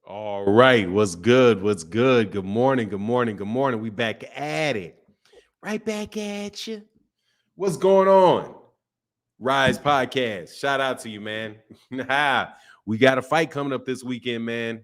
All right. What's good? What's good? Good morning. Good morning. Good morning. We back at it. Right back at you. What's going on? Rise Podcast. Shout out to you, man. We got a fight coming up this weekend, man.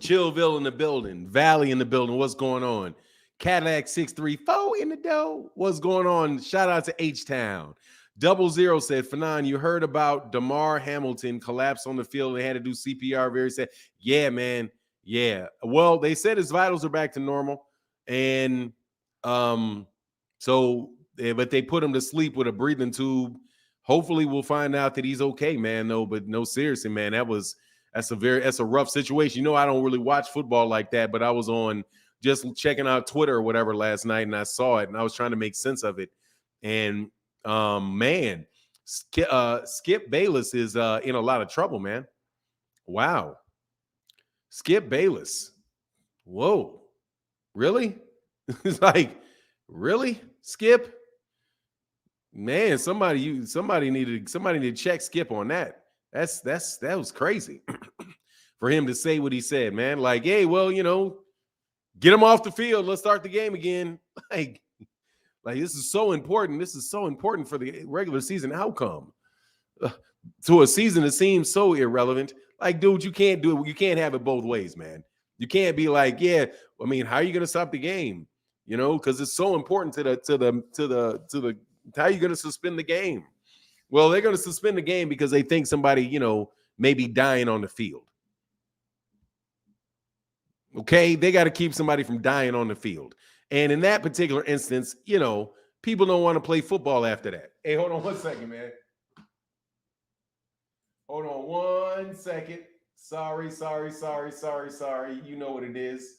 Chillville in the building. Valley in the building. What's going on? Cadillac 634 in the dough. What's going on? Shout out to H-Town. 00 said, Fanon, you heard about Damar Hamilton collapsed on the field. They had to do CPR very sad. Yeah, man. Yeah. Well, they said his vitals are back to normal. And but they put him to sleep with a breathing tube. Hopefully we'll find out that he's okay, man. No, but no, seriously, man. That's a rough situation. You know, I don't really watch football like that, but I was on just checking out Twitter or whatever last night, and I saw it, and I was trying to make sense of it. And man, Skip Bayless is in a lot of trouble, man. Wow. Skip Bayless. Whoa. Really? It's like, really? Skip? Man, somebody needed to check Skip on that. That was crazy for him to say what he said, man. Like, hey, well, get him off the field. Let's start the game again. Like this is so important. This is so important for the regular season outcome. To a season that seems so irrelevant. Like, dude, you can't do it. You can't have it both ways, man. You can't be like, yeah. I mean, how are you going to stop the game? Because it's so important to the. How are you going to suspend the game? Well, they're going to suspend the game because they think somebody, may be dying on the field. Okay, they got to keep somebody from dying on the field. And in that particular instance, people don't want to play football after that. Hey, hold on 1 second, man. Hold on 1 second. Sorry. You know what it is.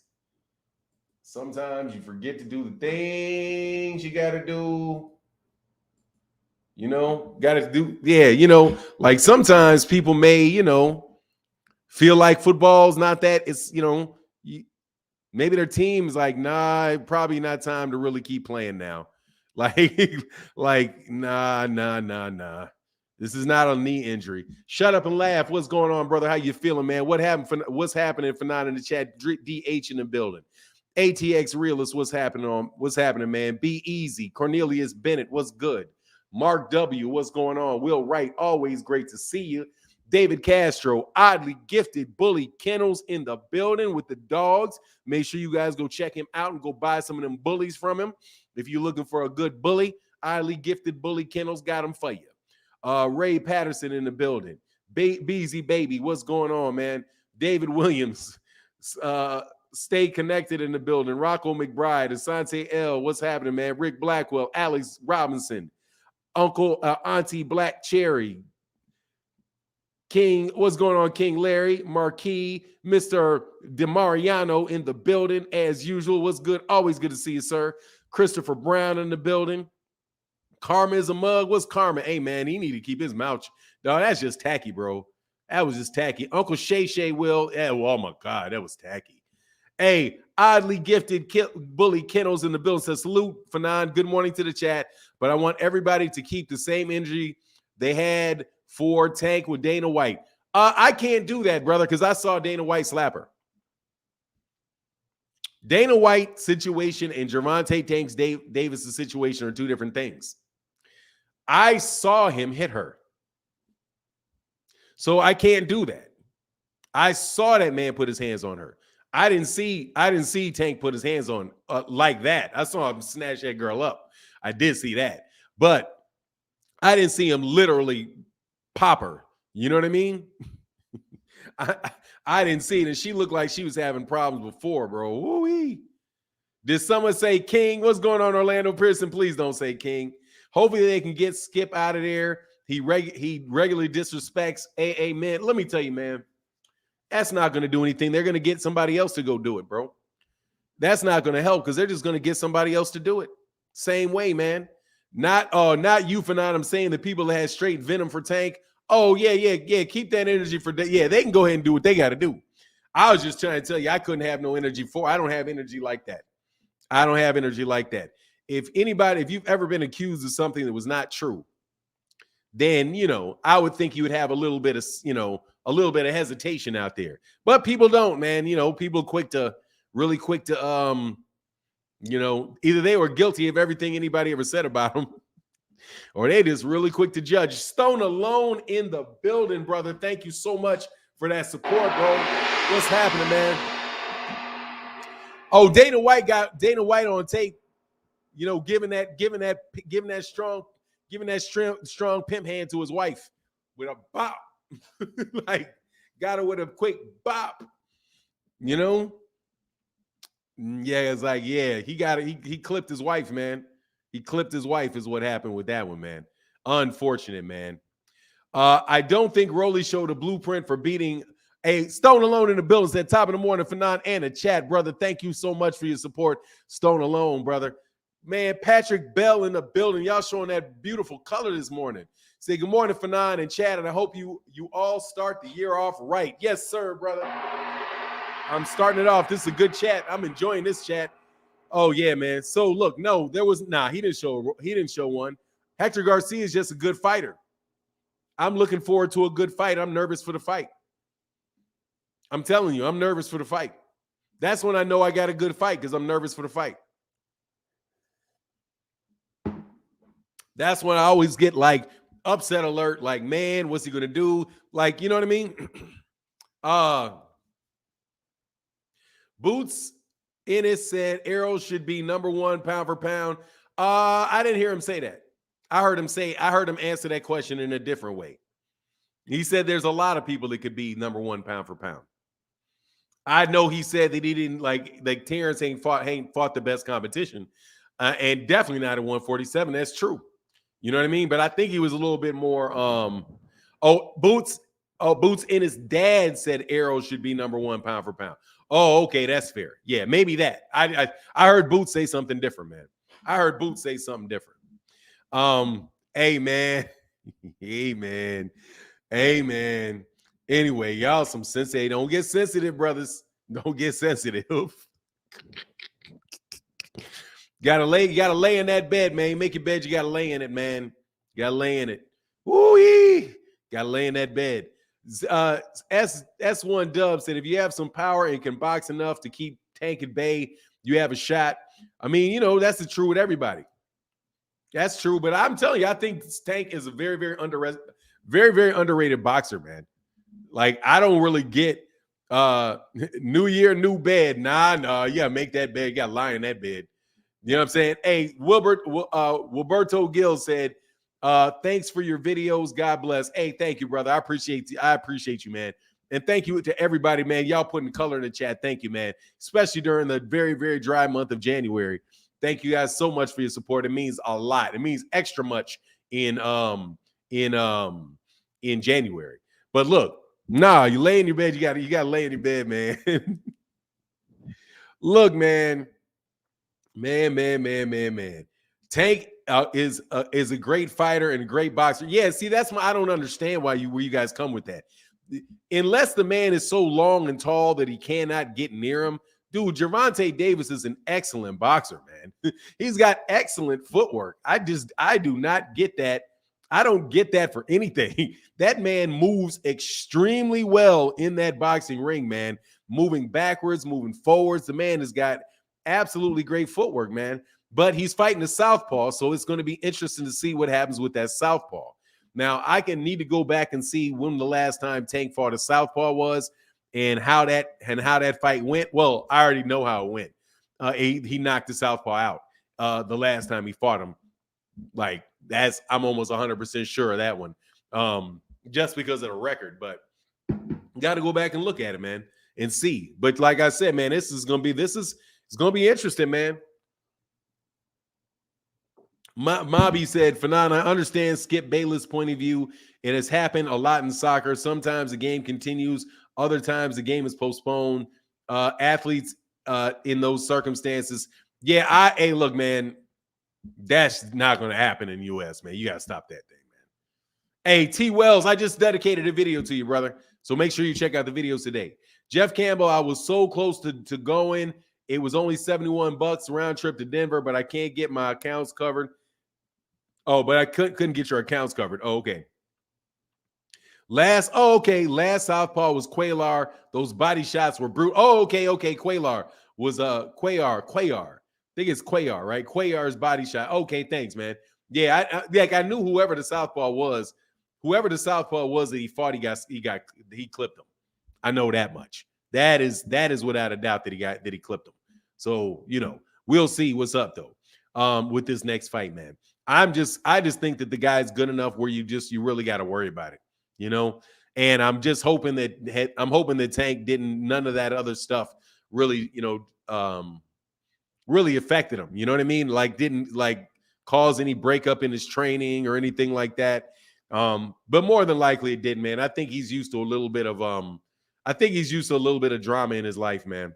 Sometimes you forget to do the things you got to do. Got to do. Yeah, like sometimes people may, feel like football's not that. It's, maybe their team's like, nah, probably not time to really keep playing now. Like, nah. This is not a knee injury. Shut up and laugh. What's going on, brother? How you feeling, man? What's happening for not in the chat? DH in the building. ATX Realist, what's happening, man? Be easy. Cornelius Bennett, what's good? Mark W, what's going on? Will Wright, always great to see you. David Castro, oddly gifted Bully Kennels in the building with the dogs. Make sure you guys go check him out and go buy some of them bullies from him. If you're looking for a good bully, oddly gifted Bully Kennels got them for you. Ray Patterson in the building. Beezy Baby, what's going on, man? David Williams, stay connected in the building. Rocco McBride, Asante L, what's happening, man? Rick Blackwell, Alex Robinson, Uncle Auntie Black Cherry, King, what's going on, King Larry, Marquis, Mr. DeMariano in the building as usual. What's good? Always good to see you, sir. Christopher Brown in the building. Karma is a mug. What's Karma? Hey, man, he need to keep his mouth. No, that's just tacky, bro. That was just tacky. Uncle Shay will. Yeah, oh, my God, that was tacky. Hey, oddly gifted Bully Kennels in the building says, salute, Fanon. Good morning to the chat. But I want everybody to keep the same energy they had for Tank with Dana White. I can't do that, brother, because I saw Dana White slap her. Dana White situation and Gervonta Tanks Davis' situation are two different things. I saw him hit her. So I can't do that. I saw that man put his hands on her. I didn't see Tank put his hands on like that. I saw him snatch that girl up. I did see that. But I didn't see him literally pop her. You know what I mean? I didn't see it. And she looked like she was having problems before, bro. Woo-wee. Did someone say King? What's going on, Orlando Pearson? Please don't say King. Hopefully they can get Skip out of there. He regularly disrespects AA man. Let me tell you, man, that's not going to do anything. They're going to get somebody else to go do it, bro. That's not going to help because they're just going to get somebody else to do it. Same way, man. Not you, Fanon. I'm saying the people that had straight venom for Tank. Oh, yeah. Keep that energy for that. Yeah, they can go ahead and do what they got to do. I was just trying to tell you, I couldn't have no energy for. I don't have energy like that. I don't have energy like that. If you've ever been accused of something that was not true, then, I would think you would have a little bit of, a little bit of hesitation out there. But people don't, man. You know, people really quick to you know, either they were guilty of everything anybody ever said about them, or they just really quick to judge. Stone Alone in the building, brother. Thank you so much for that support, bro. What's happening, man? Oh, Dana White on tape, you know, giving that strong pimp hand to his wife with a bop. Like, got her with a quick bop, you know? Yeah, it's like, yeah, he clipped his wife, man. He clipped his wife is what happened with that one, man. Unfortunate, man. I don't think Rolly showed a blueprint for beating a Stone Alone in the building. Said top of the morning for non and a chat, brother. Thank you so much for your support, Stone Alone, brother. Man, Patrick Bell in the building. Y'all showing that beautiful color this morning. Say good morning, Fanon and Chad, and I hope you all start the year off right. Yes, sir, brother. I'm starting it off. This is a good chat. I'm enjoying this chat. Oh yeah, man. So look, no, there was he didn't show one. Hector Garcia is just a good fighter. I'm looking forward to a good fight. I'm nervous for the fight. I'm telling you, I'm nervous for the fight. That's when I know I got a good fight, because I'm nervous for the fight. That's when I always get like upset alert, like, man, what's he gonna do? Like, you know what I mean? Boots Ennis said Errol should be #1 pound for pound. I didn't hear him say that. I heard him answer that question in a different way. He said there's a lot of people that could be #1 pound for pound. I know he said that he didn't like Terrence ain't fought the best competition, and definitely not at 147. That's true. You know what I mean? But I think he was a little bit more. Boots Ennis' dad said Errol should be #1 pound for pound. Oh, okay, that's fair. Yeah, maybe that. I heard Boots say something different, man. I heard Boots say something different. Hey man. Hey man. Anyway, y'all some sensei. Don't get sensitive, brothers. Don't get sensitive. Gotta lay in that bed, man. Make your bed, you gotta lay in it, man. You gotta lay in it. Woo-wee! Gotta lay in that bed. S1 Dub said if you have some power and can box enough to keep Tank at bay, you have a shot. I mean, you know, that's the true with everybody. That's true, but I'm telling you, I think Tank is a very, very underrated boxer, man. Like, I don't really get new year, new bed. Nah, you gotta make that bed. You gotta lie in that bed. You know what I'm saying? Hey, Wilberto Gill said, thanks for your videos. God bless. Hey, thank you, brother. I appreciate you, man. And thank you to everybody, man. Y'all putting color in the chat. Thank you, man. Especially during the very, very dry month of January. Thank you guys so much for your support. It means a lot. It means extra much in January. But look, you lay in your bed. You gotta lay in your bed, man. Look, man. Tank is a great fighter and a great boxer. Yeah, see, that's I don't understand where you guys come with that. Unless the man is so long and tall that he cannot get near him. Dude, Gervonta Davis is an excellent boxer, man. He's got excellent footwork. I do not get that. I don't get that for anything. That man moves extremely well in that boxing ring, man. Moving backwards, moving forwards. The man has got absolutely great footwork, man. But he's fighting the southpaw, so it's going to be interesting to see what happens with that southpaw. Now, I need to go back and see when the last time Tank fought a southpaw was and how that fight went. Well, I already know how it went. He knocked the southpaw out the last time he fought him. Like, I'm almost 100% sure of that one, just because of the record. But got to go back and look at it, man, and see. But like I said, man, it's gonna be interesting, man. Mobby said, Fanon, I understand Skip Bayless' point of view. It has happened a lot in soccer. Sometimes the game continues. Other times the game is postponed. Athletes in those circumstances. Yeah, hey, look, man, that's not going to happen in the U.S., man. You got to stop that thing, man. Hey, T. Wells, I just dedicated a video to you, brother. So make sure you check out the videos today. Jeff Campbell, I was so close to going. It was only $71 round trip to Denver, but I can't get my accounts covered. Oh, but I couldn't get your accounts covered. Oh, okay. Last Southpaw was Quaylar. Those body shots were brutal. Okay. Quaylar was Quayar. I think it's Quayar, right? Quayar's body shot. Okay, thanks, man. Yeah, I knew whoever the Southpaw was that he fought, he clipped him. I know that much. That is without a doubt that he clipped him. So, we'll see what's up though. With this next fight, man. I just think that the guy's good enough where you really got to worry about it, And I'm just hoping that Tank didn't, none of that other stuff really, really affected him. You know what I mean? Like, didn't cause any breakup in his training or anything like that. But more than likely it did, man. I think he's used to a little bit of drama in his life, man.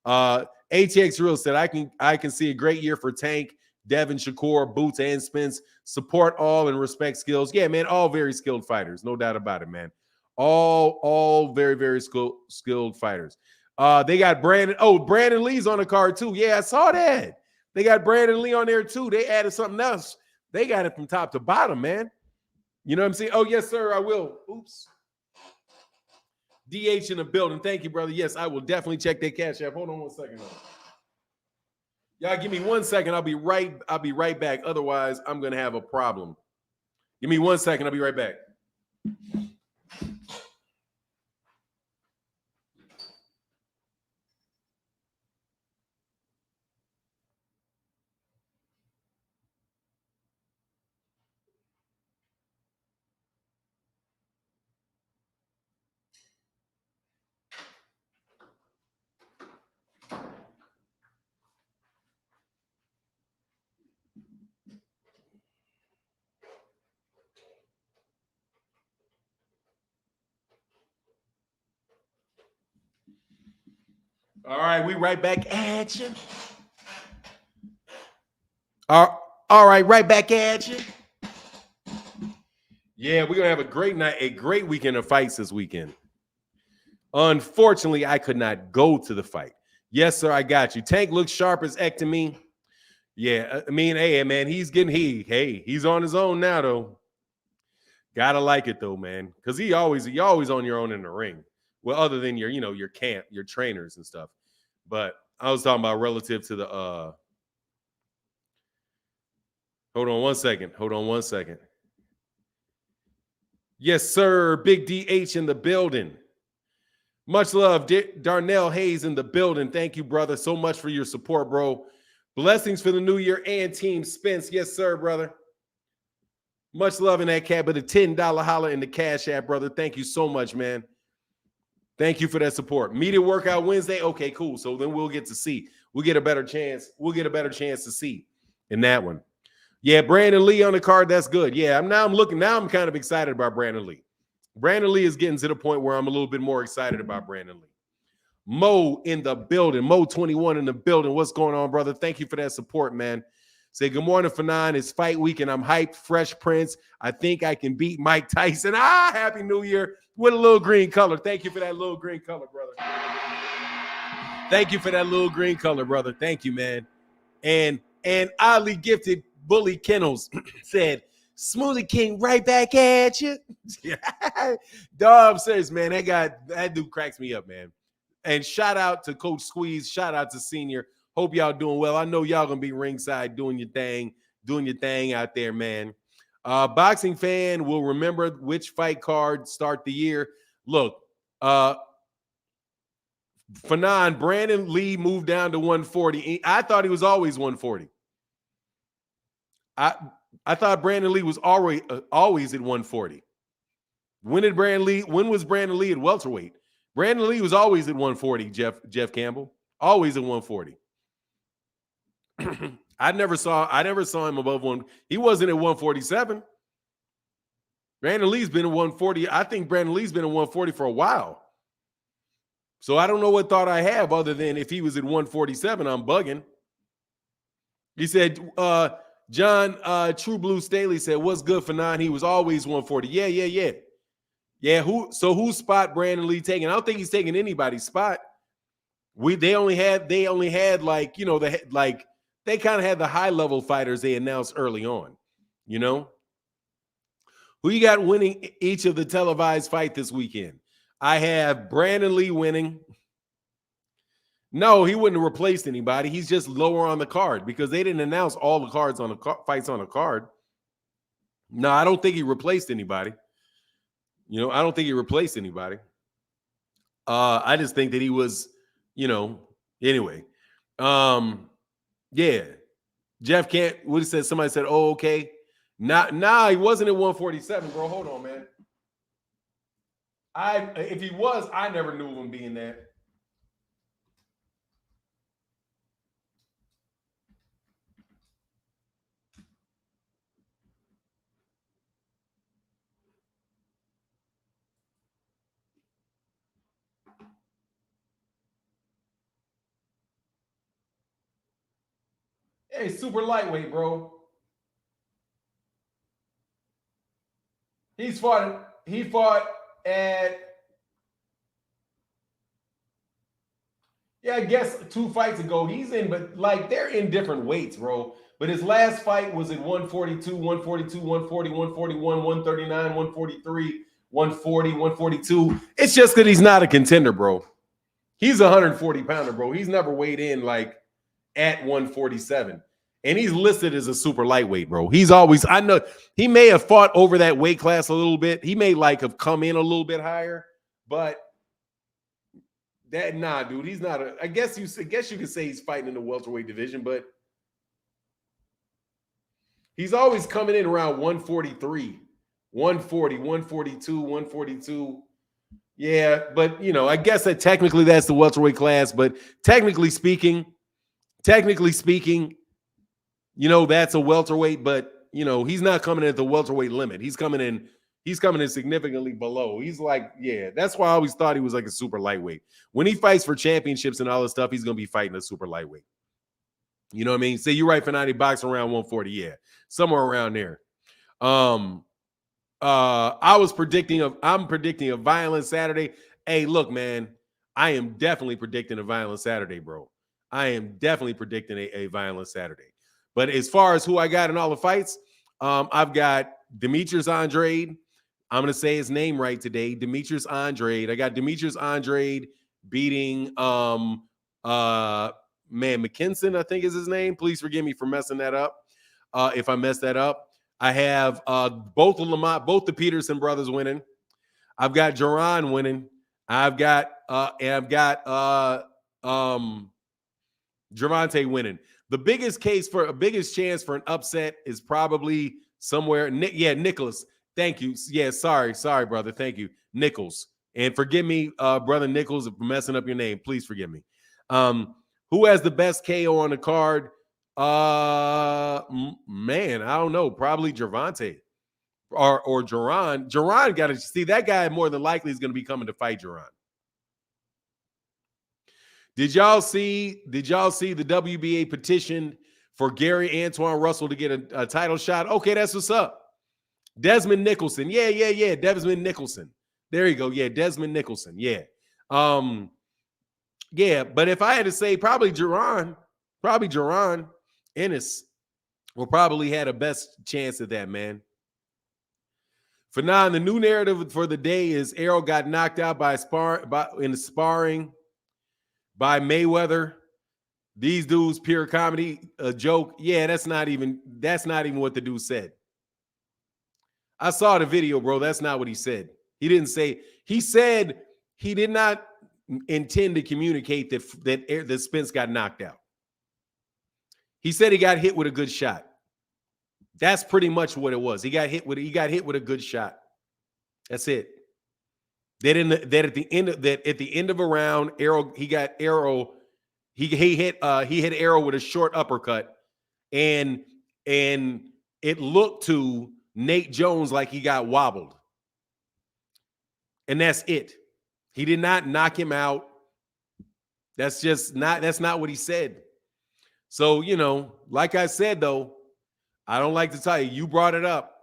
ATX Real said, I can see a great year for Tank, Devin, Shakur, Boots, and Spence. Support all and respect skills. Yeah, man, all very skilled fighters. No doubt about it, man. All very, very skilled fighters. They got Brandon. Oh, Brandon Lee's on the card too. Yeah, I saw that. They got Brandon Lee on there too. They added something else. They got it from top to bottom, man. You know what I'm saying? Oh, yes, sir, I will. Oops. DH in the building. Thank you, brother. Yes, I will definitely check that cash app. Hold on 1 second. Y'all give me 1 second. I'll be right back. Otherwise, I'm going to have a problem. Give me 1 second. I'll be right back. All right, we right back at you. All right, right back at you. Yeah, we're going to have a great night, a great weekend of fights this weekend. Unfortunately, I could not go to the fight. Yes, sir, I got you. Tank looks sharp as heck to me. Yeah, I mean, hey, man, he's on his own now, though. Gotta like it, though, man, because you're always on your own in the ring. Well, other than your camp, your trainers and stuff. But I was talking about relative to the Hold on one second. Yes, sir. Big DH in the building. Much love. Darnell Hayes in the building. Thank you, brother, so much for your support, bro. Blessings for the new year and Team Spence. Yes, sir, brother. Much love in that cat, but a $10 holla in the cash app, brother. Thank you so much, man. Thank you for that support. Media workout Wednesday. Okay, cool. So then we'll get to see. We'll get a better chance to see in that one. Yeah, Brandon Lee on the card. That's good. Yeah, now I'm kind of excited about Brandon Lee. Brandon Lee is getting to the point where I'm a little bit more excited about Brandon Lee. Mo in the building. Mo 21 in the building. What's going on, brother? Thank you for that support, man. Say good morning, Fanon. It's fight week, and I'm hyped. Fresh Prince. I think I can beat Mike Tyson. Happy New Year with a little green color. Thank you for that little green color, brother. Thank you for that little green color, brother. Thank you, man. And oddly gifted Bully Kennels said, Smoothie King right back at you. Dog says, man, that dude cracks me up, man. And shout out to Coach Squeeze. Shout out to Senior. Hope y'all doing well. I know y'all gonna be ringside doing your thing out there, man. Boxing fan will remember which fight card start the year. Look, Fanon, Brandon Lee moved down to 140. I thought he was always 140. I thought Brandon Lee was always at 140. When was Brandon Lee at welterweight? Brandon Lee was always at 140, Jeff Campbell. Always at 140. I never saw him above one. He wasn't at 147. Brandon Lee's been at 140. I think Brandon Lee's been at 140 for a while. So I don't know what thought I have other than if he was at 147, I'm bugging. He said, John True Blue Staley said, what's good for 9? He was always 140. Yeah. Yeah, whose spot Brandon Lee taking? I don't think he's taking anybody's spot. They only had like, they kind of had the high level fighters they announced early on, Who you got winning each of the televised fight this weekend? I have Brandon Lee winning. No, he wouldn't have replaced anybody. He's just lower on the card because they didn't announce all the cards on the fights on the card. No, I don't think he replaced anybody. I don't think he replaced anybody. I just think that he was, anyway. Yeah. Jeff can't, what he said, somebody said, oh, okay. Nah, he wasn't at 147, bro. Hold on, man. If he was, I never knew him being there. Hey, super lightweight, bro. He fought at, I guess 2 fights ago. He's in, but like they're in different weights, bro. But his last fight was at 142, 142, 140, 141, 139, 143, 140, 142. It's just that he's not a contender, bro. He's a 140 pounder, bro. He's never weighed in like at 147. And he's listed as a super lightweight, bro. He's always, I know he may have fought over that weight class a little bit. He may like have come in a little bit higher, but dude, he's not I guess you could say he's fighting in the welterweight division, but he's always coming in around 143, 140, 142, 142. Yeah, but I guess that technically that's the welterweight class, but technically speaking, that's a welterweight, but he's not coming in at the welterweight limit. He's coming in significantly below. He's like, that's why I always thought he was like a super lightweight. When he fights for championships and all this stuff, he's gonna be fighting a super lightweight. You know what I mean? Say you're right, Fanati box around 140, somewhere around there. I'm predicting a violent Saturday. Hey, look, man, I am definitely predicting a violent Saturday, bro. I am definitely predicting a violent Saturday. But as far as who I got in all the fights, I've got Demetrius Andrade. I'm going to say his name right today. Demetrius Andrade. I got Demetrius Andrade beating McKinson, I think is his name. Please forgive me for messing that up. If I messed that up. I have both the Peterson brothers winning. I've got Jaron winning. I've got Gervonta winning. The biggest chance for an upset is probably somewhere. Nicholas. Thank you. Yeah, sorry, brother. Thank you, Nichols. And forgive me, brother Nichols, for messing up your name. Please forgive me. Who has the best KO on the card? Man, I don't know. Probably Gervonta or Jaron. Jaron got to see that guy more than likely is going to be coming to fight Jaron. Did y'all see the WBA petition for Gary Antoine Russell to get a title shot? Okay, that's what's up. Desmond Nicholson. Yeah. Desmond Nicholson. There you go. Yeah, Desmond Nicholson. Yeah. Yeah, but if I had to say probably Jaron Ennis will probably had a best chance at that, man. For now, the new narrative for the day is Errol got knocked out in the sparring by Mayweather. These dudes, pure comedy, a joke. Yeah, that's not even what the dude said. I saw the video, bro. That's not what he said. He didn't say. He said he did not intend to communicate that Spence got knocked out. He said he got hit with a good shot. That's pretty much what it was. He got hit with a good shot. That's it. At the end of a round, he hit Errol with a short uppercut, and it looked to Nate Jones like he got wobbled. And that's it. He did not knock him out. That's not what he said. So, like I said, though, I don't like to tell you, you brought it up.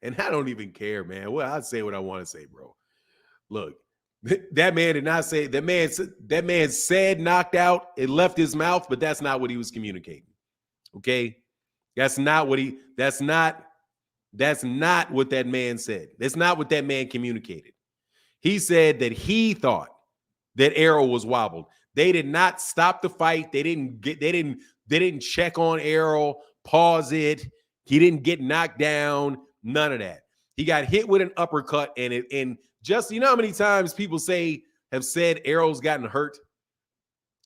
And I don't even care, man. Well, I'd say what I want to say, bro. Look, that man did not say, that man said knocked out. It left his mouth, but that's not what he was communicating. Okay? That's not That's not what that man said. That's not what that man communicated. He said that he thought that Errol was wobbled. They did not stop the fight. They didn't check on Errol, pause it. He didn't get knocked down. None of that. He got hit with an uppercut, and just, you know how many times people have said Errol's gotten hurt?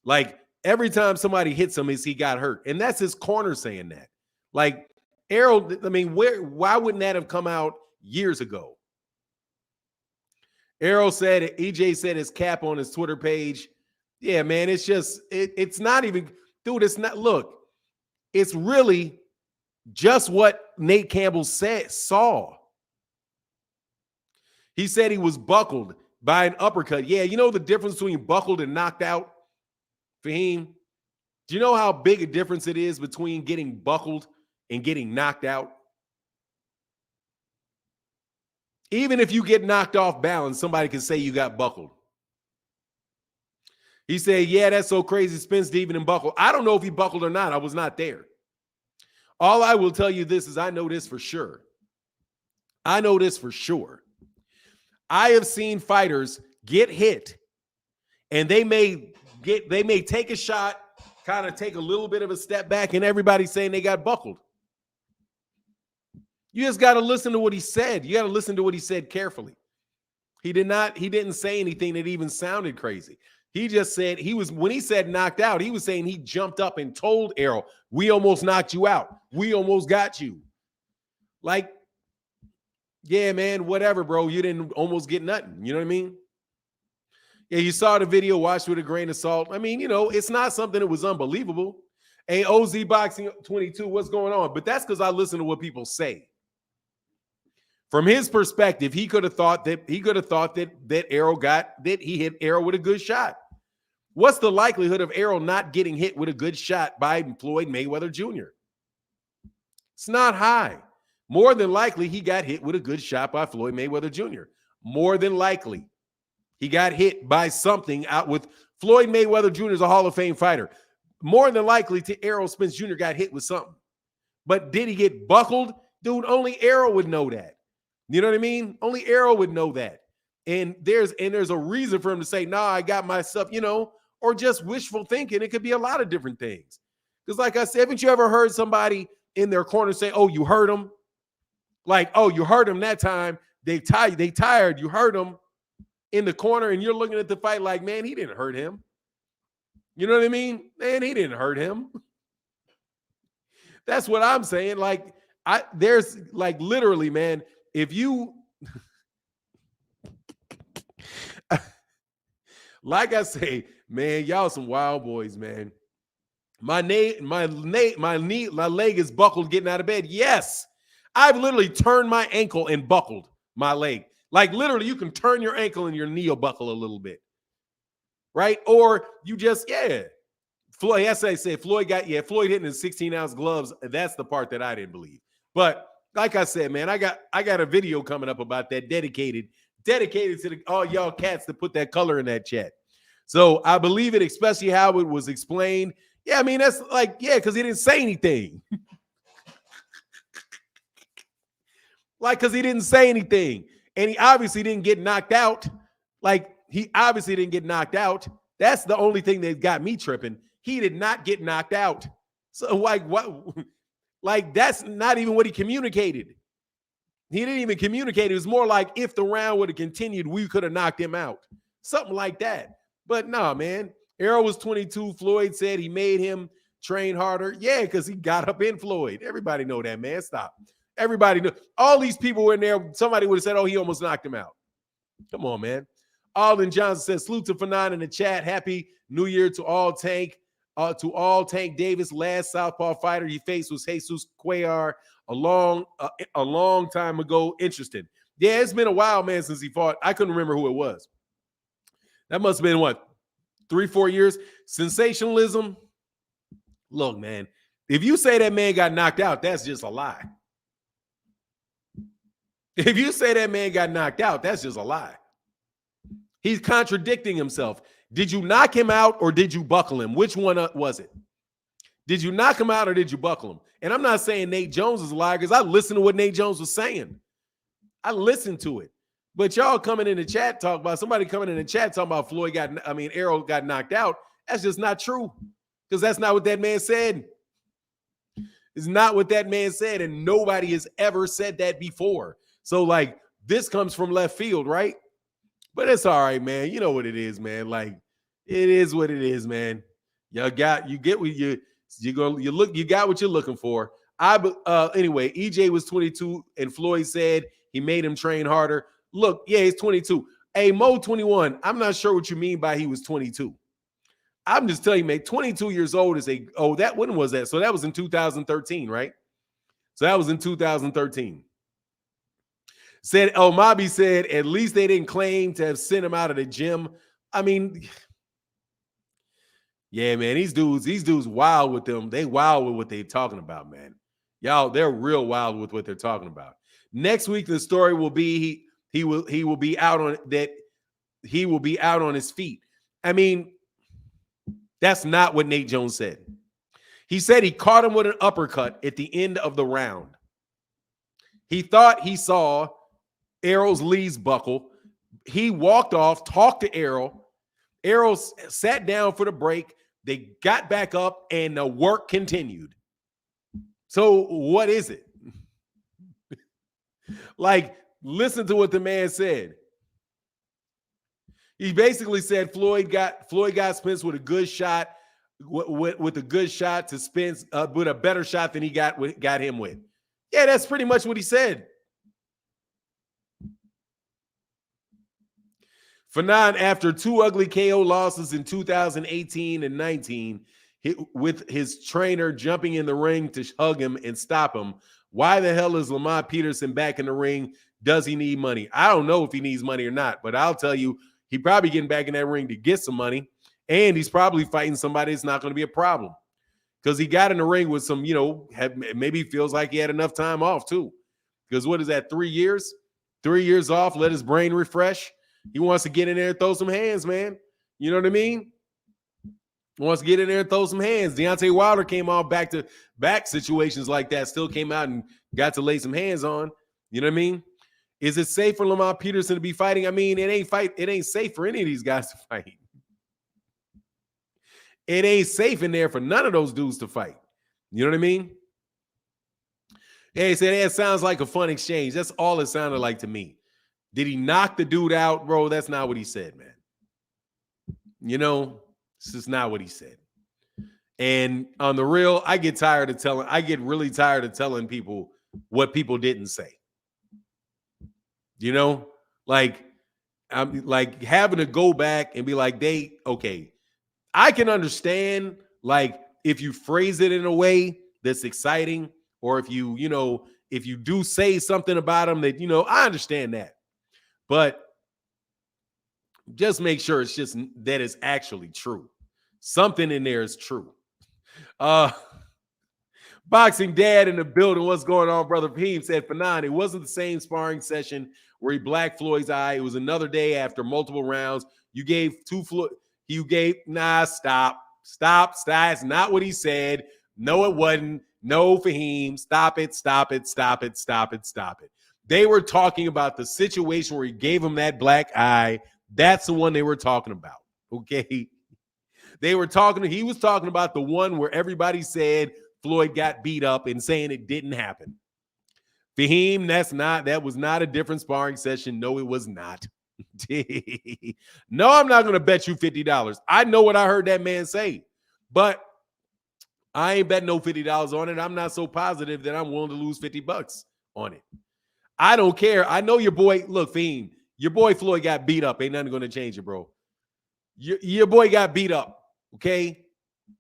Like, every time somebody hits him, he got hurt. And that's his corner saying that. Like, Errol, I mean, why wouldn't that have come out years ago? Errol said, EJ said his cap on his Twitter page. Yeah, man, it's just, it's not even, dude, it's not, look, it's really just what Nate Campbell saw. He said he was buckled by an uppercut. Yeah, you know the difference between buckled and knocked out, Fahim? Do you know how big a difference it is between getting buckled and getting knocked out? Even if you get knocked off balance, somebody can say you got buckled. He said, yeah, that's so crazy. Spence Steven and buckled. I don't know if he buckled or not. I was not there. All I will tell you this is I know this for sure. I know this for sure. I have seen fighters get hit, and they may take a shot, kind of take a little bit of a step back, and everybody's saying they got buckled. You just got to listen to what he said. You got to listen to what he said carefully. He didn't say anything that even sounded crazy. He just said when he said knocked out, he was saying he jumped up and told Errol, we almost knocked you out. We almost got you. Like, yeah, man, whatever, bro. You didn't almost get nothing. You know what I mean? Yeah, you saw the video, watched with a grain of salt. I mean, you know, it's not something that was unbelievable. Hey, OZ Boxing 22, what's going on? But that's because I listen to what people say. From his perspective, he could have thought that he hit Errol with a good shot. What's the likelihood of Errol not getting hit with a good shot by Floyd Mayweather Jr.? It's not high. More than likely, he got hit with a good shot by Floyd Mayweather Jr. More than likely, he got hit by something out with Floyd Mayweather Jr. is a Hall of Fame fighter. More than likely, Errol Spence Jr. got hit with something. But did he get buckled? Dude, only Errol would know that. You know what I mean? Only Errol would know that. And there's a reason for him to say, nah, I got myself, you know, or just wishful thinking. It could be a lot of different things. Because like I said, haven't you ever heard somebody in their corner say, oh, you hurt him? Like, oh, you hurt him that time. They tired. You hurt him in the corner, and you're looking at the fight like, man, he didn't hurt him. You know what I mean? Man, he didn't hurt him. That's what I'm saying. Like, there's like literally, man, if you like I say, man, y'all some wild boys, man. My leg is buckled getting out of bed. Yes. I've literally turned my ankle and buckled my leg. Like literally, you can turn your ankle and your knee will buckle a little bit. Right? Or you just, yeah. Floyd, as I said, Floyd hitting his 16-ounce gloves. That's the part that I didn't believe. But like I said, man, I got a video coming up about that dedicated to all y'all cats that put that color in that chat. So I believe it, especially how it was explained. Yeah, I mean, that's like, yeah, because he didn't say anything. Like, because he didn't say anything. And he obviously didn't get knocked out. Like, he obviously didn't get knocked out. That's the only thing that got me tripping. He did not get knocked out. So, like, what? Like, that's not even what he communicated. He didn't even communicate. It was more like if the round would have continued, we could have knocked him out. Something like that. But no, man. Errol was 22. Floyd said he made him train harder. Yeah, because he got up in Floyd. Everybody know that, man. Stop. Everybody knew. All these people were in there. Somebody would have said, oh, he almost knocked him out. Come on, man. Alden Johnson says, salute to Fanon in the chat. Happy New Year to all Tank. Tank Davis. Last southpaw fighter he faced was Jesus Cuellar a long time ago. Interesting. Yeah, it's been a while, man, since he fought. I couldn't remember who it was. That must have been, what, 3-4 years? Sensationalism. Look, man, if you say that man got knocked out, that's just a lie. If you say that man got knocked out, that's just a lie. He's contradicting himself. Did you knock him out or did you buckle him? Which one was it? Did you knock him out or did you buckle him? And I'm not saying Nate Jones is a liar because I listened to what Nate Jones was saying. I listened to it. But y'all coming in the chat talking about somebody coming in the chat talking about Errol got knocked out. That's just not true because that's not what that man said. It's not what that man said, and nobody has ever said that before. So, like, this comes from left field, right? But it's all right, man. You know what it is, man. Like, it is what it is, man. You got what you got what you're looking for. Anyway, EJ was 22, and Floyd said he made him train harder. Look, yeah, he's 22. Hey, Mo 21. I'm not sure what you mean by he was 22. I'm just telling you, man, 22 years old is when was that? So that was in 2013, right? So that was in 2013. Mabi said, at least they didn't claim to have sent him out of the gym. I mean, yeah, man, these dudes wild with them. They wild with what they're talking about, man. Y'all, they're real wild with what they're talking about. Next week, the story will be he will be out on his feet. I mean, that's not what Nate Jones said. He said he caught him with an uppercut at the end of the round. He thought he saw Errol's Lee's buckle. He walked off, talked to Errol. Errol sat down for the break. They got back up, and the work continued. So what is it? Like, listen to what the man said. He basically said Floyd got Spence with a good shot, with a good shot to Spence, with a better shot than he got him with. Yeah, that's pretty much what he said. Fanon, after two ugly KO losses in 2018 and 19, with his trainer jumping in the ring to hug him and stop him, why the hell is Lamont Peterson back in the ring? Does he need money? I don't know if he needs money or not, but I'll tell you, he probably getting back in that ring to get some money, and he's probably fighting somebody that's not going to be a problem because he got in the ring with some, maybe feels like he had enough time off too. Because what is that, 3 years? 3 years off, let his brain refresh. He wants to get in there and throw some hands, man. You know what I mean? He wants to get in there and throw some hands. Deontay Wilder came on back-to-back situations like that, still came out and got to lay some hands on. You know what I mean? Is it safe for Lamont Peterson to be fighting? I mean, it ain't safe for any of these guys to fight. It ain't safe in there for none of those dudes to fight. You know what I mean? Hey, said that sounds like a fun exchange. That's all it sounded like to me. Did he knock the dude out, bro? That's not what he said, man. This is not what he said. And on the real, I get really tired of telling people what people didn't say. Like I'm like having to go back and be like, okay. I can understand, like, if you phrase it in a way that's exciting, or if you do say something about them that, I understand that. But just make sure it's just that it's actually true. Something in there is true. Boxing Dad in the building. What's going on, Brother Peem? Said Fanon, it wasn't the same sparring session where he blacked Floyd's eye. It was another day after multiple rounds. You gave stop. That's not what he said. No, it wasn't. No, Fahim. Stop it. They were talking about the situation where he gave him that black eye. That's the one they were talking about. Okay. He was talking about the one where everybody said Floyd got beat up and saying it didn't happen. Fahim, that was not a different sparring session. No, it was not. No, I'm not going to bet you $50. I know what I heard that man say, but I ain't betting no $50 on it. I'm not so positive that I'm willing to lose $50 on it. I don't care. I know your boy. Look, Fahim, your boy Floyd got beat up. Ain't nothing going to change it, bro. Your boy got beat up, okay?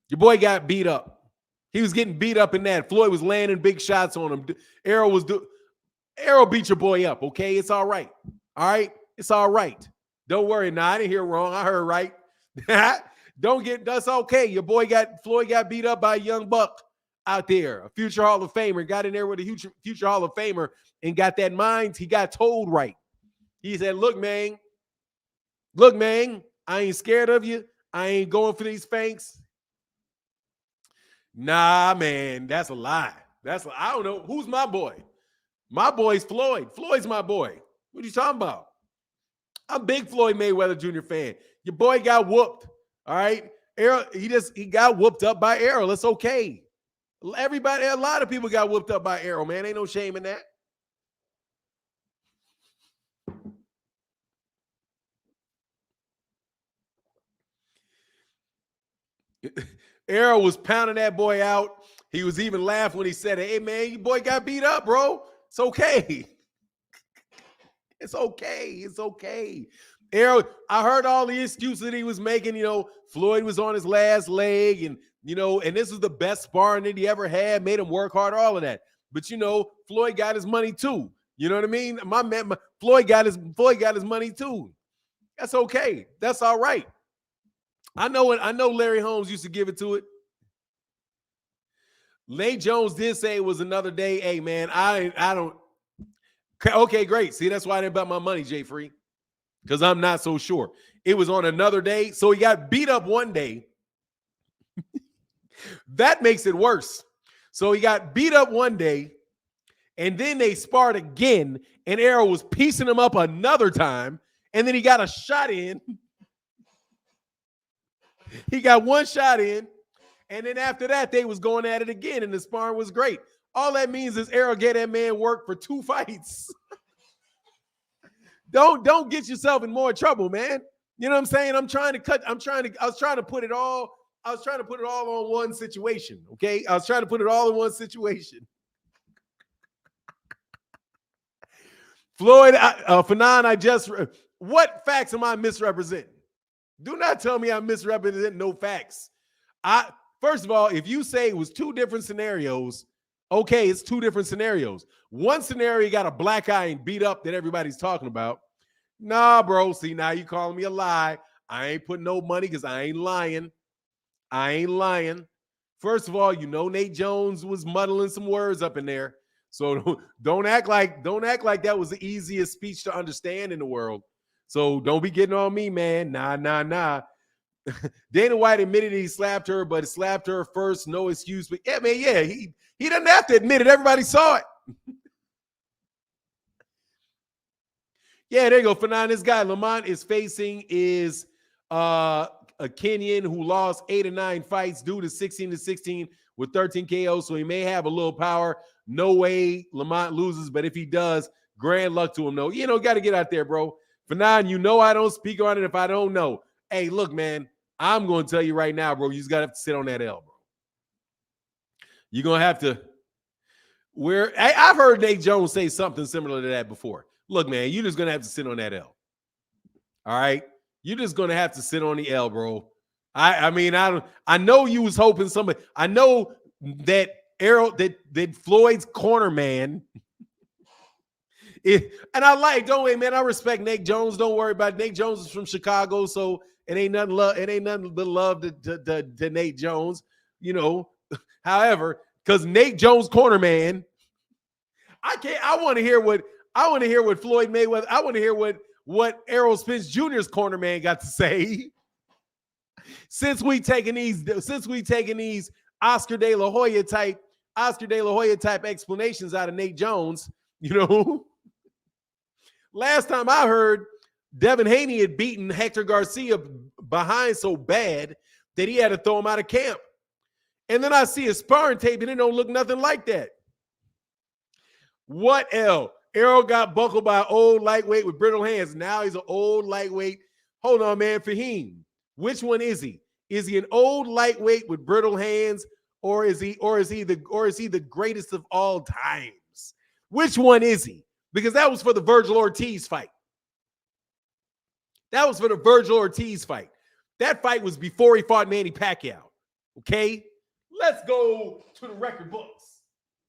Your boy got beat up. He was getting beat up in that. Floyd was landing big shots on him. Errol beat your boy up, okay? It's all right. All right? It's all right. Don't worry. Nah, I didn't hear wrong. I heard right. That's okay. Floyd got beat up by a young buck out there, a future Hall of Famer, got in there with a future Hall of Famer and got that mind. He got told right. He said, look, man, I ain't scared of you. I ain't going for these fangs. Nah, man, that's a lie. I don't know. Who's my boy? My boy's Floyd. Floyd's my boy. What are you talking about? I'm a big Floyd Mayweather Jr. fan. Your boy got whooped. All right. Errol, he got whooped up by Errol. It's okay. Everybody, a lot of people got whooped up by Errol, man. Ain't no shame in that. Errol was pounding that boy out. He was even laughing when he said, "Hey, man, your boy got beat up, bro. It's okay. It's okay. It's okay." Errol, I heard all the excuses that he was making. You know, Floyd was on his last leg, and and this was the best sparring that he ever had. Made him work hard, all of that. But Floyd got his money too. You know what I mean? My man, Floyd got his money too. That's okay. That's all right. I know it. I know Larry Holmes used to give it to it. Nate Jones did say it was another day. Hey, man, I don't. Okay, great. See, that's why I didn't bet my money, Jay Free, because I'm not so sure. It was on another day. So he got beat up one day. That makes it worse. So he got beat up one day, and then they sparred again, and Errol was piecing him up another time, and then he got a shot in. He got one shot in, and then after that, they was going at it again, and the sparring was great. All that means is Errol gave that man work for 2 fights. Don't get yourself in more trouble, man. You know what I'm saying? I was trying to put it all on one situation. Okay. I was trying to put it all in one situation. Floyd, Fanon, what facts am I misrepresenting? Do not tell me I'm misrepresenting no facts. First of all, if you say it was 2 different scenarios, okay, it's 2 different scenarios. One scenario, you got a black eye and beat up that everybody's talking about. Nah, bro. See, now you calling me a lie. I ain't putting no money because I ain't lying. I ain't lying. First of all, Nate Jones was muddling some words up in there. So don't act like that was the easiest speech to understand in the world. So don't be getting on me, man. Nah. Dana White admitted he slapped her, but slapped her first. No excuse. But yeah, man, yeah, he doesn't have to admit it. Everybody saw it. Yeah, there you go. For now, this guy Lamont is facing is a Kenyan who lost 8 or 9 fights. Dude is 16-16 with 13 KOs, so he may have a little power. No way Lamont loses, but if he does, grand luck to him. Though, got to get out there, bro. For now, I don't speak on it if I don't know. Hey, look, man, I'm going to tell you right now, bro. You just got to have to sit on that L, bro. You're going to have to. I've heard Nate Jones say something similar to that before. Look, man, you're just going to have to sit on that L. All right? You're just going to have to sit on the L, bro. I know you was hoping somebody. I know that that Floyd's corner man. And don't worry, man. I respect Nate Jones. Don't worry about it. Nate Jones is from Chicago, so it ain't nothing but love to Nate Jones. However, because Nate Jones corner man, I want to hear what Floyd Mayweather. I want to hear what Errol Spence Jr.'s corner man got to say. Since we taking these Oscar De La Hoya type explanations out of Nate Jones, last time I heard, Devin Haney had beaten Hector Garcia behind so bad that he had to throw him out of camp. And then I see a sparring tape and it don't look nothing like that. What L? Errol got buckled by an old lightweight with brittle hands. Now he's an old lightweight. Hold on, man. Fahim, which one is he? Is he an old lightweight with brittle hands, or is he the greatest of all times? Which one is he? Because that was for the Virgil Ortiz fight. That fight was before he fought Manny Pacquiao. Okay? Let's go to the record books.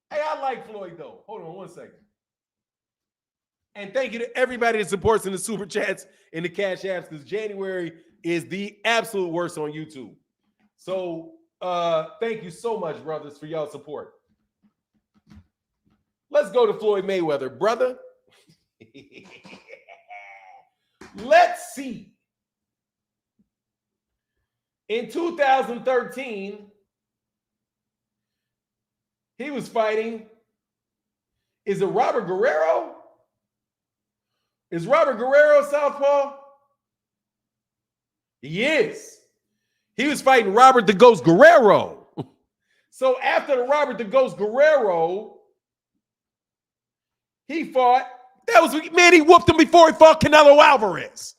Hey, I like Floyd, though. Hold on one second. And thank you to everybody that supports in the super chats and the cash apps, because January is the absolute worst on YouTube. So thank you so much, brothers, for y'all support. Let's go to Floyd Mayweather, brother. Let's see. In 2013, He was fighting. Is it Robert Guerrero? Is Robert Guerrero southpaw? He is. He was fighting Robert the Ghost Guerrero. So after the Robert the Ghost Guerrero, he fought. He whooped him before he fought Canelo Alvarez.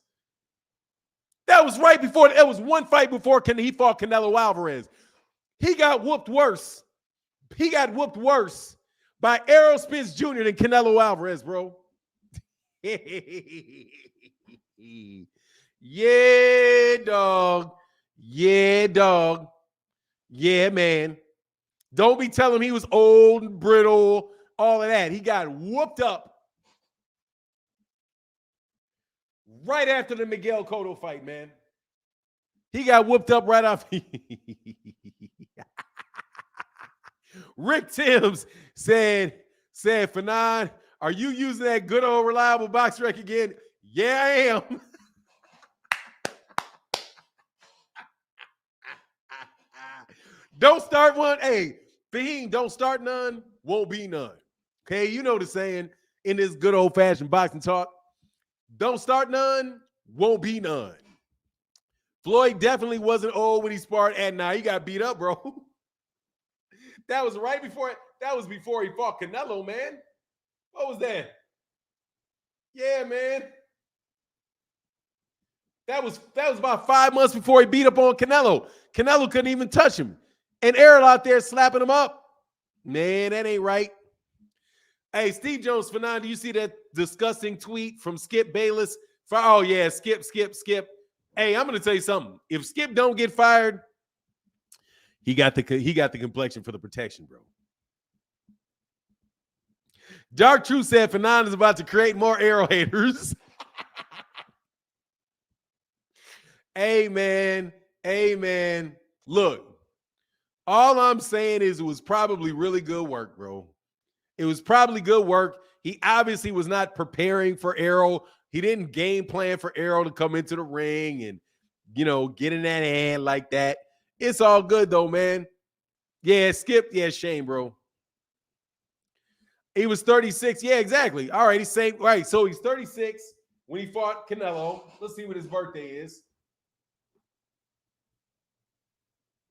That was right before. It was one fight before he fought Canelo Alvarez. He got whooped worse. He got whooped worse by Errol Spence Jr. than Canelo Alvarez, bro. Yeah, dog. Yeah, dog. Yeah, man. Don't be telling him he was old and brittle, all of that. He got whooped up right after the Miguel Cotto fight, man. He got whooped up right off. Rick Timms said, Fanon, are you using that good old reliable box rec again? Yeah, I am. Don't start one. Hey, Fahim, don't start none, won't be none. Okay, you know the saying in this good old-fashioned boxing talk. Don't start none, won't be none. Floyd definitely wasn't old when he sparred, and now he got beat up, bro. That was right before he fought Canelo, man. What was that? Yeah, man. That was about 5 months before he beat up on Canelo. Canelo couldn't even touch him. And Errol out there slapping him up. Man, that ain't right. Hey, Steve Jones, Fanon, do you see that disgusting tweet from Skip Bayless? Oh, yeah, Skip. Hey, I'm going to tell you something. If Skip don't get fired, he got the complexion for the protection, bro. Dark Truth said Fanon is about to create more Errol haters. Amen. Look, all I'm saying is it was probably really good work, bro. It was probably good work. He obviously was not preparing for Errol. He didn't game plan for Errol to come into the ring and, get in that hand like that. It's all good, though, man. Yeah, Skip. Yeah, shame, bro. He was 36. Yeah, exactly. All right, he's saying, right. So he's 36 when he fought Canelo. Let's see what his birthday is.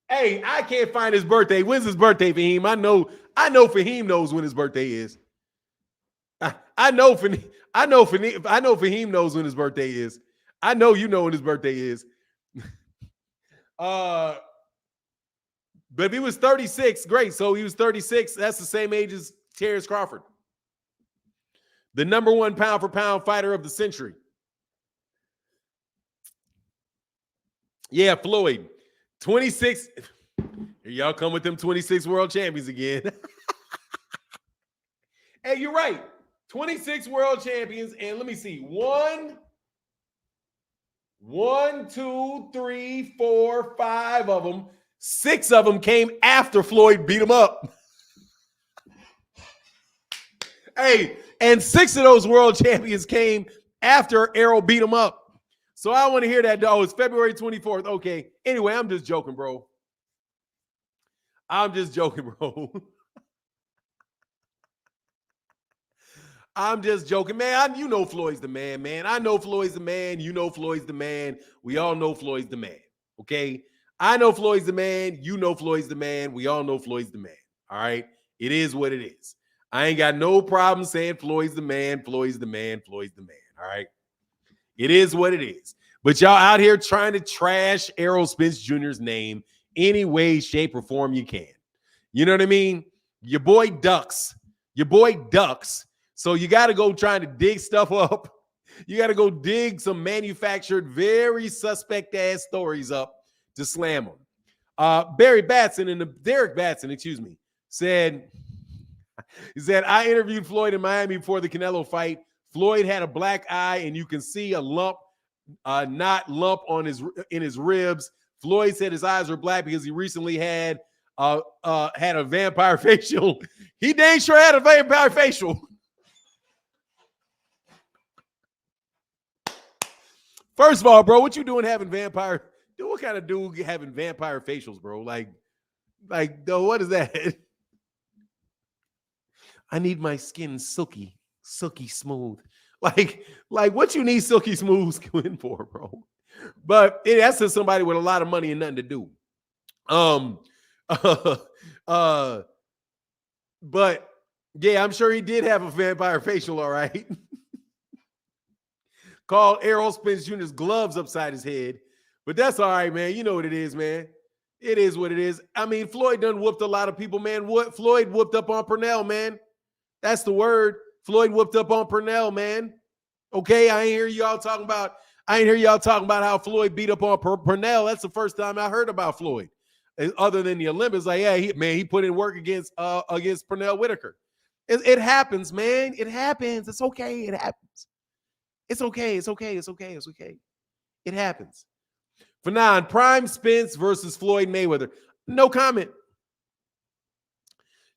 Hey, I can't find his birthday. When's his birthday, Fahim? I know Fahim knows when his birthday is. I know Fahim knows when his birthday is. I know you know when his birthday is. But if he was 36, great. So he was 36. That's the same age as Terrence Crawford, the number one pound for pound fighter of the century. Yeah, Floyd. 26. Here y'all come with them 26 world champions again. Hey, you're right. 26 world champions. And let me see. 1, 2, 3, 4, 5 of them. 6 of them came after Floyd beat him up. Hey, and 6 of those world champions came after Errol beat him up. So I want to hear that. Oh, it's February 24th. Okay. Anyway, I'm just joking, bro. I'm just joking, man. You know Floyd's the man, man. I know Floyd's the man. You know Floyd's the man. We all know Floyd's the man. Okay. I know Floyd's the man. You know Floyd's the man. We all know Floyd's the man. All right. It is what it is. I ain't got no problem saying Floyd's the man. Floyd's the man. Floyd's the man. All right. It is what it is. But y'all out here trying to trash Errol Spence Jr.'s name any way, shape, or form you can. You know what I mean? Your boy ducks. So you got to go trying to dig stuff up. You got to go dig some manufactured, very suspect-ass stories up to slam them. Derek Batson, said, I interviewed Floyd in Miami before the Canelo fight. Floyd had a black eye, and you can see a lump on his ribs. Floyd said his eyes were black because he recently had a vampire facial. He dang sure had a vampire facial. First of all, bro, what you doing having vampire? Dude, what kind of dude having vampire facials, bro? Like, what is that? I need my skin silky smooth. Like what you need silky smooth skin for, bro? But that's to somebody with a lot of money and nothing to do. But yeah, I'm sure he did have a vampire facial, all right. Called Errol Spence Jr.'s gloves upside his head. But that's all right, man. You know what it is, man. It is what it is. I mean, Floyd done whooped a lot of people, man. What Floyd whooped up on Purnell, man. That's the word. Floyd whooped up on Purnell, man. Okay, I ain't hear y'all talking about how Floyd beat up on Purnell. That's the first time I heard about Floyd. Other than the Olympics, like, yeah, he put in work against Purnell Whitaker. It happens, man. It happens. It's okay. It happens. It's okay. It's okay. It's okay. It's okay. It happens. For nine, Prime Spence versus Floyd Mayweather. No comment.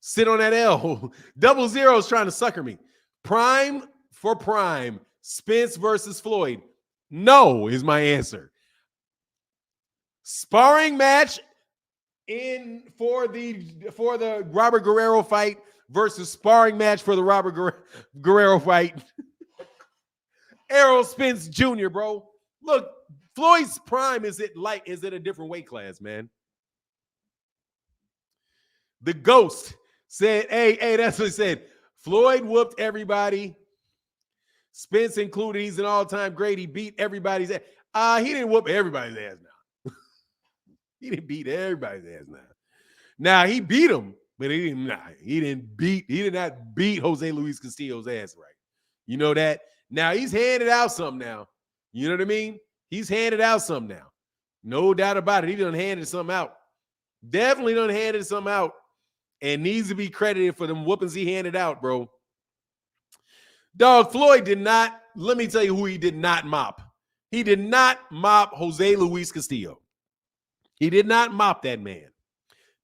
Sit on that L. 00 is trying to sucker me. Prime for Prime. Spence versus Floyd. No is my answer. Sparring match for the Robert Guerrero fight versus sparring match for the Robert Guerrero fight. Errol Spence Jr., bro. Look, Floyd's prime is it a different weight class, man? The Ghost said, hey, that's what he said. Floyd whooped everybody. Spence included. He's an all-time great. He beat everybody's ass. He didn't whoop everybody's ass now. He didn't beat everybody's ass now. Now he beat him, but he did not beat Jose Luis Castillo's ass right. You know that? Now he's handed out something now. You know what I mean? He's handed out something now. No doubt about it. He done handed something out. Definitely done handed something out. And needs to be credited for them whoopings he handed out, bro. Dog, Floyd did not, let me tell you who he did not mop. He did not mop Jose Luis Castillo. He did not mop that man.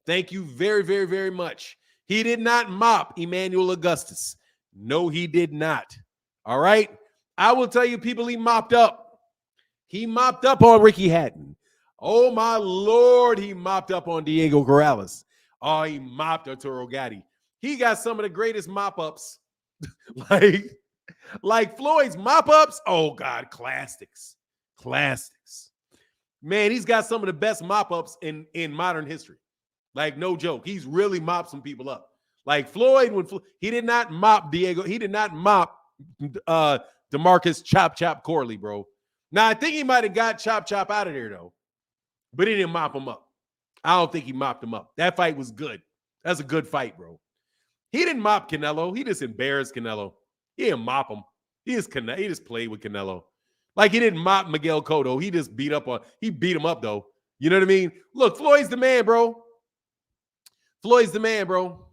Thank you very, very, very much. He did not mop Emmanuel Augustus. No, he did not. All right? I will tell you people he mopped up. He mopped up on Ricky Hatton. Oh, my Lord, he mopped up on Diego Corrales. Oh, he mopped Arturo Gatti. He got some of the greatest mop-ups. like Floyd's mop-ups. Oh, God, classics. Classics. Man, he's got some of the best mop-ups in modern history. Like, no joke. He's really mopped some people up. Like Floyd, he did not mop Diego. He did not mop DeMarcus Chop Corley, bro. Now, I think he might have got Chop out of there, though. But he didn't mop him up. I don't think he mopped him up. That fight was good. That's a good fight, bro. He didn't mop Canelo. He just embarrassed Canelo. He didn't mop him. He just played with Canelo. Like he didn't mop Miguel Cotto. He just beat him up, though. You know what I mean? Look, Floyd's the man, bro. Floyd's the man, bro.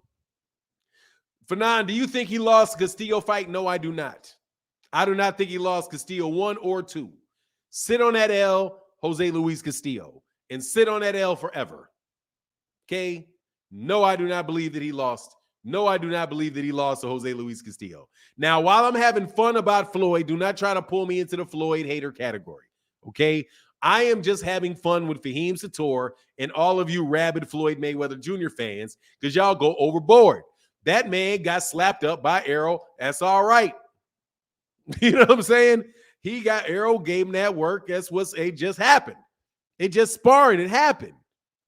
Fanon, do you think he lost Castillo fight? No, I do not. I do not think he lost Castillo 1 or 2. Sit on that L, Jose Luis Castillo, and sit on that L forever. Okay? No, I do not believe that he lost. No, I do not believe that he lost to Jose Luis Castillo. Now, while I'm having fun about Floyd, do not try to pull me into the Floyd hater category. Okay? I am just having fun with Faheem Sator and all of you rabid Floyd Mayweather Jr. fans because y'all go overboard. That man got slapped up by Errol. That's all right. You know what I'm saying? Errol gave him that work. That's it just happened. It just sparring. It happened.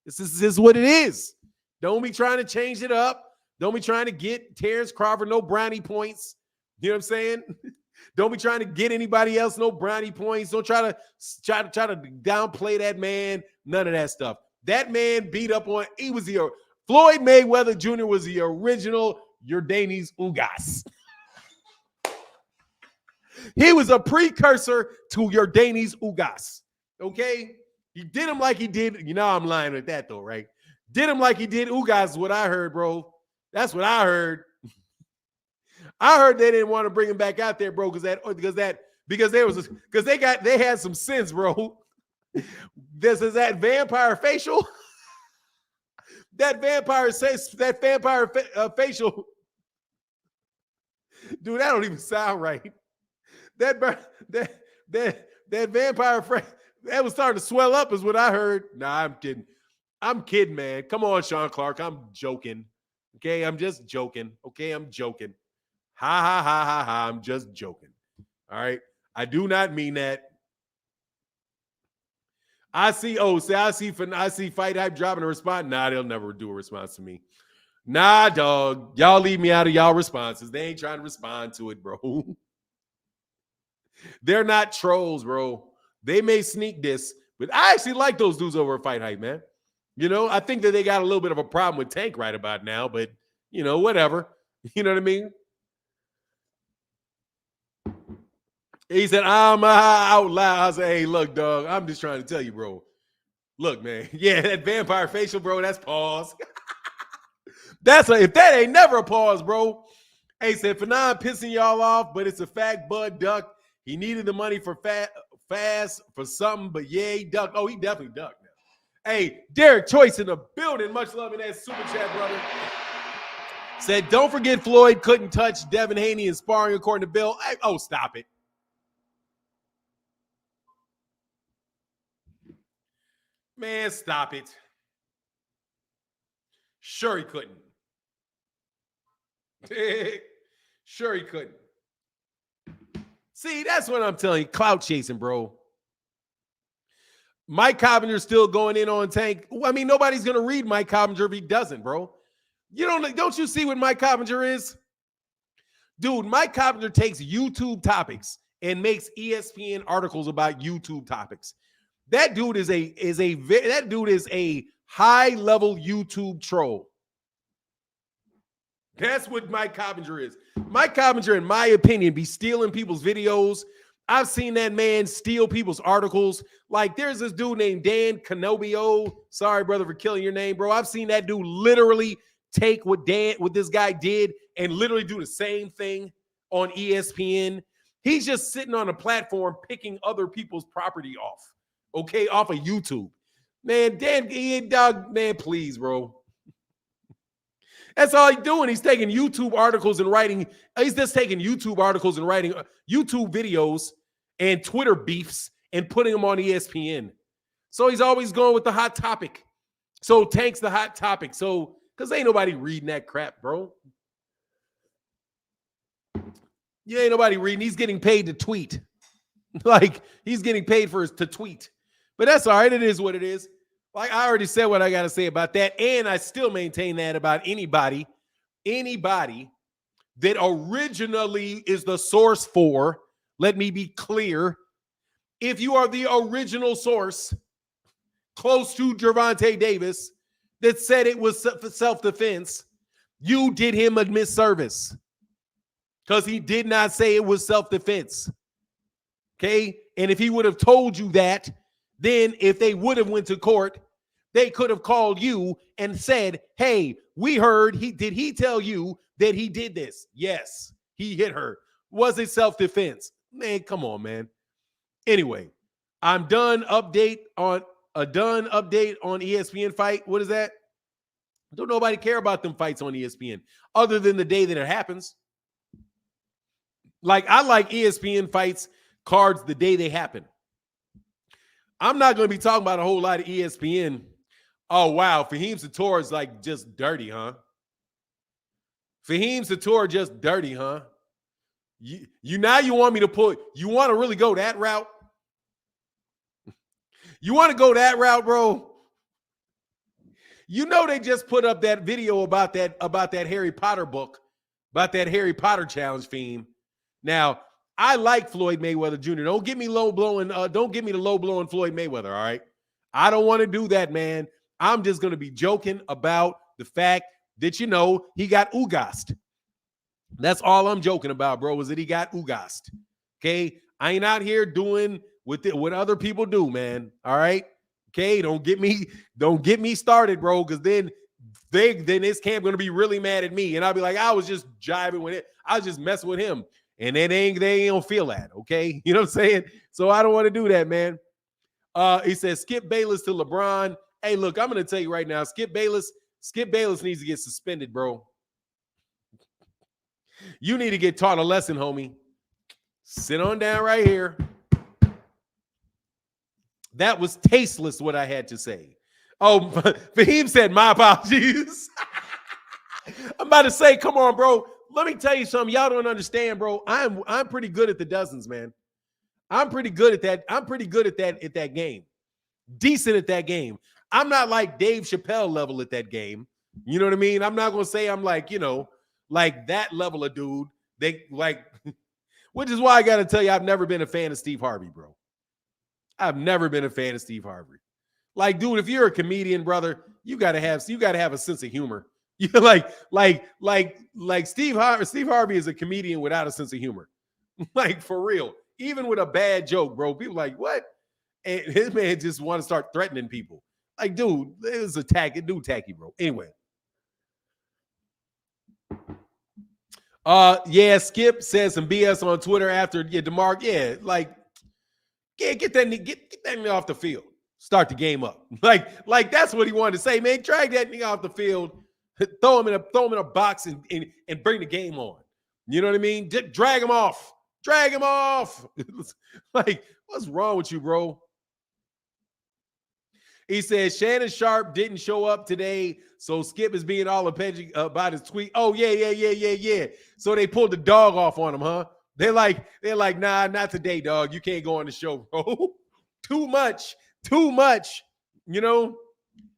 This is what it is. Don't be trying to change it up. Don't be trying to get Terrence Crawford no brownie points. You know what I'm saying? Don't be trying to get anybody else no brownie points. Don't try to downplay that man. None of that stuff. That man beat up on. Floyd Mayweather Jr. was the original Yordanis Ugas. He was a precursor to Yordanis Ugas. Okay? He did him like he did. You know I'm lying with that though, right? Did him like he did Ugas is what I heard, bro. That's what I heard. I heard they didn't want to bring him back out there, bro, because they had some sins, bro. This is that vampire facial. That vampire facial. Dude, that don't even sound right. That vampire that was starting to swell up is what I heard. Nah, I'm kidding. I'm kidding, man. Come on, Sean Clark. I'm joking. Okay, I'm just joking. Okay, I'm joking. Ha ha ha ha ha. I'm just joking. All right. I do not mean that. I see Fight Hype dropping a response. Nah, they'll never do a response to me. Nah, dog. Y'all leave me out of y'all responses. They ain't trying to respond to it, bro. They're not trolls, bro. They may sneak this, but I actually like those dudes over at Fight Hype, man. You know, I think that they got a little bit of a problem with Tank right about now, but you know, whatever. You know what I mean? He said, I'm out loud. I said, hey, look, dog, I'm just trying to tell you, bro. Look, man. Yeah, that vampire facial, bro, that's pause. If that ain't never a pause, bro. Hey, said, for now, I'm pissing y'all off, but it's a fact Bud ducked. He needed the money for fast for something, but yeah, he ducked. Oh, he definitely ducked now. Hey, Derek Choice in the building. Much love in that super chat, brother. Said, don't forget Floyd couldn't touch Devin Haney in sparring according to Bill. Oh, stop it. Man, stop it. Sure he couldn't. Sure he couldn't. See, that's what I'm telling you. Clout chasing, bro. Mike Cobbinger's still going in on Tank. I mean, nobody's going to read Mike Cobbinger if he doesn't, bro. Don't you see what Mike Cobbinger is? Dude, Mike Cobbinger takes YouTube topics and makes ESPN articles about YouTube topics. That dude is a high-level YouTube troll. That's what Mike Cobbinger is. Mike Cobbinger, in my opinion, be stealing people's videos. I've seen that man steal people's articles. Like, there's this dude named Dan Canobio. Sorry, brother, for killing your name, bro. I've seen that dude literally take what this guy did and literally do the same thing on ESPN. He's just sitting on a platform picking other people's property off, okay, off of YouTube. Man, man, please, bro. That's all he's doing. He's taking YouTube articles and writing. He's just taking YouTube articles and writing YouTube videos and Twitter beefs and putting them on ESPN. So he's always going with the hot topic. So Tank's the hot topic. So, because ain't nobody reading that crap, bro. Yeah, ain't nobody reading. He's getting paid to tweet. Like, he's getting paid to tweet. But that's all right. It is what it is. Like, I already said what I got to say about that. And I still maintain that about anybody that originally is the source for, let me be clear, if you are the original source close to Gervonta Davis that said it was self-defense, you did him a misservice because he did not say it was self-defense. Okay? And if he would have told you that, then if they would have went to court, they could have called you and said, hey, we heard, did he tell you that he did this? Yes, he hit her. Was it self-defense? Man, come on, man. Anyway, I'm done. Update on ESPN fight. What is that? Don't nobody care about them fights on ESPN other than the day that it happens. Like, I like ESPN fights cards the day they happen. I'm not going to be talking about a whole lot of ESPN. Oh, wow. Fahim Sator is like just dirty, huh? Fahim Sator just dirty, huh? You want me to you want to really go that route? You want to go that route, bro? You know they just put up that video about that Harry Potter book, about that Harry Potter challenge theme. Now, I like Floyd Mayweather Jr. Don't get me the low blowing Floyd Mayweather, all right? I don't want to do that, man. I'm just going to be joking about the fact that, he got ugast. That's all I'm joking about, bro, is that he got ugast. Okay? I ain't out here doing what other people do, man. All right? Okay? Don't get me started, bro, because then this camp going to be really mad at me. And I'll be like, I was just jiving with it. I was just messing with him. And then they don't feel that, okay? You know what I'm saying? So I don't want to do that, man. He says, Skip Bayless to LeBron. Hey, look, I'm going to tell you right now, Skip Bayless needs to get suspended, bro. You need to get taught a lesson, homie. Sit on down right here. That was tasteless, what I had to say. Oh, Fahim said, my apologies. I'm about to say, come on, bro. Let me tell you something. Y'all don't understand, bro. I'm pretty good at the dozens, man. I'm pretty good at that. I'm pretty good at that game. Decent at that game. I'm not like Dave Chappelle level at that game. You know what I mean? I'm not gonna say I'm like, like that level of dude. They like, which is why I gotta tell you, I've never been a fan of Steve Harvey, bro. I've never been a fan of Steve Harvey. Like, dude, if you're a comedian, brother, you gotta have a sense of humor. You like Steve Harvey is a comedian without a sense of humor. Like, for real. Even with a bad joke, bro, people like, what? And his man just want to start threatening people. Like, dude, it was a tacky, bro. Anyway. Yeah, Skip says some BS on Twitter after DeMar. Yeah, like, get that nigga off the field. Start the game up. Like that's what he wanted to say, man. Drag that nigga off the field, throw him in a box and bring the game on. You know what I mean? Drag him off. Drag him off. Like, what's wrong with you, bro? He says Shannon Sharp didn't show up today, so Skip is being all apologetic about his tweet. Oh, yeah. So they pulled the dog off on him, huh? They're like, nah, not today, dog. You can't go on the show, bro. Too much. You know,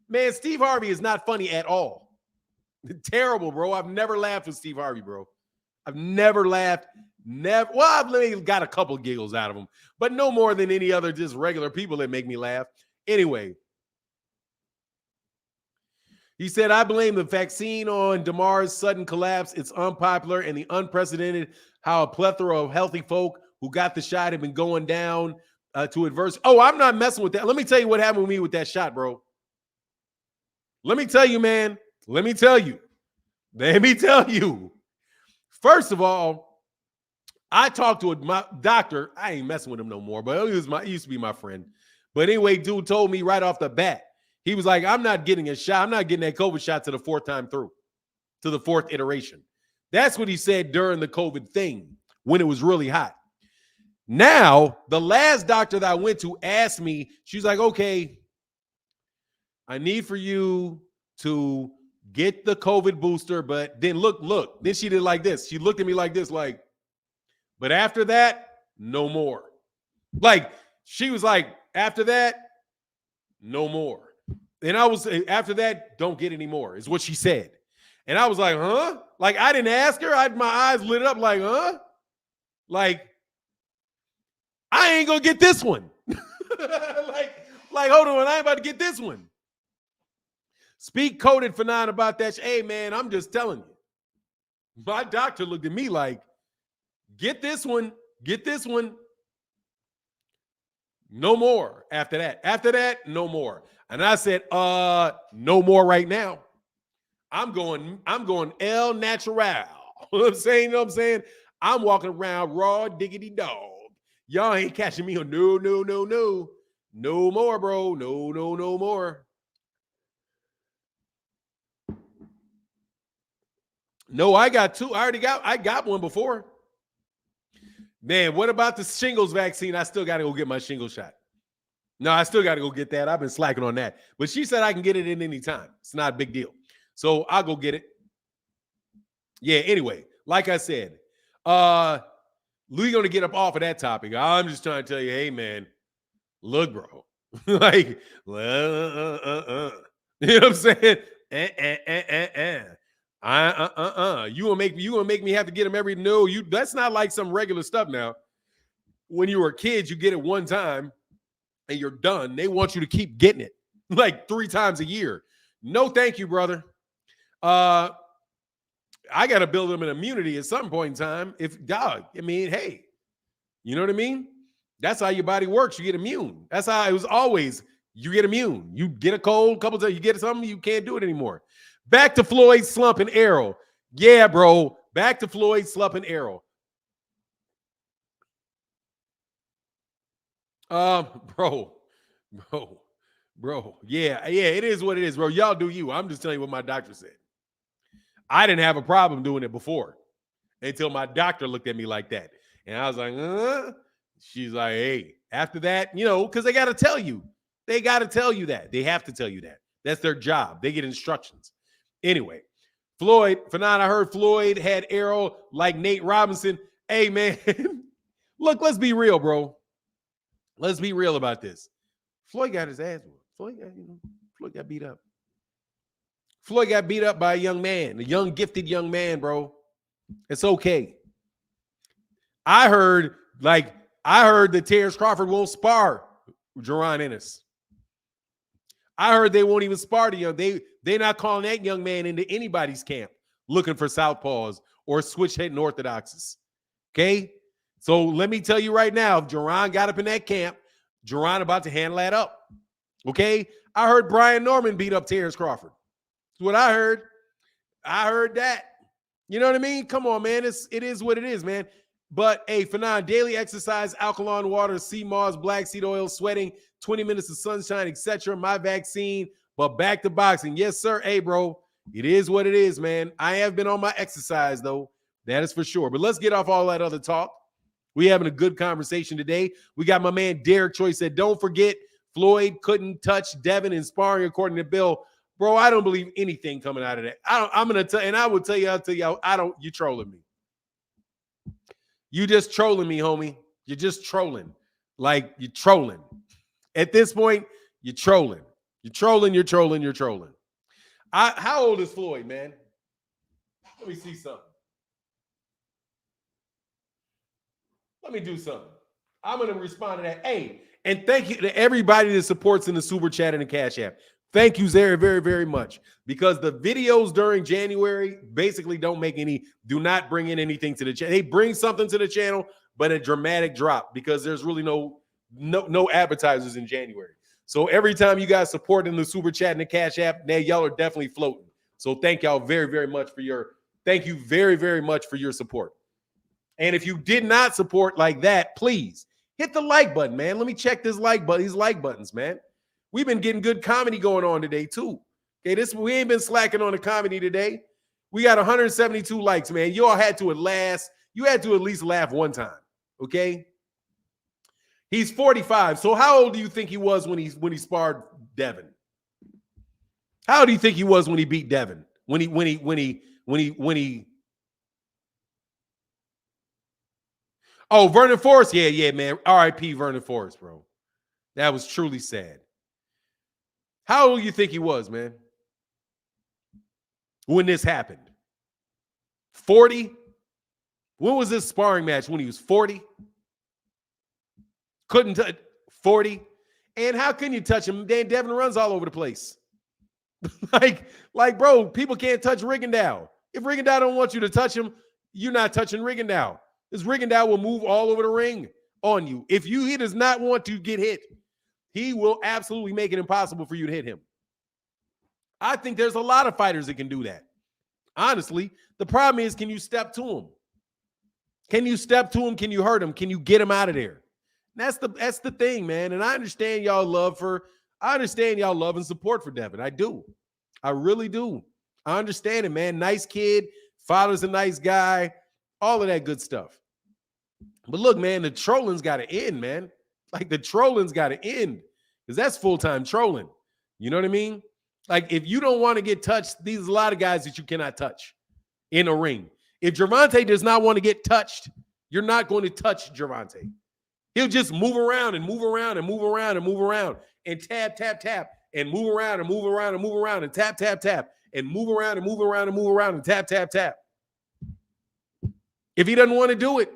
man, Steve Harvey is not funny at all. Terrible, bro. I've never laughed with Steve Harvey, bro. I've never laughed. Never. Well, I've got a couple giggles out of him, but no more than any other just regular people that make me laugh. Anyway, he said, I blame the vaccine on DeMar's sudden collapse. It's unpopular and the unprecedented how a plethora of healthy folk who got the shot have been going down to adverse. Oh, I'm not messing with that. Let me tell you what happened with me with that shot, bro. Let me tell you, man. Let me tell you. First of all, I talked to my doctor. I ain't messing with him no more, but he used to be my friend. But anyway, dude told me right off the bat, he was like, I'm not getting a shot. I'm not getting that COVID shot to the fourth time through, to the fourth iteration. That's what he said during the COVID thing when it was really hot. Now, the last doctor that I went to asked me, she's like, okay, I need for you to get the COVID booster, but then look. Then she did like this. She looked at me like this, like, but after that, no more. Like, she was like, after that, no more. And I was, after that, don't get any more, is what she said. And I was like, huh? Like, I didn't ask her. My eyes lit up like, huh? Like, I ain't gonna get this one. like, hold on, I ain't about to get this one. Speak coded for 9 about that. Hey, man, I'm just telling you. My doctor looked at me like, get this one. No more after that. After that, no more. And I said, no more right now. I'm going El Natural. You know what I'm saying? I'm walking around raw diggity dog. Y'all ain't catching me on no. No more, bro. No more. No, I got 2. I got one before. Man, what about the shingles vaccine? I still got to go get my shingles shot. No, I still got to go get that. I've been slacking on that. But she said I can get it in any time. It's not a big deal. So I'll go get it. Yeah, anyway, like I said, we're going to get up off of that topic. I'm just trying to tell you, hey, man, look, bro. Like, you know what I'm saying? You gonna make me have to get them every that's not like some regular stuff now. When you were a kid, you get it one time and you're done. They want you to keep getting it like 3 times a year. No, thank you, brother. I gotta build them an immunity at some point in time. Hey, you know what I mean? That's how your body works. You get immune. That's how it was always. You get immune. You get a cold, couple times, you get something, you can't do it anymore. Back to Floyd slump and arrow. Yeah, bro. Back to Floyd slump and arrow. Bro. Yeah, it is what it is, bro. Y'all do you. I'm just telling you what my doctor said. I didn't have a problem doing it before until my doctor looked at me like that. And I was like, She's like, hey, after that, because they got to tell you. They got to tell you that. They have to tell you that. That's their job. They get instructions. Anyway, Floyd, Fanon, I heard Floyd had arrow like Nate Robinson. Hey, man, look, let's be real, bro. Let's be real about this. Floyd got his ass whooped. Floyd got beat up. Floyd got beat up by a young man, a young, gifted young man, bro. It's okay. I heard that Terrence Crawford won't spar Jaron Ennis. I heard they won't even spar the young. They're not calling that young man into anybody's camp looking for southpaws or switch hitting orthodoxes. Okay? So let me tell you right now, if Jaron got up in that camp, Jaron about to handle that up. Okay? I heard Brian Norman beat up Terrence Crawford. That's what I heard. I heard that. You know what I mean? Come on, man. It is what it is, man. But, hey, Fanon, daily exercise, alkaline water, sea moss, black seed oil, sweating, 20 minutes of sunshine, etc. My vaccine, but back to boxing. Yes, sir. Hey, bro, it is what it is, man. I have been on my exercise, though. That is for sure. But let's get off all that other talk. We having a good conversation today. We got my man Derek Choi said, don't forget Floyd couldn't touch Devin in sparring according to Bill. Bro, I don't believe anything coming out of that. I'm going to tell, and I will tell you, you trolling me. You just trolling me, homie. You're just trolling. Like, you're trolling. At this point, you're trolling. You're trolling. How old is Floyd, man? Let me see something. Let me do something. I'm going to respond to that. Hey, and thank you to everybody that supports in the Super Chat and the Cash App. Thank you very, very, very much. Because the videos during January basically do not bring in anything to the channel. They bring something to the channel, but a dramatic drop because there's really no advertisers in January. So every time you guys support in the Super Chat and the Cash App, now y'all are definitely floating. So thank y'all very, very much thank you very, very much for your support. And if you did not support like that, please hit the like button, man. Let me check these like buttons, man. We've been getting good comedy going on today, too. Okay, we ain't been slacking on the comedy today. We got 172 likes, man. You all had to at least laugh one time, okay? He's 45. So how old do you think he was when he sparred Devin? How old do you think he was when he beat Devin? When he Oh, Vernon Forrest. Yeah, man. R.I.P. Vernon Forrest, bro. That was truly sad. How old do you think he was, man, when this happened? 40? When was this sparring match? When he was 40? Couldn't touch 40? And how can you touch him? Dan Devin runs all over the place. like, bro, people can't touch Rigondeaux. If Rigondeaux don't want you to touch him, you're not touching Rigondeaux. This Rigondeaux will move all over the ring on you. If he does not want to get hit, he will absolutely make it impossible for you to hit him. I think there's a lot of fighters that can do that. Honestly, the problem is, can you step to him? Can you step to him? Can you hurt him? Can you get him out of there? That's the thing, man. And I understand y'all love and support for Devin. I do. I really do. I understand it, man. Nice kid. Father's a nice guy. All of that good stuff. But look, man, the trolling's got to end, man. Like, the trolling's got to end because that's full-time trolling. You know what I mean? Like, if you don't want to get touched, there's a lot of guys that you cannot touch in a ring. If Gervonta does not want to get touched, you're not going to touch Gervonta. He'll just move around and move around and move around and move around and tap, tap, tap and move around and move around and move around and tap, tap, tap and move around and move around and move around and tap, tap, tap. If he doesn't want to do it,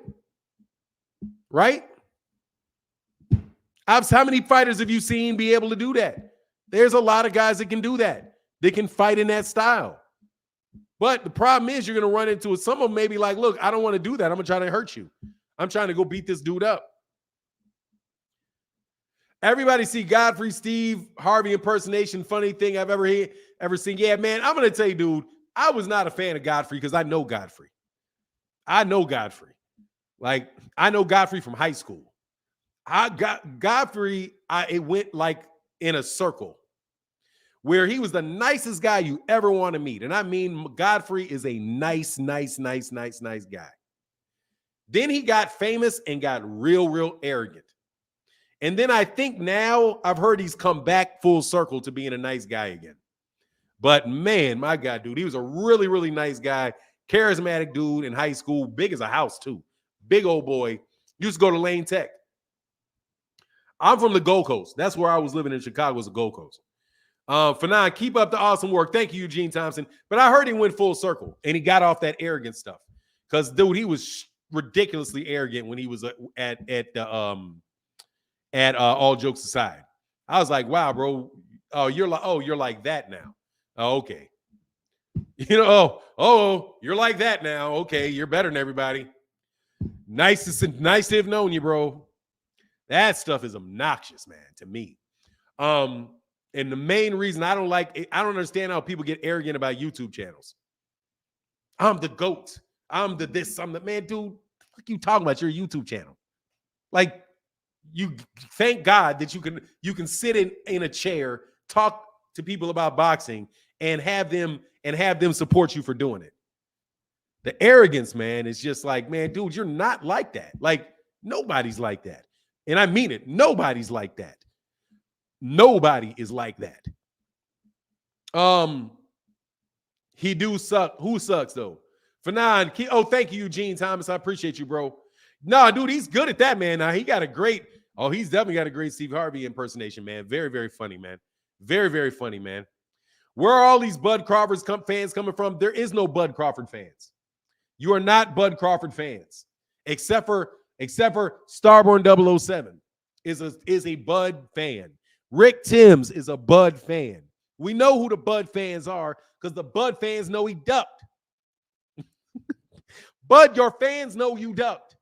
right? How many fighters have you seen be able to do that? There's a lot of guys that can do that. They can fight in that style. But the problem is you're going to run into it. Some of them may be like, look, I don't want to do that. I'm going to try to hurt you. I'm trying to go beat this dude up. Everybody see Godfrey Steve Harvey impersonation. Funny thing I've ever seen. Yeah, man, I'm going to tell you, dude, I was not a fan of Godfrey because I know Godfrey. Like, I know Godfrey from high school. Godfrey, it went like in a circle where he was the nicest guy you ever want to meet. And I mean, Godfrey is a nice guy. Then he got famous and got real arrogant. And then I think now I've heard he's come back full circle to being a nice guy again. But man, my God, dude, he was a really, really nice guy. Charismatic dude in high school, big as a house too. Big old boy. Used to go to Lane Tech. I'm from the Gold Coast. That's where I was living in Chicago, was the Gold Coast. Fanon, keep up the awesome work. Thank you, Eugene Thompson. But I heard he went full circle and he got off that arrogant stuff. Because, dude, he was ridiculously arrogant when he was at all jokes aside. I was like, wow, bro. Oh, you're like that now. Oh, okay. You know, you're like that now. Okay, you're better than everybody. Nice to have known you, bro. That stuff is obnoxious, man, to me. And the main reason I don't understand how people get arrogant about YouTube channels. I'm the GOAT. I'm the this. I'm the man, dude. What you talking about? Your YouTube channel. Like, you thank God that you can sit in a chair, talk to people about boxing, and have them support you for doing it. The arrogance, man, is just like, man, dude, you're not like that. Like, nobody's like that. And I mean it. Nobody's like that. Nobody is like that. He do suck. Who sucks though? Fanon. Thank you, Eugene Thomas. I appreciate you, bro. No, dude, he's good at that, man. Now he got a great. Oh, he's definitely got a great Steve Harvey impersonation, man. Very, very funny, man. Very, very funny, man. Where are all these Bud Crawford fans coming from? There is no Bud Crawford fans. You are not Bud Crawford fans, except for Starborn 007 is a Bud fan. Rick Timms is a Bud fan. We know who the Bud fans are because the Bud fans know he ducked. Bud, your fans know you ducked.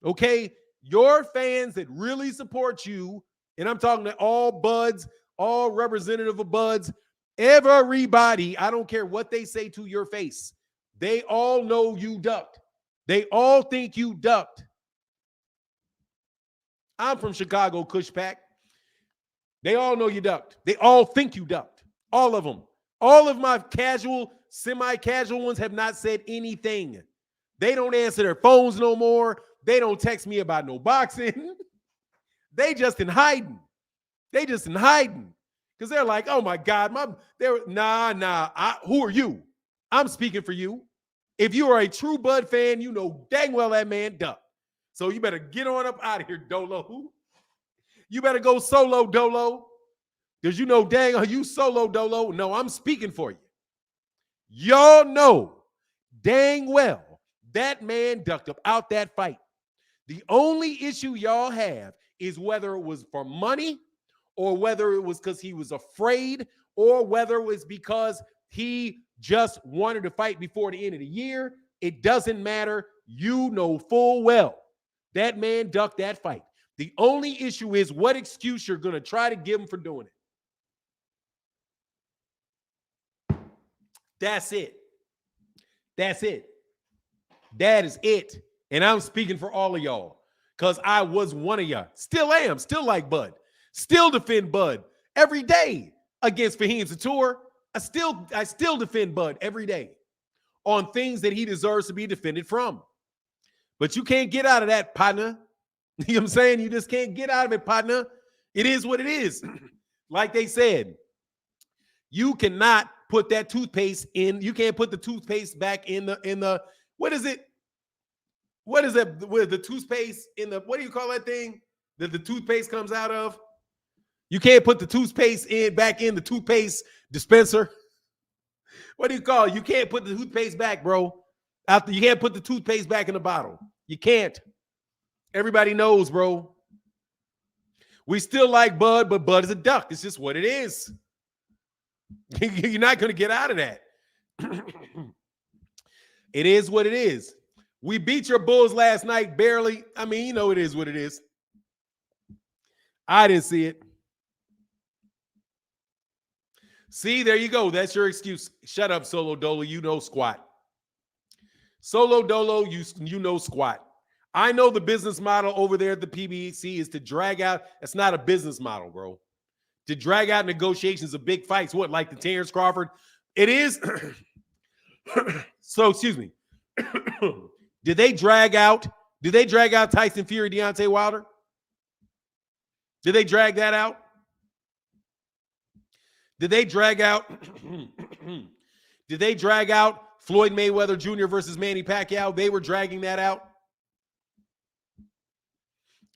Okay? Your fans that really support you, and I'm talking to all Buds, all representative of Buds, everybody, I don't care what they say to your face. They all know you ducked. They all think you ducked. I'm from Chicago, Cushpack. They all know you ducked. They all think you ducked. All of them. All of my casual, semi-casual ones have not said anything. They don't answer their phones no more. They don't text me about no boxing. They just in hiding. Because they're like, oh my God, who are you? I'm speaking for you. If you are a true Bud fan, you know dang well that man ducked. So you better get on up out of here, Dolo. You better go solo, Dolo. Because you know dang, you solo, Dolo. No, I'm speaking for you. Y'all know dang well that man ducked up out that fight. The only issue y'all have is whether it was for money or whether it was because he was afraid or whether it was because he just wanted to fight before the end of the year. It doesn't matter. You know full well that man ducked that fight. The only issue is what excuse you're going to try to give him for doing it. That's it. That is it. And I'm speaking for all of y'all because I was one of y'all. Still am. Still like Bud. Still defend Bud every day against Fahim Zator. I still defend Bud every day on things that he deserves to be defended from. But you can't get out of that, partner. You know what I'm saying? You just can't get out of it, partner. It is what it is. Like they said, you cannot put that toothpaste in. You can't put the toothpaste back in the what is it? What is that with the toothpaste in the, what do you call that thing that the toothpaste comes out of? You can't put the toothpaste back in the toothpaste dispenser. What do you call it? You can't put the toothpaste back, bro. You can't put the toothpaste back in the bottle. You can't. Everybody knows, bro. We still like Bud, but Bud is a duck. It's just what it is. You're not going to get out of that. It is what it is. We beat your Bulls last night, barely. I mean, you know it is what it is. I didn't see it. See, there you go. That's your excuse. Shut up, Solo Dolo. You know squat. Solo Dolo, you know squat. I know the business model over there at the PBC is to drag out. It's not a business model, bro. To drag out negotiations of big fights. What, like the Terrence Crawford? It is. So, excuse me. Did they drag out Tyson Fury, Deontay Wilder? Did they drag that out? Did they drag out? Did they drag out Floyd Mayweather Jr. versus Manny Pacquiao? They were dragging that out.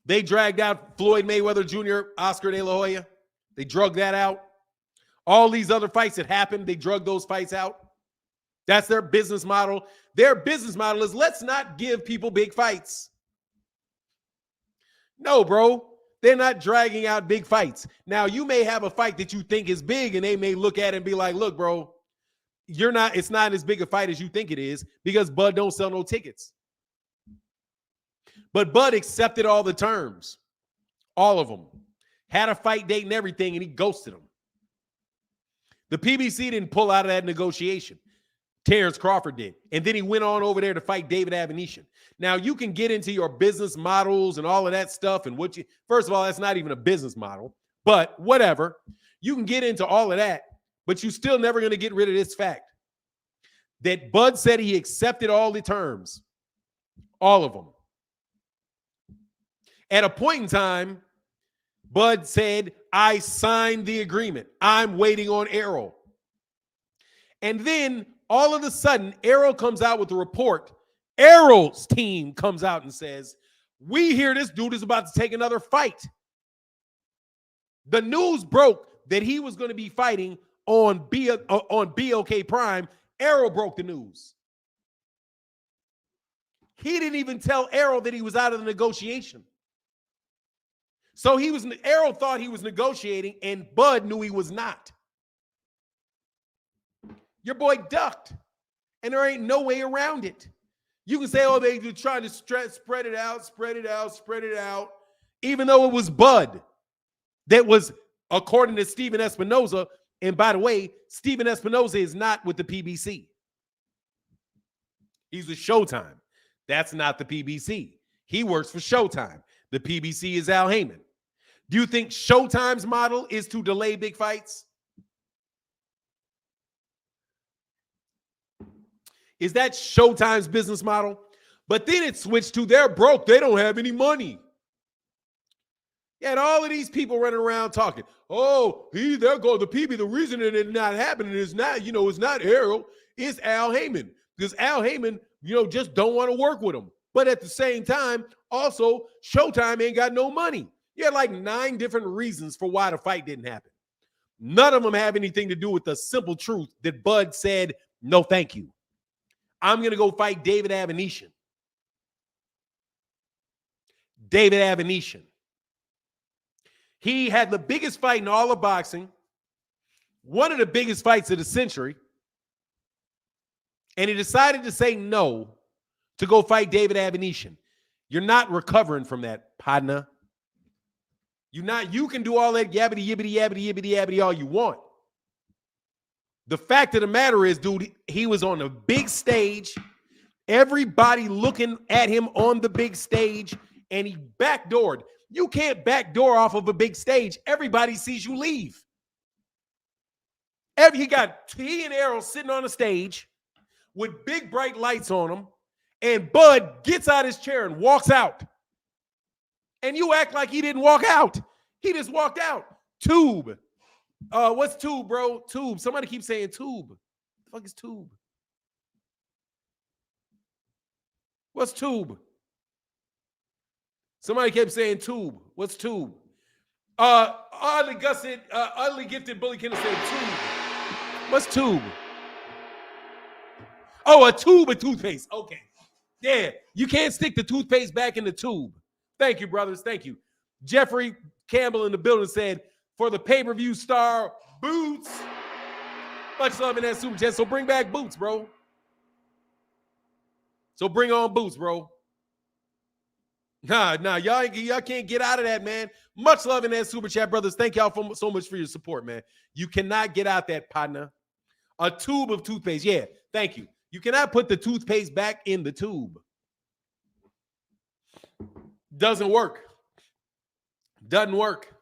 They dragged out Floyd Mayweather Jr., Oscar De La Hoya. They drug that out. All these other fights that happened, they drug those fights out. That's their business model. Their business model is, let's not give people big fights. No, bro. They're not dragging out big fights. Now, you may have a fight that you think is big, and they may look at it and be like, look, bro, it's not as big a fight as you think it is, because Bud don't sell no tickets. But Bud accepted all the terms. All of them. Had a fight date and everything, and he ghosted them. The PBC didn't pull out of that negotiation. Terrence Crawford did. And then he went on over there to fight David Avanesyan. Now, you can get into your business models and all of that stuff. And first of all, that's not even a business model. But whatever. You can get into all of that. But you're still never going to get rid of this fact that Bud said he accepted all the terms. All of them. At a point in time, Bud said, I signed the agreement. I'm waiting on Errol. And then all of a sudden, Errol comes out with a report. Errol's team comes out and says, we hear this dude is about to take another fight. The news broke that he was going to be fighting on BOK Prime. Errol broke the news. He didn't even tell Errol that he was out of the negotiation. So Errol thought he was negotiating, and Bud knew he was not. Your boy ducked, and there ain't no way around it. You can say, oh, they were trying to spread it out, even though it was Bud that was, according to Steven Espinoza, and by the way, Steven Espinoza is not with the PBC. He's with Showtime. That's not the PBC. He works for Showtime. The PBC is Al Heyman. Do you think Showtime's model is to delay big fights? Is that Showtime's business model? But then it switched to they're broke. They don't have any money. You had all of these people running around talking, oh, there go the PB. The reason that it's not happening is not, it's not Errol, it's Al Heyman. Because Al Heyman, just don't want to work with him. But at the same time, also, Showtime ain't got no money. You had like 9 different reasons for why the fight didn't happen. None of them have anything to do with the simple truth that Bud said, no, thank you. I'm going to go fight David Avanesyan. David Avanesyan. He had the biggest fight in all of boxing, one of the biggest fights of the century, and he decided to say no to go fight David Avanesyan. You're not recovering from that, partner. You can do all that yabbity, yibbity, yabbity, yibbity, yabbity all you want. The fact of the matter is, dude, he was on a big stage. Everybody looking at him on the big stage, and he backdoored. You can't backdoor off of a big stage. Everybody sees you leave. He and Errol sitting on a stage with big bright lights on him, and Bud gets out his chair and walks out. And you act like he didn't walk out. He just walked out. Tube. What's Tube, bro? Tube. Somebody keeps saying Tube. What the fuck is Tube? What's Tube? Somebody kept saying Tube. What's Tube? Oddly gifted Bully Kendall said Tube. What's Tube? Oh, a tube of toothpaste. Okay. Yeah. You can't stick the toothpaste back in the tube. Thank you, brothers. Thank you. Jeffrey Campbell in the building said, for the pay-per-view star, Boots. Much love in that super chat. So bring back Boots, bro. So bring on Boots, bro. Nah, y'all can't get out of that, man. Much love in that super chat, brothers. Thank y'all so much for your support, man. You cannot get out that, partner. A tube of toothpaste. Yeah, thank you. You cannot put the toothpaste back in the tube. Doesn't work. Doesn't work.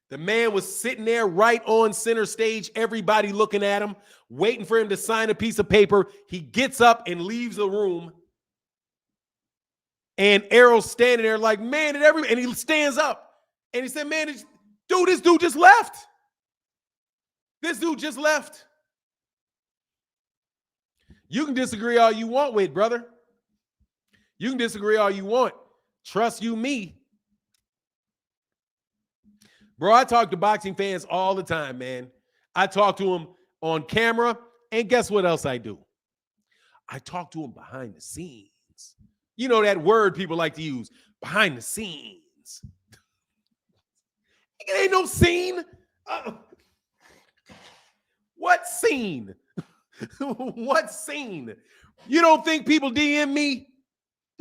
The man was sitting there right on center stage, everybody looking at him, waiting for him to sign a piece of paper. He gets up and leaves the room. And Errol's standing there like, man, and he stands up. And he said, man, this dude just left. This dude just left. You can disagree all you want with, brother. You can disagree all you want. Trust you me. Bro, I talk to boxing fans all the time, man. I talk to them on camera, and guess what else I do? I talk to them behind the scenes. You know that word people like to use, behind the scenes. It ain't no scene. What scene? What scene? You don't think people DM me?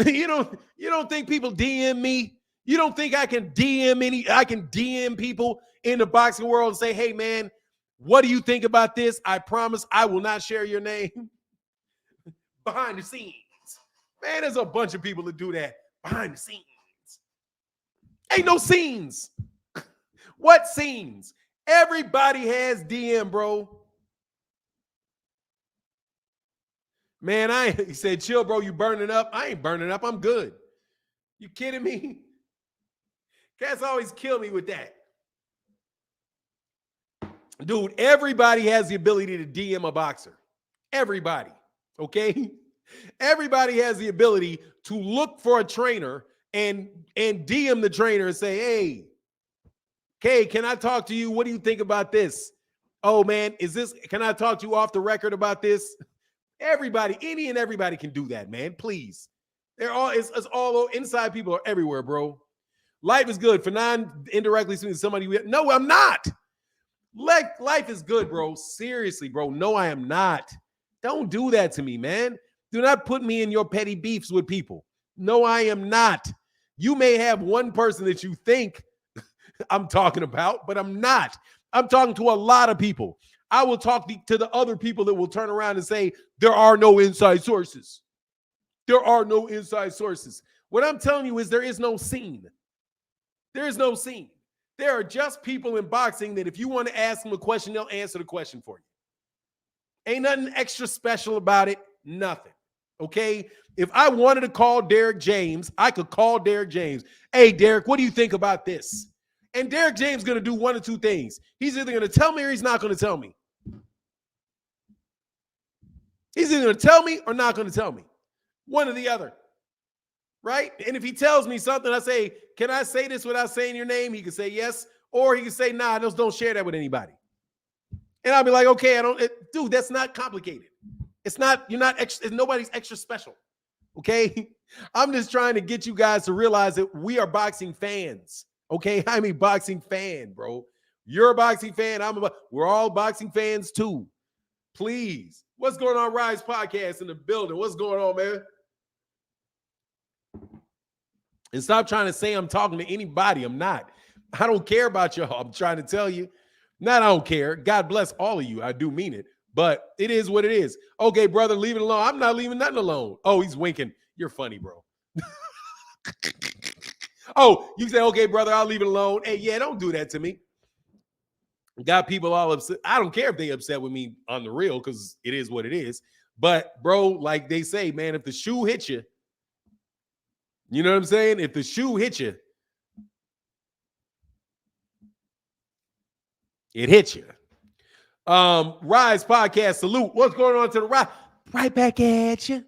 You don't think people DM me? You don't think I can DM people in the boxing world and say, hey man, what do you think about this? I promise I will not share your name. Behind the scenes. Man, there's a bunch of people that do that behind the scenes. Ain't no scenes. What scenes? Everybody has DM, bro. Man, he said, chill, bro, you burning up. I ain't burning up. I'm good. You kidding me? Cats always kill me with that. Dude, everybody has the ability to DM a boxer. Everybody, okay? Everybody has the ability to look for a trainer and DM the trainer and say, hey, Kay, can I talk to you? What do you think about this? Oh, man, can I talk to you off the record about this? Everybody, any and everybody can do that, man. Please. It's all inside people are everywhere, bro. Life is good. For non-indirectly speaking to somebody. No, I'm not. Life is good, bro. Seriously, bro. No, I am not. Don't do that to me, man. Do not put me in your petty beefs with people. No, I am not. You may have one person that you think I'm talking about, but I'm not. I'm talking to a lot of people. I will talk to the other people that will turn around and say, there are no inside sources. There are no inside sources. What I'm telling you is there is no scene. There is no scene. There are just people in boxing that if you want to ask them a question, they'll answer the question for you. Ain't nothing extra special about it. Nothing. Okay? If I wanted to call Derek James, I could call Derek James. Hey, Derek, what do you think about this? And Derek James is going to do one of two things. He's either going to tell me or he's not going to tell me. He's either going to tell me or not going to tell me. One or the other. Right? And if he tells me something, I say, can I say this without saying your name? He can say yes. Or he can say, nah, just don't share that with anybody. And I'll be like, okay, dude, that's not complicated. Nobody's extra special. Okay? I'm just trying to get you guys to realize that we are boxing fans. Okay? I'm a boxing fan, bro. You're a boxing fan. We're all boxing fans too. Please. What's going on, Rise Podcast in the building? What's going on, man? And stop trying to say I'm talking to anybody. I'm not. I don't care about y'all. I'm trying to tell you. I don't care. God bless all of you. I do mean it. But it is what it is. Okay, brother, leave it alone. I'm not leaving nothing alone. Oh, he's winking. You're funny, bro. Oh, you say, okay, brother, I'll leave it alone. Hey, yeah, don't do that to me. Got people all upset. I don't care if they upset with me on the real because it is what it is. But, bro, like they say, man, if the shoe hits you, you know what I'm saying? If the shoe hits you, it hits you. Rise Podcast, salute. What's going on to the Rise? Right back at you.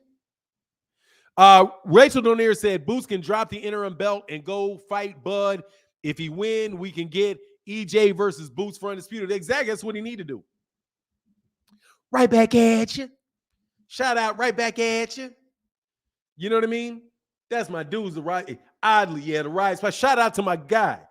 Rachel Donier said, Boots can drop the interim belt and go fight Bud. If he win, we can get EJ versus Boots for undisputed. Exactly, that's what he need to do. Right back at you. Shout out, right back at you. You know what I mean? That's my dudes, the right. Oddly, yeah, the Rise. Shout out to my guy.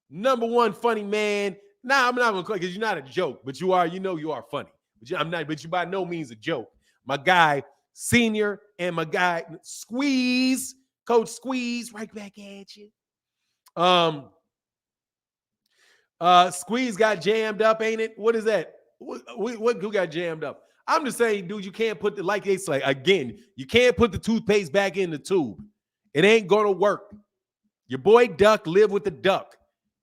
Number one funny man. Nah, I'm not gonna call because you're not a joke, but you are, you are funny. But you by no means a joke. My guy, Senior, and my guy, Squeeze, Coach Squeeze, right back at you. Squeeze got jammed up, ain't it? What is that? Who got jammed up? I'm just saying, dude, you can't put you can't put the toothpaste back in the tube. It ain't gonna work. Your boy Duck, live with the duck.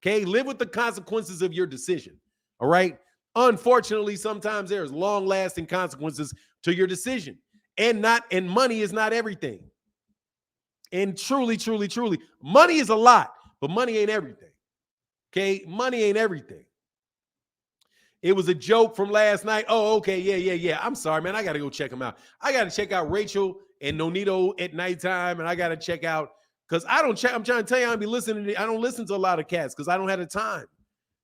Okay, live with the consequences of your decision. All right. Unfortunately, sometimes there's long-lasting consequences to your decision, and money is not everything. And truly, money is a lot, but money ain't everything. Okay, money ain't everything. It was a joke from last night. Oh, okay. Yeah. I'm sorry, man. I got to go check them out. I got to check out Rachel and Nonito at nighttime. And I got to check out, because I don't check. I'm trying to tell you, I don't be listening to, I don't listen to a lot of cats because I don't have the time.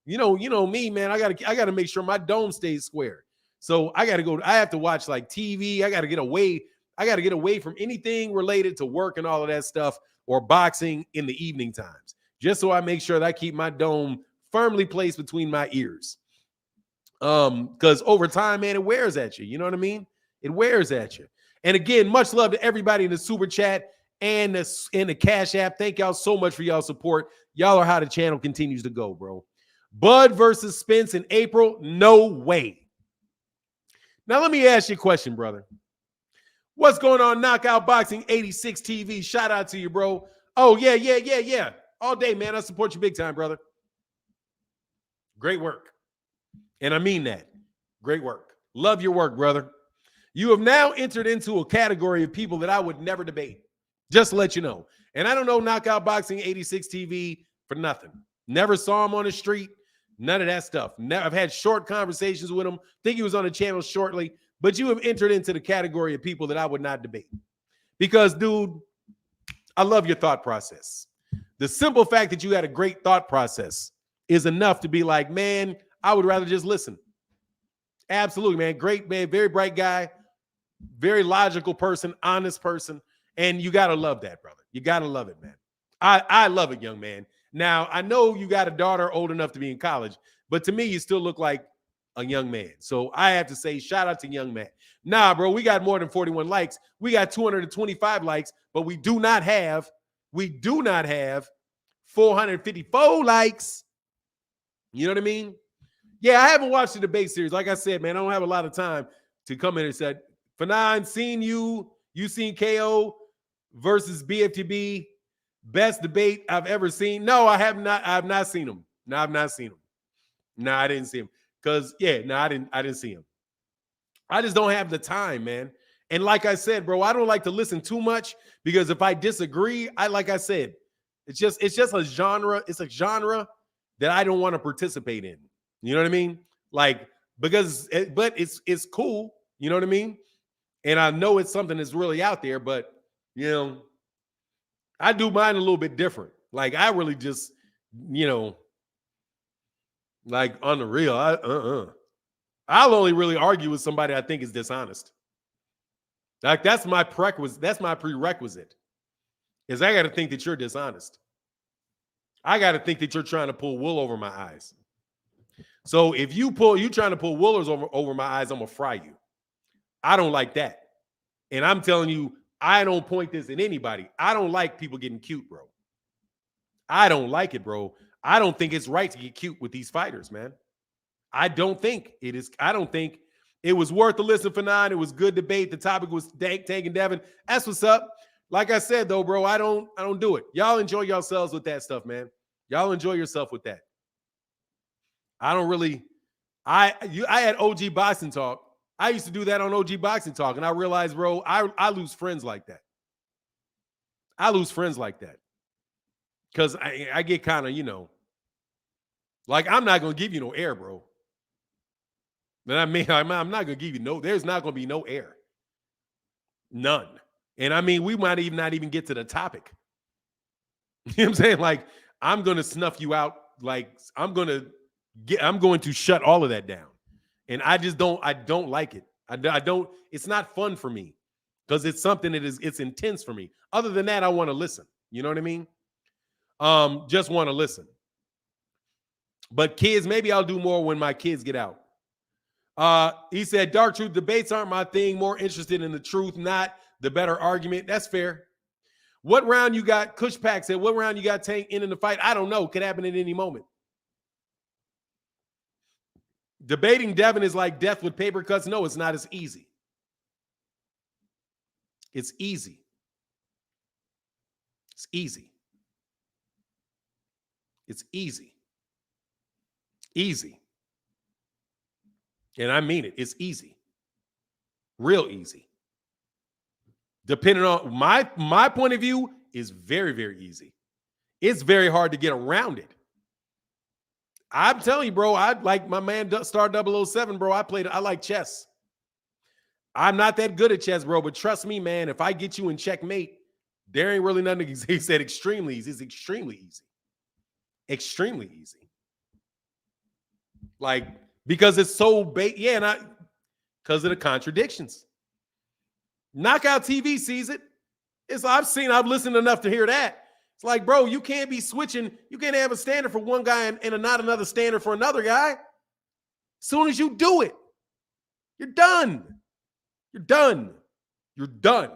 You know me, man. I gotta make sure my dome stays square. So I gotta go. I have to watch like TV. I gotta get away from anything related to work and all of that stuff or boxing in the evening times, just so I make sure that I keep my dome firmly placed between my ears. Because over time, man, it wears at you. You know what I mean? It wears at you. And again, much love to everybody in the super chat and the Cash App. Thank y'all so much for y'all support. Y'all are how the channel continues to go, bro. Bud versus Spence in April? No way. Now, let me ask you a question, brother. What's going on, Knockout Boxing 86 TV? Shout out to you, bro. Oh, yeah. All day, man. I support you big time, brother. Great work. And I mean that. Great work. Love your work, brother. You have now entered into a category of people that I would never debate. Just to let you know. And I don't know Knockout Boxing 86 TV for nothing. Never saw him on the street. None of that stuff. I've had short conversations with him. Think he was on the channel shortly. But you have entered into the category of people that I would not debate. Because, dude, I love your thought process. The simple fact that you had a great thought process is enough to be like, man, I would rather just listen. Absolutely, man. Great, man. Very bright guy. Very logical person. Honest person. And you got to love that, brother. You got to love it, man. I love it, young man. Now, I know you got a daughter old enough to be in college, but to me, you still look like a young man. So I have to say, shout out to young man. Nah, bro, we got more than 41 likes. We got 225 likes, but we do not have 454 likes. You know what I mean? Yeah, I haven't watched the debate series. Like I said, man, I don't have a lot of time to come in and say, Fanon, seen you seen KO versus BFTB. Best debate I've ever seen. No, I have not. I've not seen him. No, I've not seen him. No, I didn't see him. Because, I didn't see him. I just don't have the time, man. And like I said, bro, I don't like to listen too much because if I disagree, like I said, it's just a genre. It's a genre that I don't want to participate in. You know what I mean? Like, but it's cool. You know what I mean? And I know it's something that's really out there, but, I do mine a little bit different. Like, I really just, like on the real, I'll only really argue with somebody I think is dishonest. Like, that's my prerequisite. Is I got to think that you're dishonest. I got to think that you're trying to pull wool over my eyes. So if you trying to pull woolers over my eyes, I'm gonna fry you. I don't like that. And I'm telling you, I don't point this at anybody. I don't like people getting cute, bro. I don't like it, bro. I don't think it's right to get cute with these fighters, man. I don't think it is. I don't think it was worth the listen for 9. It was good debate. The topic was Tank and Devin. That's what's up. Like I said, though, bro, I don't do it. Y'all enjoy yourselves with that stuff, man. Y'all enjoy yourself with that. I don't really. I had OG Boxing Talk. I used to do that on OG Boxing Talk, and I realized, bro, I lose friends like that. I lose friends like that. Because I get kind of, like, I'm not going to give you no air, bro. And I mean, I'm not going to give you there's not going to be no air. None. And I mean, we might not even get to the topic. You know what I'm saying? Like, I'm going to snuff you out. Like, I'm going to shut all of that down. And I don't like it. I don't, it's not fun for me because it's something it's intense for me. Other than that, I want to listen. You know what I mean? Just want to listen. But kids, maybe I'll do more when my kids get out. He said, dark truth debates aren't my thing. More interested in the truth, not the better argument. That's fair. What round you got? Cushpack said, what round you got Tank in the fight? I don't know. Could happen at any moment. Debating Devin is like death with paper cuts. No, it's not as easy. It's easy. It's easy. It's easy. Easy. And I mean it. It's easy. Real easy. Depending on my point of view is very, very easy. It's very hard to get around it. I'm telling you, bro, I like my man Star 007, bro. I like chess. I'm not that good at chess, bro, but trust me, man, if I get you in checkmate, there ain't really nothing. He said extremely easy. It's extremely easy. Extremely easy. Like, because it's so because of the contradictions. Knockout TV sees it. I've listened enough to hear that. It's like, bro, you can't be switching. You can't have a standard for one guy and not another standard for another guy. As soon as you do it, you're done. You're done. You're done.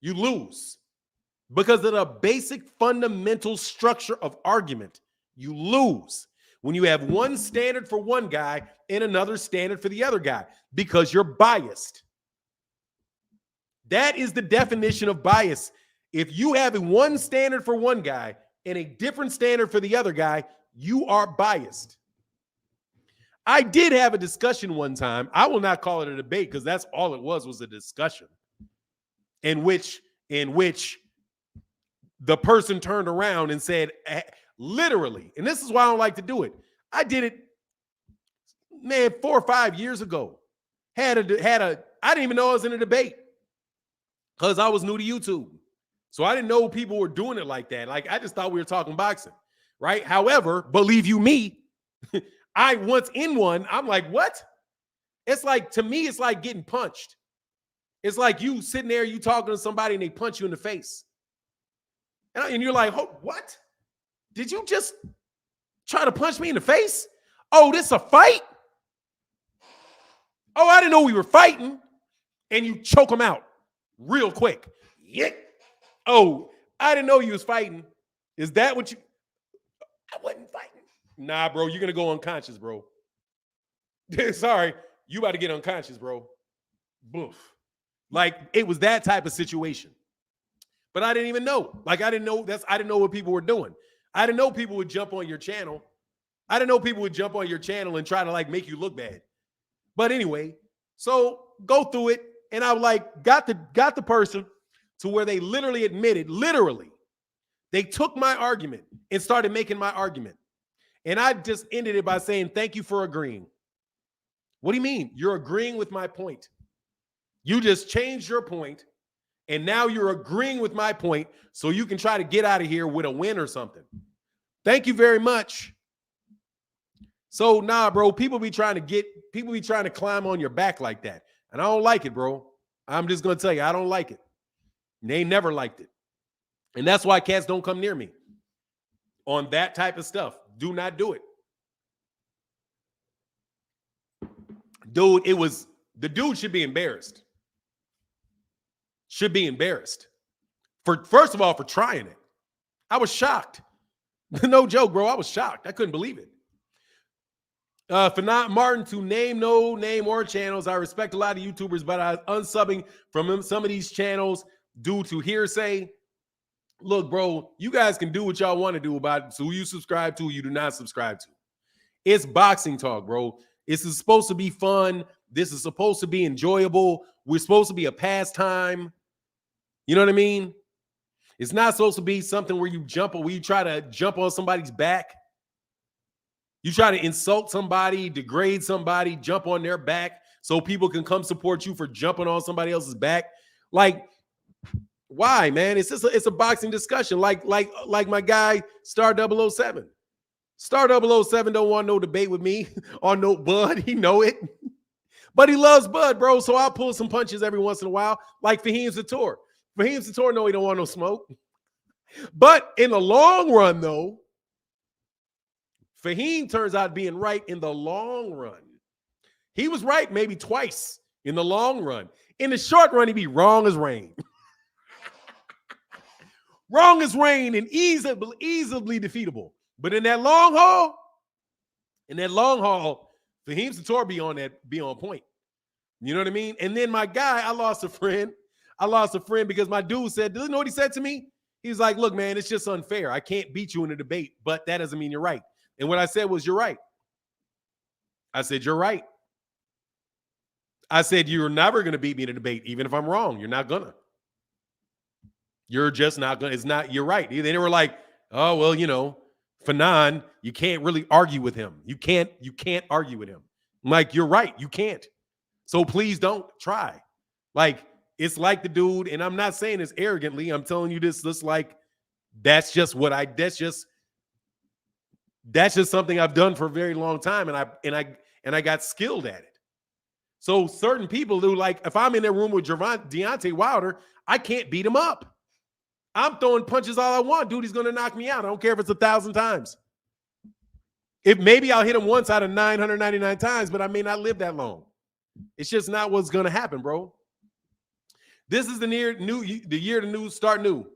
You lose. Because of the basic fundamental structure of argument, you lose when you have one standard for one guy and another standard for the other guy because you're biased. That is the definition of bias. If you have one standard for one guy and a different standard for the other guy, you are biased. I did have a discussion one time. I will not call it a debate because that's all it was a discussion in which the person turned around and said, literally, and this is why I don't like to do it. I did it, man, 4 or 5 years ago. I didn't even know I was in a debate because I was new to YouTube. So I didn't know people were doing it like that. Like, I just thought we were talking boxing, right? However, believe you me, I once in one, I'm like, what? It's like, to me, it's like getting punched. It's like you sitting there, you talking to somebody and they punch you in the face. And you're like, oh, what? Did you just try to punch me in the face? Oh, this a fight? Oh, I didn't know we were fighting. And you choke them out real quick. Yeah. Oh, I didn't know you was fighting. Is that what you? I wasn't fighting. Nah, bro, you're going to go unconscious, bro. Sorry, you about to get unconscious, bro. Boof. Like, it was that type of situation. But I didn't even know. Like, I didn't know what people were doing. I didn't know people would jump on your channel. I didn't know people would jump on your channel and try to, like, make you look bad. But anyway, so go through it. And I, like, got the person to where they literally admitted, they took my argument and started making my argument. And I just ended it by saying, thank you for agreeing. What do you mean? You're agreeing with my point. You just changed your point, and now you're agreeing with my point so you can try to get out of here with a win or something. Thank you very much. So, nah, bro, people be trying to climb on your back like that. And I don't like it, bro. I'm just going to tell you, I don't like it. They never liked it. And that's why cats don't come near me on that type of stuff. Do not do it. Dude, the dude should be embarrassed. Should be embarrassed. First of all, for trying it. I was shocked. No joke, bro. I was shocked. I couldn't believe it. For not Martin to name no name or channels. I respect a lot of YouTubers, but I'm unsubbing from some of these channels due to hearsay. Look, bro, you guys can do what y'all want to do about it. So who you subscribe to, you do not subscribe to. It's boxing talk, bro. This is supposed to be fun. This is supposed to be enjoyable. We're supposed to be a pastime. You know what I mean? It's not supposed to be something where you try to jump on somebody's back. You try to insult somebody, degrade somebody, jump on their back so people can come support you for jumping on somebody else's back. Like, why, man? It's a boxing discussion. Like my guy, Star 007. Star 007 don't want no debate with me on no Bud. He know it. But he loves Bud, bro. So I'll pull some punches every once in a while, like Fahim Zator. Fahim Zator, no, he don't want no smoke. But in the long run, though, Fahim turns out being right in the long run. He was right maybe twice in the long run. In the short run, he'd be wrong as rain. Wrong as rain and easily defeatable. But in that long haul, Fahim Zator be on point. You know what I mean? And then my guy, I lost a friend because my dude said, you know what he said to me? He was like, look, man, it's just unfair. I can't beat you in a debate, but that doesn't mean you're right. And what I said was, you're right. I said, you're right. I said, you're never going to beat me in a debate, even if I'm wrong. You're not gonna. You're just not gonna. It's not. You're right. They were like, oh, well, you know, Fanon, you can't really argue with him. You can't argue with him. I'm like, you're right, you can't. So please don't try. Like, it's like the dude, and I'm not saying this arrogantly. I'm telling you this like that's just something I've done for a very long time, and I got skilled at it. So certain people who, like, if I'm in a room with Deontay Wilder, I can't beat him up. I'm throwing punches all I want. Dude, he's going to knock me out. I don't care if it's 1,000 times. If maybe I'll hit him once out of 999 times, but I may not live that long. It's just not what's going to happen, bro. This is the year to new start new.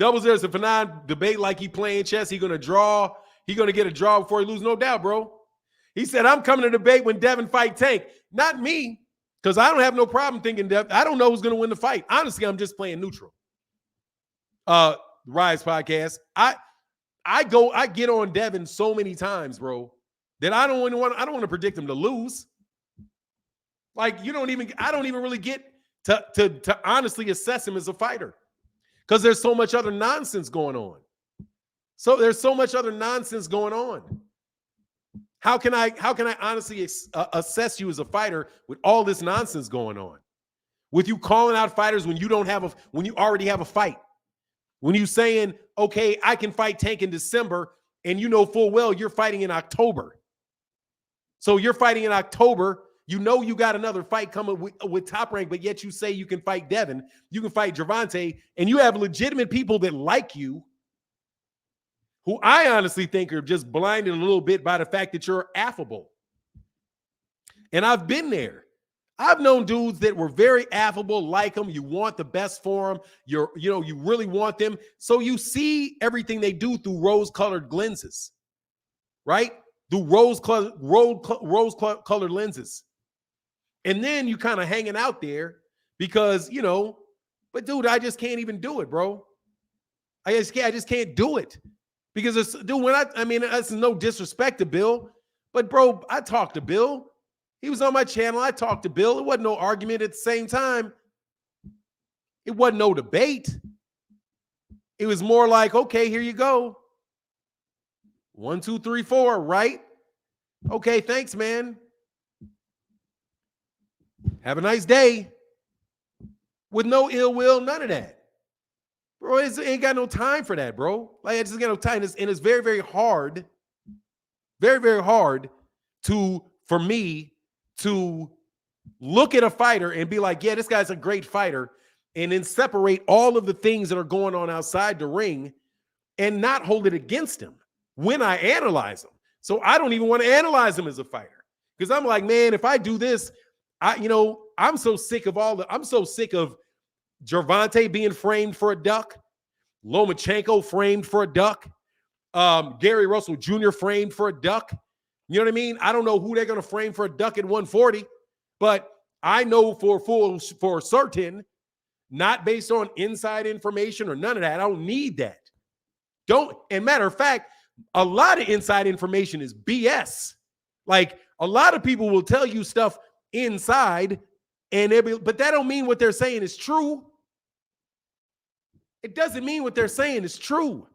00 said Fanon debate like he playing chess. He going to draw. He going to get a draw before he lose, no doubt, bro. He said, I'm coming to debate when Devin fight Tank. Not me, because I don't have no problem thinking I don't know who's going to win the fight. Honestly, I'm just playing neutral. Rise podcast. I get on Devin so many times, bro, that I don't want to predict him to lose. Like, I don't even really get to honestly assess him as a fighter, because there's so much other nonsense going on. How can I honestly assess you as a fighter with all this nonsense going on? With you calling out fighters when you already have a fight. When you saying, okay, I can fight Tank in December, and you know full well you're fighting in October. So you're fighting in October. You know you got another fight coming with Top Rank, but yet you say you can fight Devin, you can fight Gervonta, and you have legitimate people that like you, who I honestly think are just blinded a little bit by the fact that you're affable. And I've been there. I've known dudes that were very affable, like them. You want the best for them. You really want them. So you see everything they do through rose-colored lenses, right? Through rose-colored lenses. And then you kind of hanging out there because, but dude, I just can't even do it, bro. I just can't do it. Because that's no disrespect to Bill, but bro, I talked to Bill. He was on my channel. I talked to Bill. It wasn't no argument. At the same time, it wasn't no debate. It was more like, okay, here you go. 1, 2, 3, 4, right? Okay, thanks, man. Have a nice day. With no ill will, none of that. Bro, it ain't got no time for that, bro. Like, I just got no time. And it's very, very hard, for me to look at a fighter and be like, yeah, this guy's a great fighter, and then separate all of the things that are going on outside the ring and not hold it against him when I analyze him. So I don't even want to analyze him as a fighter, because I'm like, man, if I do this, I'm so sick of Gervonta being framed for a duck, Lomachenko framed for a duck, Gary Russell Jr. framed for a duck. You know what I mean? I don't know who they're going to frame for a duck at 140, but I know for certain, not based on inside information or none of that. I don't need that. And matter of fact, a lot of inside information is BS. Like, a lot of people will tell you stuff inside, but that don't mean what they're saying is true. It doesn't mean what they're saying is true,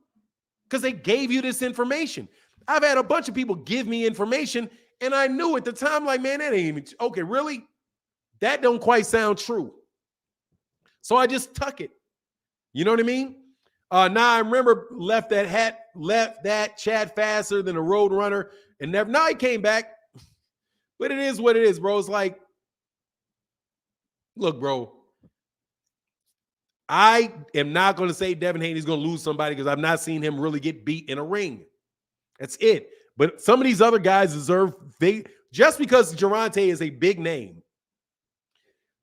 because they gave you this information. I've had a bunch of people give me information, and I knew at the time, like, man, that ain't even, okay, really? That don't quite sound true. So I just tuck it. You know what I mean? Now I remember left that chat faster than a road runner, and now he came back. But it is what it is, bro. It's like, look, bro, I am not going to say Devin Haney's going to lose somebody, because I've not seen him really get beat in a ring. That's it. But some of these other guys just because Gervonta is a big name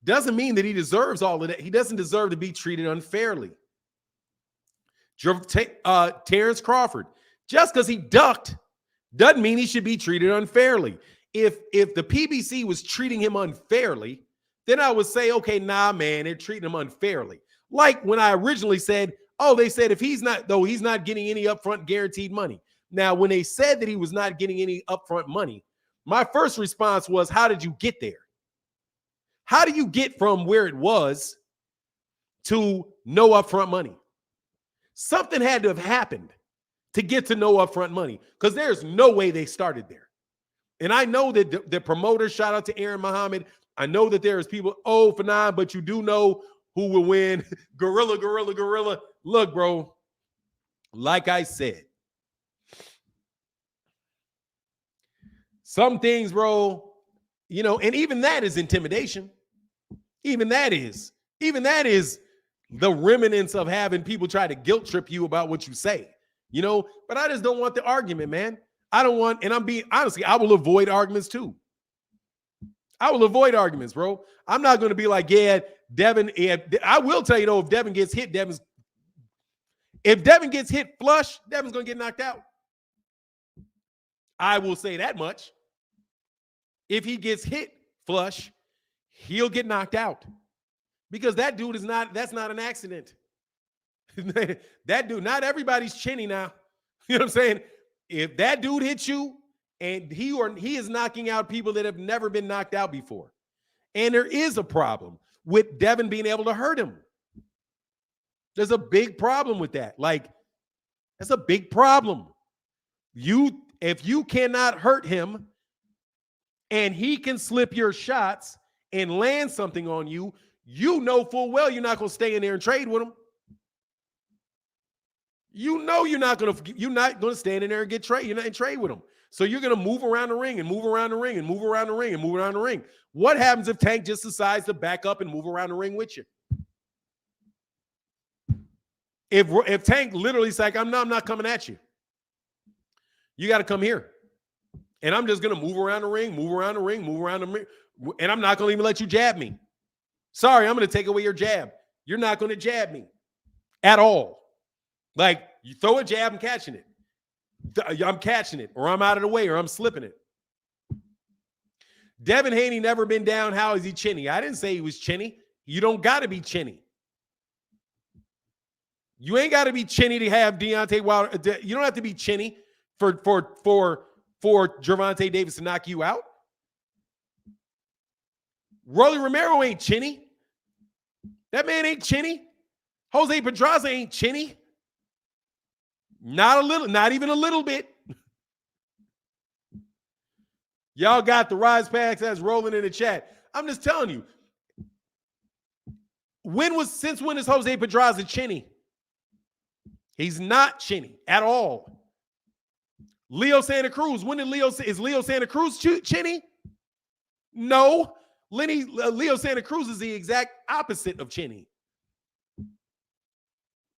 doesn't mean that he deserves all of that. He doesn't deserve to be treated unfairly. Terrence Crawford, just because he ducked doesn't mean he should be treated unfairly. If the PBC was treating him unfairly, then I would say, okay, nah, man, they're treating him unfairly. Like when I originally said, oh, they said if he's not getting any upfront guaranteed money. Now, when they said that he was not getting any upfront money, my first response was, how did you get there? How do you get from where it was to no upfront money? Something had to have happened to get to no upfront money, because there's no way they started there. And I know that the promoter, shout out to Aaron Muhammad, I know that there's people, oh, for 9, but you do know who will win. Gorilla. Look, bro, like I said, some things, bro, you know, and even that is intimidation. Even that is the remnants of having people try to guilt trip you about what you say, you know, but I just don't want the argument, man. I don't want, and I'm being, honestly, I will avoid arguments too. I will avoid arguments, bro. I'm not going to be like, yeah, Devin, I will tell you though, if Devin gets hit, if Devin gets hit flush, Devin's going to get knocked out. I will say that much. If he gets hit flush, he'll get knocked out. Because that dude that's not an accident. That dude, not everybody's chinny now. You know what I'm saying? If that dude hits you and he is knocking out people that have never been knocked out before. And there is a problem with Devin being able to hurt him. There's a big problem with that. Like, that's a big problem. If you cannot hurt him and he can slip your shots and land something on you, you know full well you're not going to stay in there and trade with him. You know you're not going to stand in there and trade with him. So you're going to move around the ring and move around the ring and move around the ring and move around the ring. What happens if Tank just decides to back up and move around the ring with you? If Tank literally is like, I'm not coming at you. You got to come here. And I'm just going to move around the ring, and I'm not going to even let you jab me. Sorry, I'm going to take away your jab. You're not going to jab me at all. Like, you throw a jab, I'm catching it. I'm catching it, or I'm out of the way, or I'm slipping it. Devin Haney never been down. How is he chinny? I didn't say he was chinny. You don't got to be chinny. You ain't got to be chinny to have Deontay Wilder. You don't have to be chinny for Gervonta Davis to knock you out. Rolly Romero ain't chinny. That man ain't chinny. Jose Pedraza ain't chinny. Not even a little bit. Y'all got the rise packs that's rolling in the chat. I'm just telling you. Since when is Jose Pedraza chinny? He's not chinny at all. Leo Santa Cruz. Is Leo Santa Cruz chinny? No. Leo Santa Cruz is the exact opposite of chinny.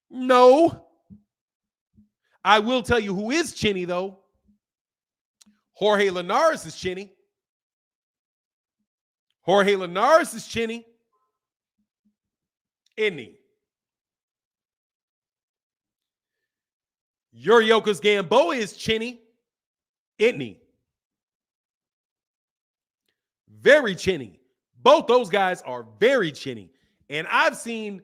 No. I will tell you who is chinny, though. Jorge Linares is chinny. Jorge Linares is chinny. Isn't he? Yuriorkis Gamboa is chinny. Isn't he? Very chinny. Both those guys are very chinny. And I've seen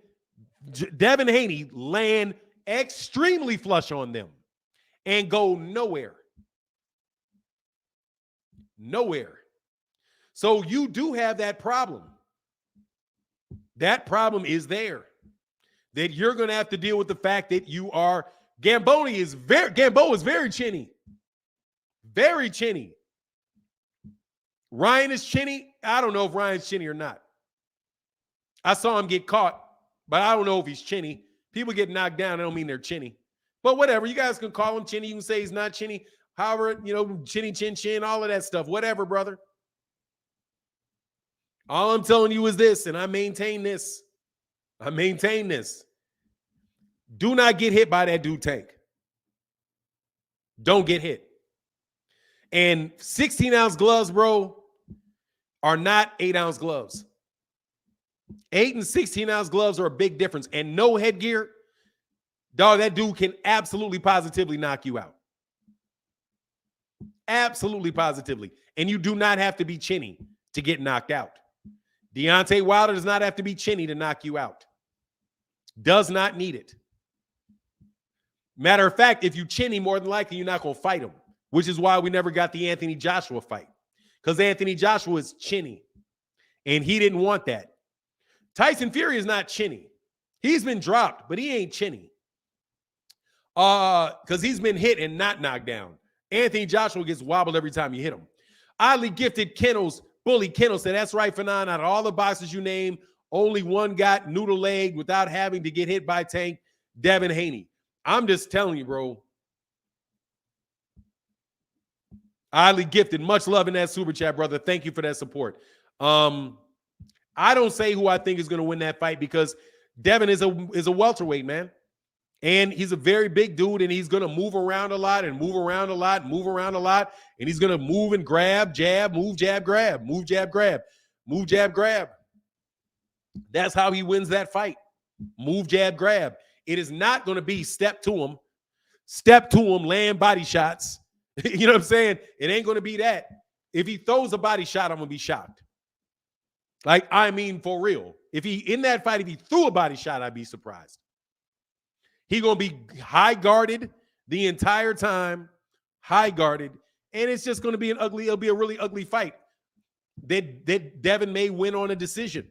Devin Haney land extremely flush on them and go nowhere. Nowhere. So you do have that problem. That problem is there. That you're going to have to deal with the fact that you are Gamboa is very chinny. Very chinny. Ryan is chinny. I don't know if Ryan's chinny or not. I saw him get caught, but I don't know if he's chinny. People get knocked down. I don't mean they're chinny. But whatever. You guys can call him chinny. You can say he's not chinny. However, chinny, chin, all of that stuff. Whatever, brother. All I'm telling you is this, and I maintain this. Do not get hit by that dude Tank. Don't get hit. And 16-ounce gloves, bro, are not 8-ounce gloves. 8 and 16-ounce gloves are a big difference. And no headgear, dog, that dude can absolutely positively knock you out. Absolutely positively. And you do not have to be chinny to get knocked out. Deontay Wilder does not have to be chinny to knock you out. Does not need it. Matter of fact, if you chinny, more than likely you're not going to fight him, which is why we never got the Anthony Joshua fight, because Anthony Joshua is chinny, and he didn't want that. Tyson Fury is not chinny. He's been dropped, but he ain't chinny. Because he's been hit and not knocked down. Anthony Joshua gets wobbled every time you hit him. Oddly gifted Kennels, Bully Kennels said, that's right, Fanon. Out of all the boxers you named, only one got noodle leg without having to get hit by Tank, Devin Haney. I'm just telling you, bro. Oddly gifted. Much love in that super chat, brother. Thank you for that support. I don't say who I think is going to win that fight because Devin is a welterweight, man. And he's a very big dude, and he's going to move around a lot and move around a lot, move around a lot. And he's going to move and grab, jab, move, jab, grab, move, jab, grab, move, jab, grab. That's how he wins that fight. Move, jab, grab. It is not going to be step to him, land body shots. You know what I'm saying? It ain't going to be that. If he throws a body shot, I'm going to be shocked. Like, I mean, for real. If he threw a body shot, I'd be surprised. He's going to be high guarded the entire time, high guarded, and it's just going to be it'll be a really ugly fight. That Devin may win on a decision.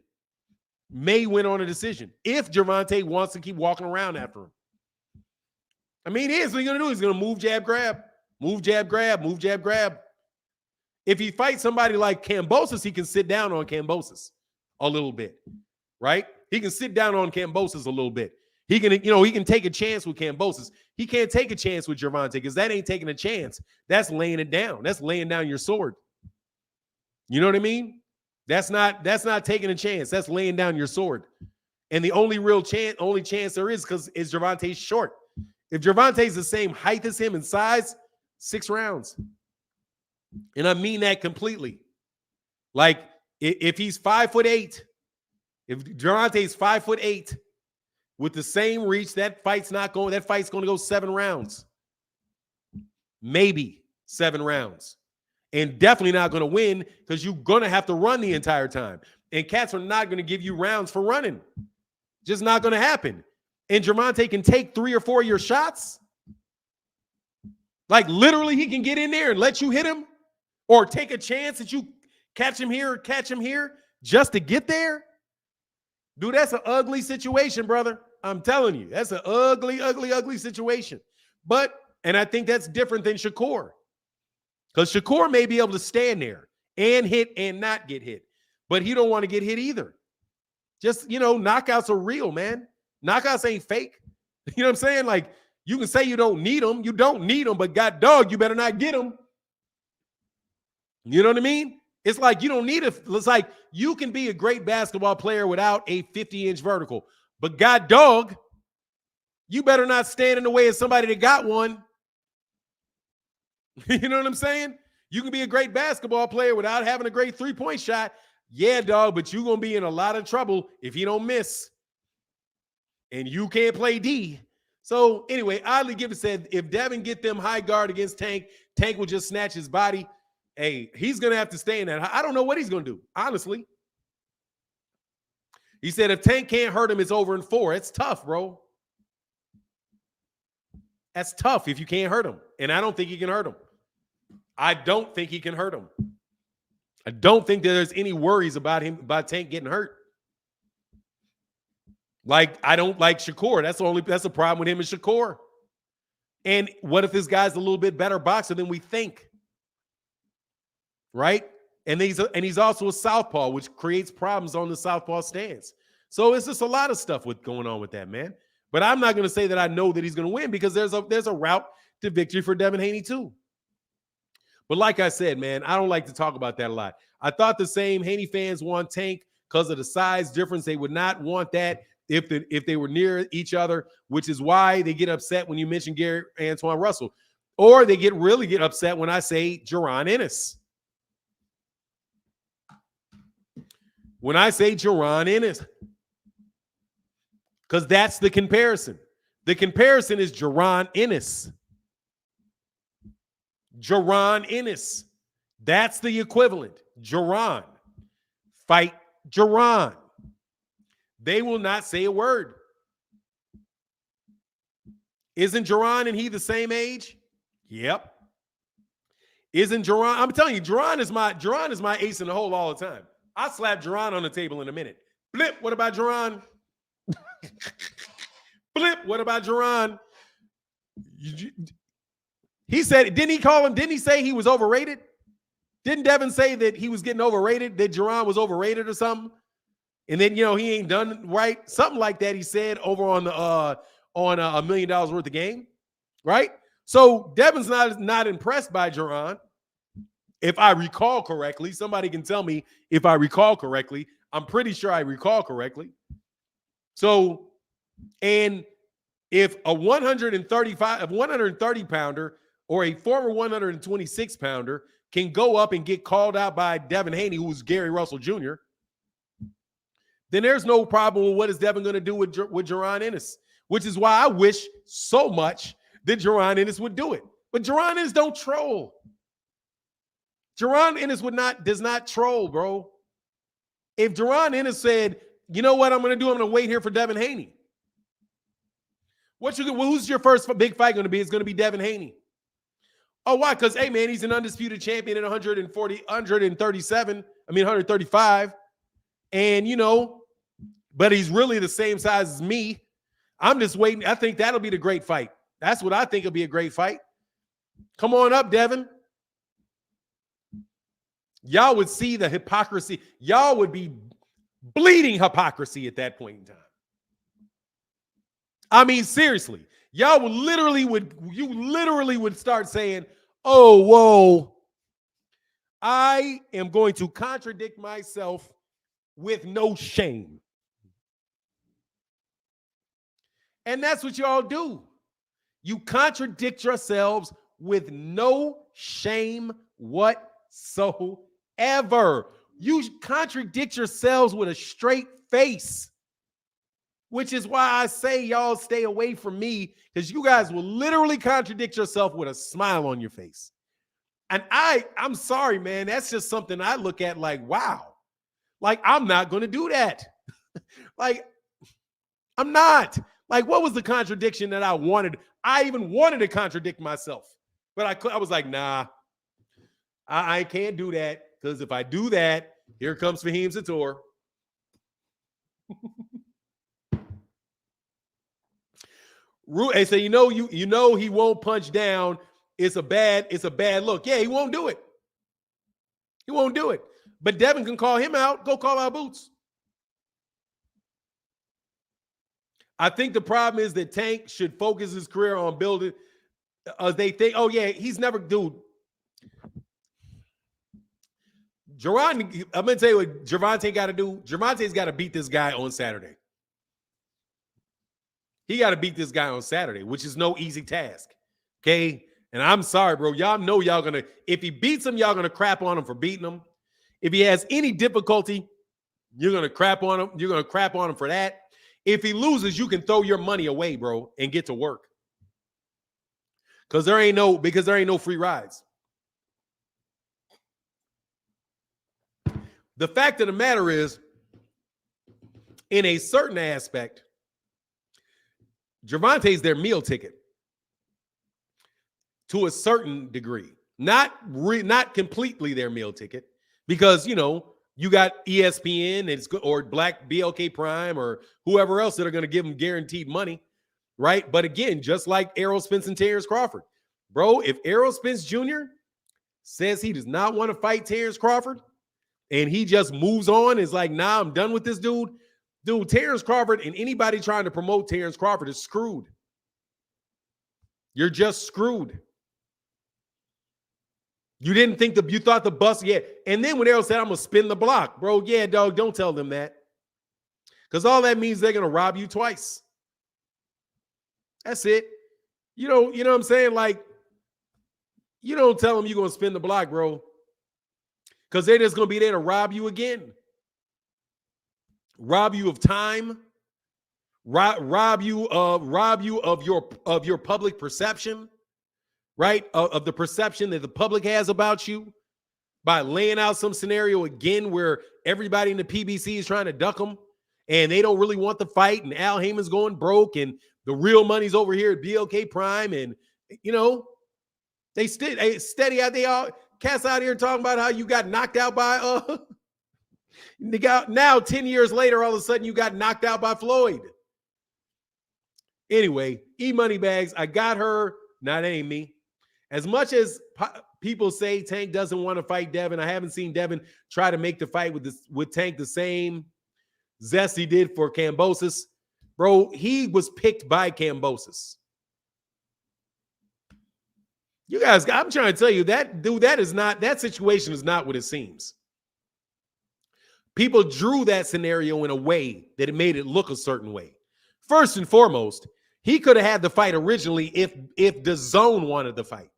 If Gervonta wants to keep walking around after him. I mean, here's what he's going to do. He's going to move, jab, grab, move, jab, grab, move, jab, grab. If he fights somebody like Kambosos, he can sit down on Kambosos a little bit, right? He can sit down on Kambosos a little bit. He can take a chance with Kambosos. He can't take a chance with Gervonta because that ain't taking a chance. That's laying it down. That's laying down your sword. You know what I mean? That's not taking a chance. That's laying down your sword. And the only chance there is is Gervonta's short. If Gervonta's the same height as him and size, 6 rounds. And I mean that completely. Like if he's 5'8", if Gervonta's 5'8", with the same reach, that fight's going to go 7 rounds. Maybe 7 rounds. And definitely not going to win because you're going to have to run the entire time. And cats are not going to give you rounds for running. Just not going to happen. And Gervonta can take 3 or 4 of your shots. Like literally he can get in there and let you hit him or take a chance that you catch him here or catch him here just to get there. Dude, that's an ugly situation, brother. I'm telling you, that's an ugly, ugly, ugly situation. And I think that's different than Shakur. Because Shakur may be able to stand there and hit and not get hit. But he don't want to get hit either. Just, knockouts are real, man. Knockouts ain't fake. You know what I'm saying? Like, you can say you don't need them. You don't need them, but God dog, you better not get them. You know what I mean? It's like you don't need it. It's like you can be a great basketball player without a 50-inch vertical. But God dog, you better not stand in the way of somebody that got one. You know what I'm saying? You can be a great basketball player without having a great three-point shot. Yeah, dog, but you're going to be in a lot of trouble if you don't miss. And you can't play D. So anyway, Oddly Gifted said, if Devin get them high guard against Tank, Tank will just snatch his body. Hey, he's going to have to stay in that. I don't know what he's going to do, honestly. He said, if Tank can't hurt him, it's over in 4. It's tough, bro. That's tough if you can't hurt him. And I don't think he can hurt him. I don't think he can hurt him. I don't think that there's any worries about Tank getting hurt. Like, I don't like Shakur. That's the problem with him and Shakur. And what if this guy's a little bit better boxer than we think? Right? And he's also a southpaw, which creates problems on the southpaw stance. So it's just a lot of stuff going on with that, man. But I'm not going to say that I know that he's going to win because there's a route to victory for Devin Haney too. But like I said, man, I don't like to talk about that a lot. I thought the same. Haney fans want Tank because of the size difference. They would not want that if they were near each other, which is why they get upset when you mention Gary Antoine Russell. Or they really get upset when I say Jaron Ennis. When I say Jaron Ennis, because that's the comparison. The comparison is Jaron Ennis. Jaron Ennis. That's the equivalent. Jaron. Fight Jaron. They will not say a word. Isn't Jaron and he the same age? Yep. Isn't Jaron? I'm telling you, Jaron is my ace in the hole all the time. I'll slap Jaron on the table in a minute. Blip, what about Jaron? Blip, what about Jaron? He said, didn't he call him? Didn't he say he was overrated? Didn't Devin say that he was getting overrated, that Jaron was overrated or something? And then, he ain't done right. Something like that he said over on the on $1 million worth of game, right? So Devin's not impressed by Jaron. If I recall correctly, somebody can tell me if I recall correctly. I'm pretty sure I recall correctly. So, and if a 130 pounder or a former 126 pounder can go up and get called out by Devin Haney, who's Gary Russell Jr., then there's no problem with what is Devin going to do with Jaron Ennis, which is why I wish so much that Jaron Ennis would do it. But Jaron Ennis don't troll. Jaron Ennis does not troll, bro. If Jaron Ennis said, you know what I'm going to do? I'm going to wait here for Devin Haney. Who's your first big fight going to be? It's going to be Devin Haney. Oh, why? Because, hey, man, he's an undisputed champion at 135. And, but he's really the same size as me. I'm just waiting. I think that'll be the great fight. That's what I think will be a great fight. Come on up, Devin. Y'all would see the hypocrisy. Y'all would be bleeding hypocrisy at that point in time. I mean, seriously, y'all would literally would start saying, oh, whoa, I am going to contradict myself with no shame. And that's what y'all do. You contradict yourselves with no shame whatsoever. You contradict yourselves with a straight face. Which is why I say y'all stay away from me, because you guys will literally contradict yourself with a smile on your face. And I'm sorry, man. That's just something I look at like, wow. Like, I'm not going to do that. Like, I'm not. Like, what was the contradiction that I wanted? I even wanted to contradict myself. But I was like, nah, I can't do that, because if I do that, here comes Fahim Sator. They say, you know he won't punch down. It's a bad look. Yeah, he won't do it. He won't do it. But Devin can call him out. Go call out Boots. I think the problem is that Tank should focus his career on building. They think, oh yeah, he's never, dude. Jaron, I'm gonna tell you what Gervonta got to do. Gervonta's got to beat this guy on Saturday. He got to beat this guy on Saturday, which is no easy task. Okay. And I'm sorry, bro. Y'all know y'all gonna, if he beats him, y'all gonna crap on him for beating him. If he has any difficulty, you're gonna crap on him. You're gonna crap on him for that. If he loses, you can throw your money away, bro, and get to work. Because there ain't no free rides. The fact of the matter is, in a certain aspect, Gervonta's their meal ticket to a certain degree. Not completely their meal ticket, because, you got ESPN or Black BLK Prime or whoever else that are going to give them guaranteed money, right? But again, just like Errol Spence and Terrence Crawford, bro, if Errol Spence Jr. says he does not want to fight Terrence Crawford and he just moves on, is like, nah, I'm done with this dude. Dude, Terrence Crawford and anybody trying to promote Terrence Crawford is screwed. You're just screwed. You didn't think you thought the bus, yeah. And then when Errol said, I'm going to spin the block, bro, yeah, dog, don't tell them that. Because all that means they're going to rob you twice. That's it. You know what I'm saying? Like, you don't tell them you're going to spin the block, bro. Because they're just going to be there to rob you again. Rob you of time, rob you of your public perception, right? Of the perception that the public has about you, by laying out some scenario again where everybody in the PBC is trying to duck them and they don't really want the fight, and Al Heyman's going broke and the real money's over here at BLK Prime, and they steady out. They all cats out here talking about how you got knocked out by now 10 years later, all of a sudden you got knocked out by Floyd. Anyway, E-Money Bags, I got her Nah, that ain't me. As much as people say Tank doesn't want to fight Devin, I haven't seen Devin try to make the fight with Tank the same zest he did for Kambosos. Bro, he was picked by Kambosos. You guys, I'm trying to tell you that, dude, that situation is not what it seems. People drew that scenario in a way that it made it look a certain way. First and foremost, he could have had the fight originally if DAZN wanted the fight.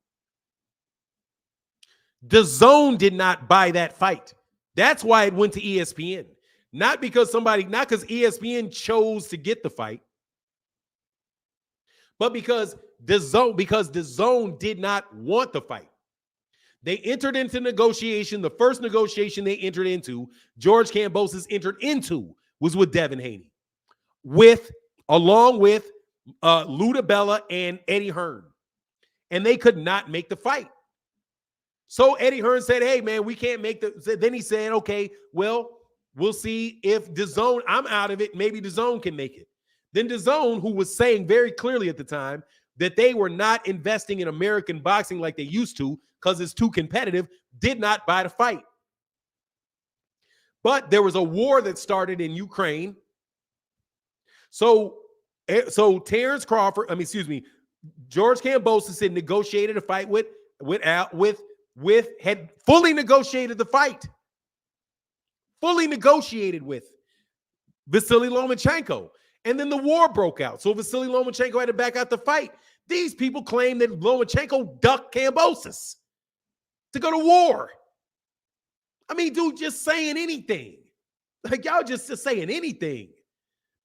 DAZN did not buy that fight. That's why it went to ESPN. Not because ESPN chose to get the fight, but because DAZN did not want the fight. They entered into negotiation. The first negotiation they entered into, George Kambosos entered into, was with Devin Haney, along with Lou DiBella and Eddie Hearn. And they could not make the fight. So Eddie Hearn said, hey, man, we can't make the... Then he said, okay, well, we'll see if DAZN, I'm out of it, maybe DAZN can make it. Then DAZN, who was saying very clearly at the time that they were not investing in American boxing like they used to because it's too competitive, did not buy the fight. But there was a war that started in Ukraine. So Terrence Crawford, George Kambosos had negotiated a fight had fully negotiated the fight. Fully negotiated with Vasily Lomachenko. And then the war broke out. So Vasily Lomachenko had to back out the fight. These people claim that Lomachenko ducked Kambosos to go to war. I mean, dude, just saying anything. Like, y'all just saying anything.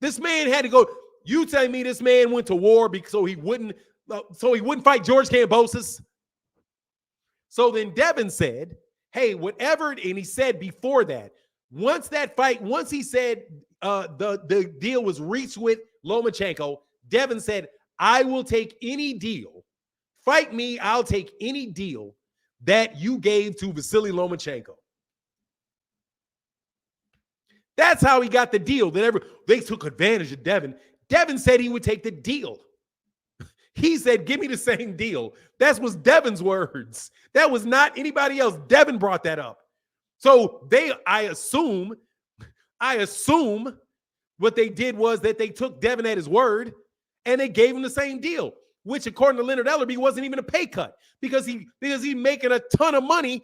This man had to go. You telling me this man went to war so he wouldn't fight George Kambosos? So then Devin said, hey, whatever, and he said before that, once he said the deal was reached with Lomachenko, Devin said, I will take any deal. Fight me, I'll take any deal that you gave to Vasily Lomachenko. That's how he got the deal. They took advantage of Devin. Devin said he would take the deal. He said, give me the same deal. That was Devin's words. That was not anybody else. Devin brought that up. So I assume what they did was that they took Devin at his word and they gave him the same deal, which according to Leonard Ellerby wasn't even a pay cut because he making a ton of money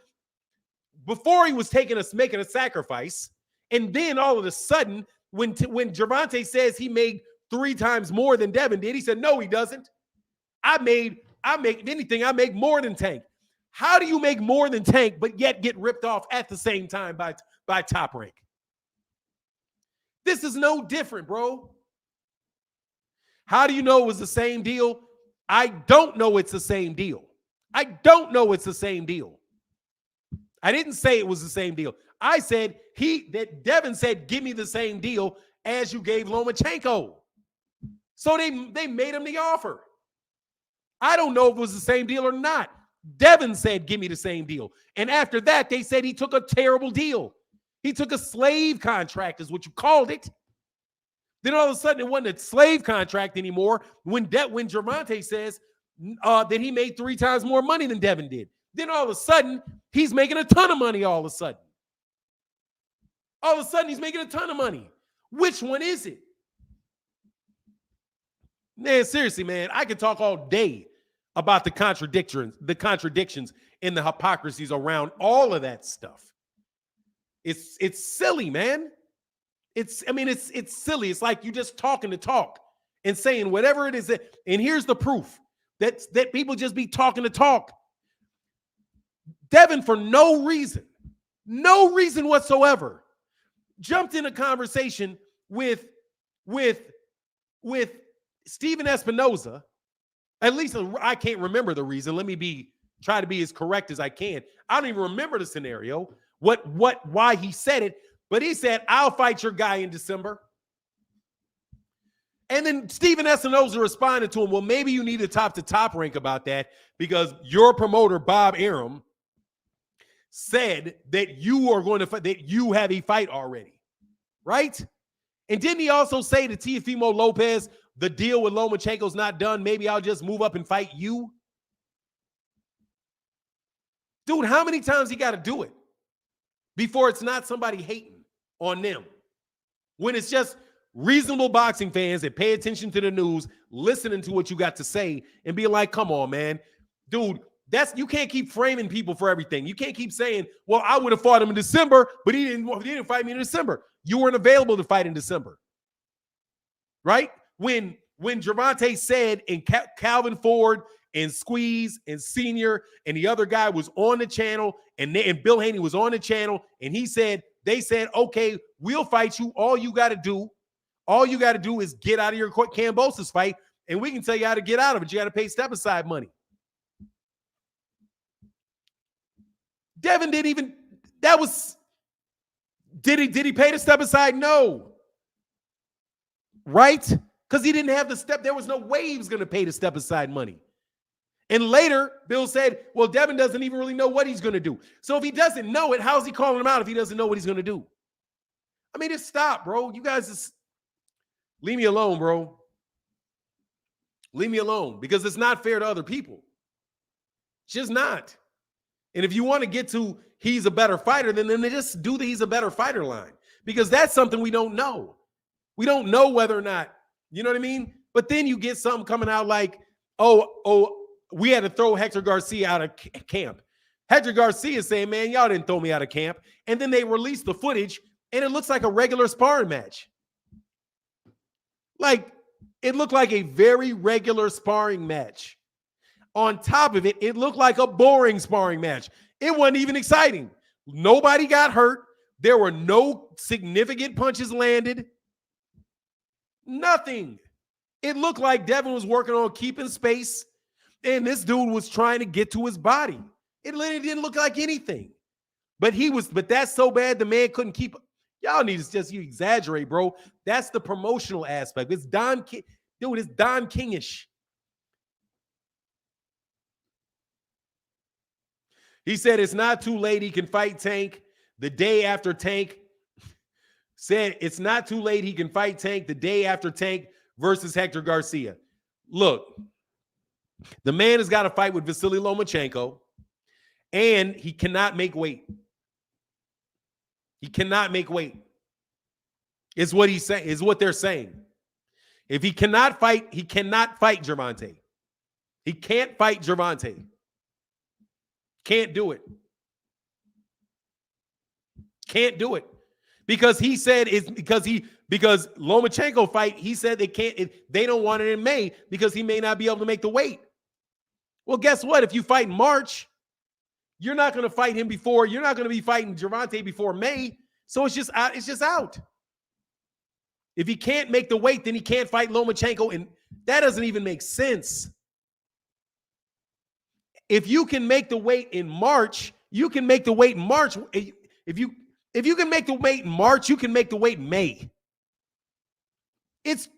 before he was making a sacrifice. And then all of a sudden, when Gervonta says he made 3 times more than Devin did, he said, no, he doesn't. I make more than Tank. How do you make more than Tank, but yet get ripped off at the same time by Top Rank? This is no different, bro. How do you know it was the same deal? I don't know it's the same deal. I don't know it's the same deal. I didn't say it was the same deal. I said that Devin said, give me the same deal as you gave Lomachenko. So they made him the offer. I don't know if it was the same deal or not. Devin said, give me the same deal. And after that, they said he took a terrible deal. He took a slave contract is what you called it. Then all of a sudden, it wasn't a slave contract anymore when Gervonta says that he made 3 times more money than Devin did. Then all of a sudden, he's making a ton of money all of a sudden. All of a sudden, he's making a ton of money. Which one is it? Man, seriously, man, I could talk all day about the contradictions and the hypocrisies around all of that stuff. It's silly, man. It's silly. It's like you just talking to talk and saying whatever it is. And here's the proof that people just be talking to talk. Devin, for no reason whatsoever, jumped in a conversation with Steven Espinoza. At least I can't remember the reason. Let me try to be as correct as I can. I don't even remember the scenario, why he said it, but he said, I'll fight your guy in December. And then Steven Espinoza responded to him, well, maybe you need to talk to Top Rank about that because your promoter, Bob Arum, said that you are going to fight, that you have a fight already, right? And didn't he also say to Teofimo Lopez, the deal with Lomachenko's not done, maybe I'll just move up and fight you? Dude, how many times he got to do it before it's not somebody hating on them? When it's just reasonable boxing fans that pay attention to the news, listening to what you got to say and being like, come on, man. Dude, you can't keep framing people for everything. You can't keep saying, well, I would have fought him in December, but he didn't fight me in December. You weren't available to fight in December. Right? When Gervonta said, and Calvin Ford and Squeeze and Senior and the other guy was on the channel, and Bill Haney was on the channel, and they said, okay, we'll fight you. All you got to do is get out of your Kambosos fight, and we can tell you how to get out of it. You got to pay step-aside money. Devin did he pay the step-aside? No. Right? Because he didn't have the step. There was no way he was going to pay the step-aside money. And later, Bill said, well, Devin doesn't even really know what he's going to do. So if he doesn't know it, how's he calling him out if he doesn't know what he's going to do? I mean, just stop, bro. You guys just leave me alone, bro. Leave me alone, because it's not fair to other people. It's just not. And if you want to get to he's a better fighter, then they just do the he's a better fighter line, because that's something we don't know. We don't know whether or not, you know what I mean? But then you get something coming out like, oh, we had to throw Hector Garcia out of camp. Hector Garcia is saying, man, y'all didn't throw me out of camp. And then they release the footage, and it looks like a regular sparring match. Like, it looked like a very regular sparring match. On top of it, it looked like a boring sparring match. It wasn't even exciting. Nobody got hurt. There were no significant punches landed. Nothing. It looked like Devin was working on keeping space, and this dude was trying to get to his body. It literally didn't look like anything. But that's so bad the man couldn't keep. Y'all need to you exaggerate, bro. That's the promotional aspect. It's Don King. Dude, it's Don Kingish. He said it's not too late. He can fight Tank the day after Tank. Said it's not too late. He can fight Tank the day after Tank versus Hector Garcia. Look, the man has got to fight with Vasily Lomachenko, and he cannot make weight. He cannot make weight. Is what he's saying. Is what they're saying. If he cannot fight, he cannot fight Gervonta. He can't fight Gervonta. Can't do it. Can't do it. Because he said because Lomachenko fight, he said they don't want it in May because he may not be able to make the weight. Well, guess what? If you fight in March, you're not going to fight him before. You're not going to be fighting Gervonta before May. So it's just out. If he can't make the weight, then he can't fight Lomachenko, and that doesn't even make sense. If you can make the weight in March, you can make the weight in March. If you can make the weight in March, you can make the weight in May. It's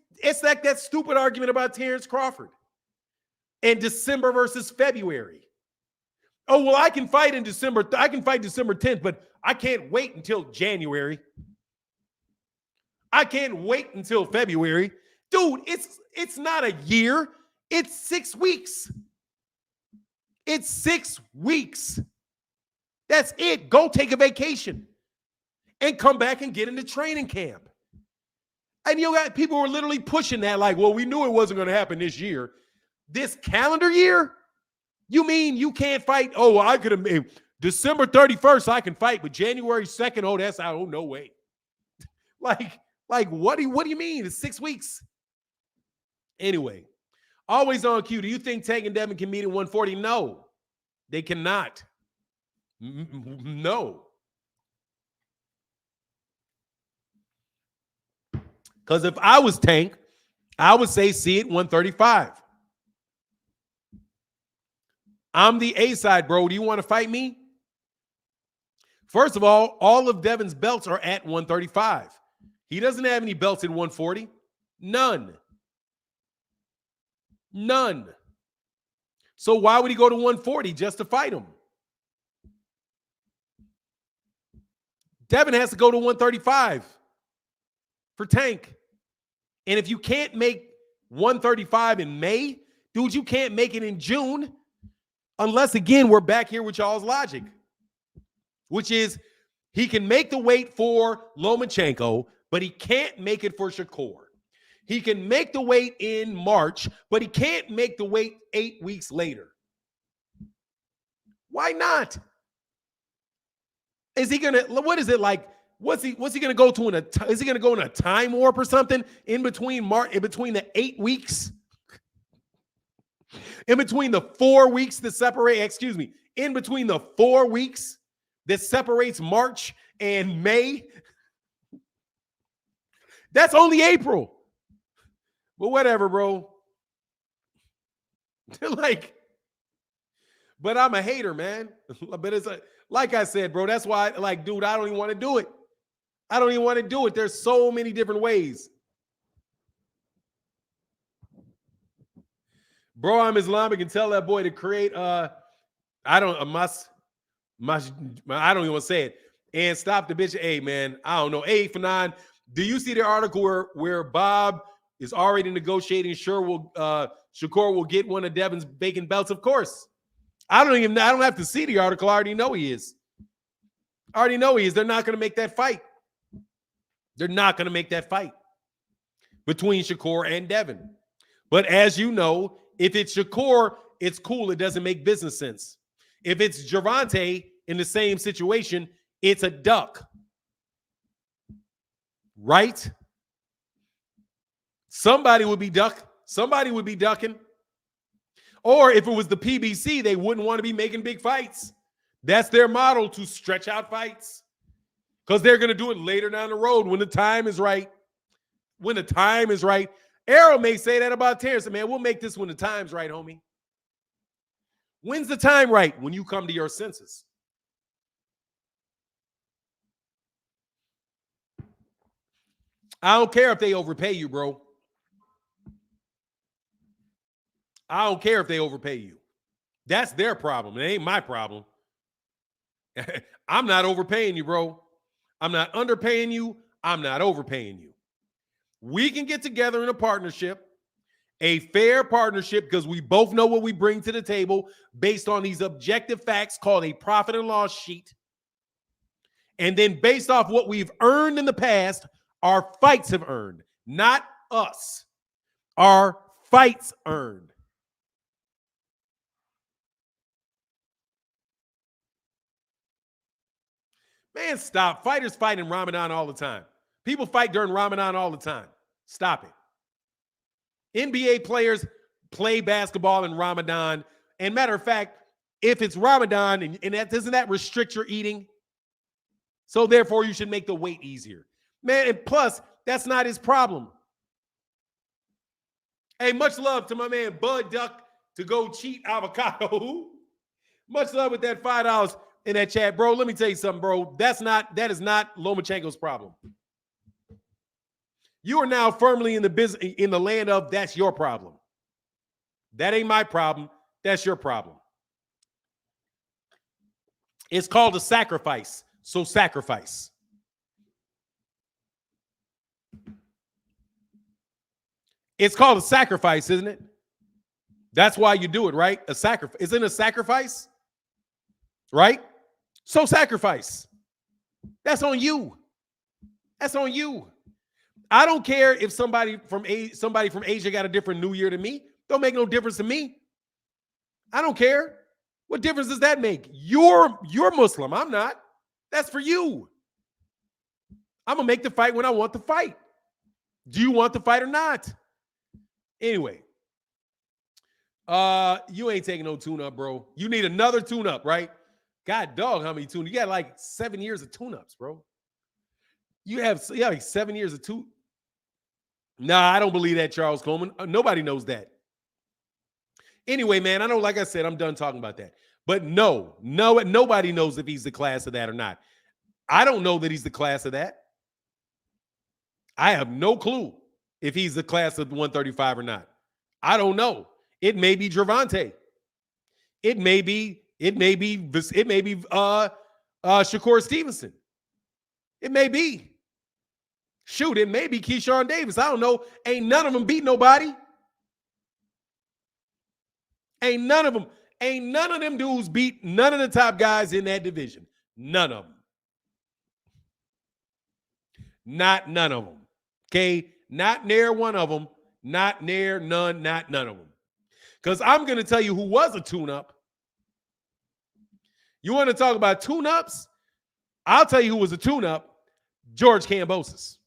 like that stupid argument about Terrence Crawford and December versus February. Oh, well, I can fight in December. I can fight December 10th, but I can't wait until January. I can't wait until February. Dude, it's not a year. It's 6 weeks. It's 6 weeks. That's it. Go take a vacation and come back and get into training camp. And you got people were literally pushing that like, well, we knew it wasn't going to happen this year. This calendar year? You mean you can't fight? Oh, I could have made December 31st, I can fight, but January 2nd, oh, that's out. Oh, no way. Like what do you mean? It's 6 weeks. Anyway, always on cue. Do you think Tank and Devin can meet at 140? No, they cannot. No. Because if I was Tank, I would say see it 135. I'm the A side, bro. Do you want to fight me? First of all of Devin's belts are at 135. He doesn't have any belts at 140. None. So why would he go to 140 just to fight him? Devin has to go to 135 for Tank. And if you can't make 135 in May, dude, you can't make it in June Unless, again, we're back here with y'all's logic, which is he can make the weight for Lomachenko, but he can't make it for Shakur. He can make the weight in March, but he can't make the weight 8 weeks later. Why not? Is he gonna? What is it like? What's he gonna go to is he gonna go in a time warp or something in between the 8 weeks? In between the 4 weeks that separate, in between the 4 weeks that separates March and May? That's only April. But whatever, bro. But I'm a hater, man. But it's like I said, bro, that's why, dude, I don't even want to do it. I don't even want to do it. There's so many different ways. Bro, I'm Islamic and tell that boy to create I don't even want to say it. And stop the bitch. Hey, man, I don't know. 8 for 9. Do you see the article where Bob is already negotiating? Shakur will get one of Devin's vacant belts? Of course. I don't have to see the article. I already know he is. They're not going to make that fight. They're not going to make that fight between Shakur and Devin. But as you know, if it's Shakur, it's cool. It doesn't make business sense. If it's Gervonta in the same situation, it's a duck. Right? Somebody would be ducking. Or if it was the PBC, they wouldn't want to be making big fights. That's their model, to stretch out fights. Because they're going to do it later down the road when the time is right. Arrow may say that about Terrence. Man, we'll make this when the time's right, homie. When's the time right? When you come to your senses. I don't care if they overpay you, bro. I don't care if they overpay you. That's their problem. It ain't my problem. I'm not overpaying you, bro. I'm not underpaying you. I'm not overpaying you. We can get together in a partnership, a fair partnership, because we both know what we bring to the table based on these objective facts called a profit and loss sheet. And then based off what we've earned in the past, our fights have earned, not us. Our fights earned. Man, stop. Fighters fight in Ramadan all the time. People fight during Ramadan all the time. Stop it. NBA players play basketball in Ramadan. And matter of fact, if it's Ramadan, and that doesn't that restrict your eating? So therefore, you should make the weight easier. Man, and plus, that's not his problem. Hey, much love to my man Bud Duck to go cheat avocado. Much love with that $5 in that chat, bro. Let me tell you something, bro. That is not Lomachenko's problem. You are now firmly in the land of that's your problem. That ain't my problem. That's your problem. It's called a sacrifice. So sacrifice. It's called a sacrifice, isn't it? That's why you do it, right? A sacrifice. Isn't it a sacrifice? Right? So sacrifice. That's on you. That's on you. I don't care if somebody from Asia got a different New Year than me. Don't make no difference to me. I don't care. What difference does that make? You're Muslim. I'm not. That's for you. I'm going to make the fight when I want the fight. Do you want the fight or not? Anyway, you ain't taking no tune-up, bro. You need another tune-up, right? God dog, how many tune? You got like 7 years of tune-ups, bro. You have like 7 years of tune. Nah, I don't believe that, Charles Coleman. Nobody knows that. Anyway, man, I know, like I said, I'm done talking about that. But no, nobody knows if he's the class of that or not. I don't know that he's the class of that. I have no clue if he's the class of 135 or not. I don't know. It may be Gervonta. It may be Shakur Stevenson. It may be. Shoot, it may be Keyshawn Davis. I don't know. Ain't none of them beat nobody. Ain't none of them Ain't none of them dudes beat none of the top guys in that division. None of them. Not none of them. Okay? Not near one of them. Not near none, not none of them. Because I'm going to tell you who was a tune-up. You want to talk about tune-ups? I'll tell you who was a tune-up. George Kambosos.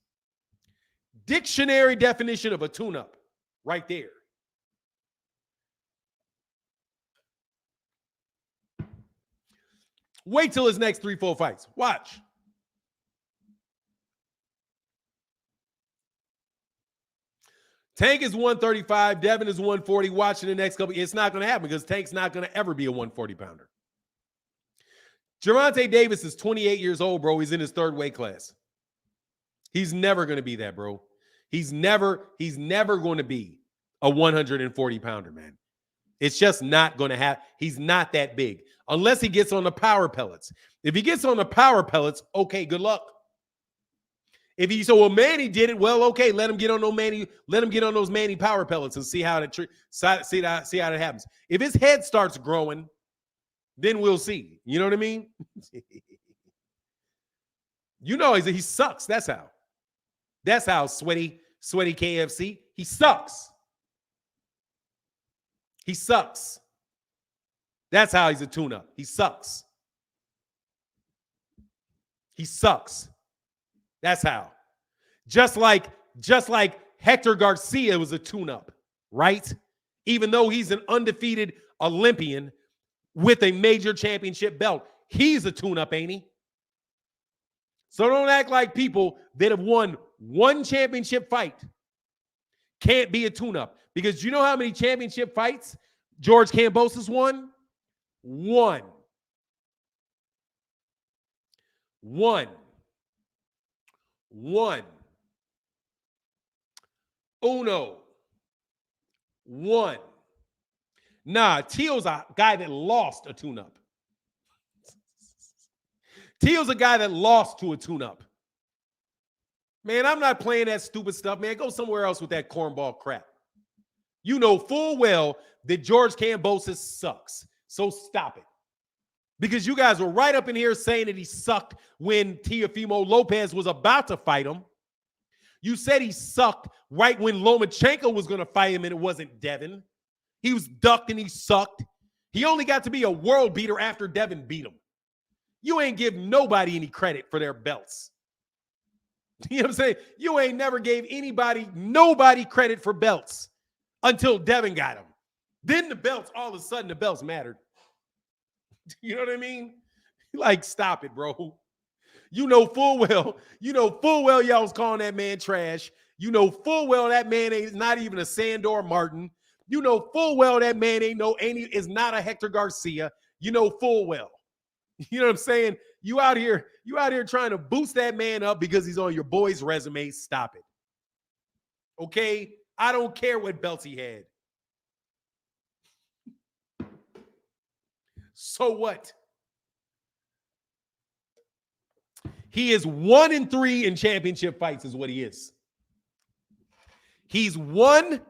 Dictionary definition of a tune-up. Right there. Wait till his next 3-4 fights. Watch. Tank is 135. Devin is 140. Watching the next couple. It's not going to happen because Tank's not going to ever be a 140-pounder. Gervonta Davis is 28 years old, bro. He's in his third weight class. He's never going to be that, bro. He's never going to be a 140-pounder, man. It's just not going to happen. He's not that big unless he gets on the power pellets. If he gets on the power pellets, okay, good luck. If he Manny did it, well, okay, let him get on those Manny power pellets and see how that happens. If his head starts growing, then we'll see. You know what I mean? You know he sucks. That's how. That's how sweaty KFC. He sucks. He sucks. That's how he's a tune-up. He sucks. He sucks. That's how. Just like Hector Garcia was a tune-up, right? Even though he's an undefeated Olympian with a major championship belt, he's a tune-up, ain't he? So don't act like people that have won one championship fight can't be a tune-up. Because you know how many championship fights George Kambosos won? One. Uno. One. Nah, Teal's a guy that lost a tune-up. Teal's a guy that lost to a tune-up. Man, I'm not playing that stupid stuff, man. Go somewhere else with that cornball crap. You know full well that George Kambosos sucks. So stop it. Because you guys were right up in here saying that he sucked when Teofimo Lopez was about to fight him. You said he sucked right when Lomachenko was going to fight him and it wasn't Devin. He was ducked and he sucked. He only got to be a world beater after Devin beat him. You ain't give nobody any credit for their belts. You know what I'm saying? You ain't never gave nobody credit for belts until Devin got them. Then the belts, all of a sudden the belts mattered. You know what I mean? Like, stop it, bro. You know full well y'all was calling that man trash. You know full well that man ain't not even a Sandor Martin. You know full well that man is not a Hector Garcia. You know full well. You know what I'm saying? You out here trying to boost that man up because he's on your boy's resume. Stop it. Okay? I don't care what belts he had. So what? He is 1-3 in championship fights is what he is. He's 1-3.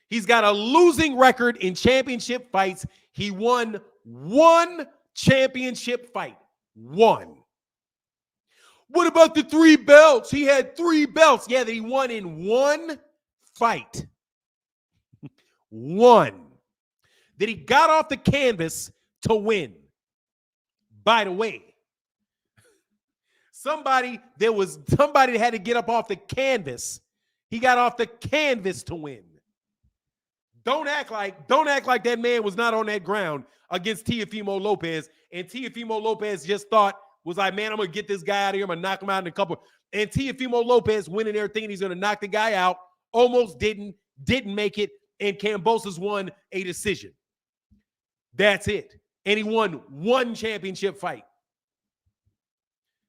He's got a losing record in championship fights. He won one championship fight. One. What about the 3 belts? He had 3 belts. Yeah, that he won in one fight. One. That he got off the canvas to win. By the way, somebody that had to get up off the canvas. He got off the canvas to win. Don't act like that man was not on that ground against Teofimo Lopez, and Teofimo Lopez just was like, man, I'm gonna get this guy out of here. I'm gonna knock him out in a couple. And Teofimo Lopez went in there thinking he's gonna knock the guy out, almost didn't make it, and Kambosos won a decision. That's it. And he won one championship fight.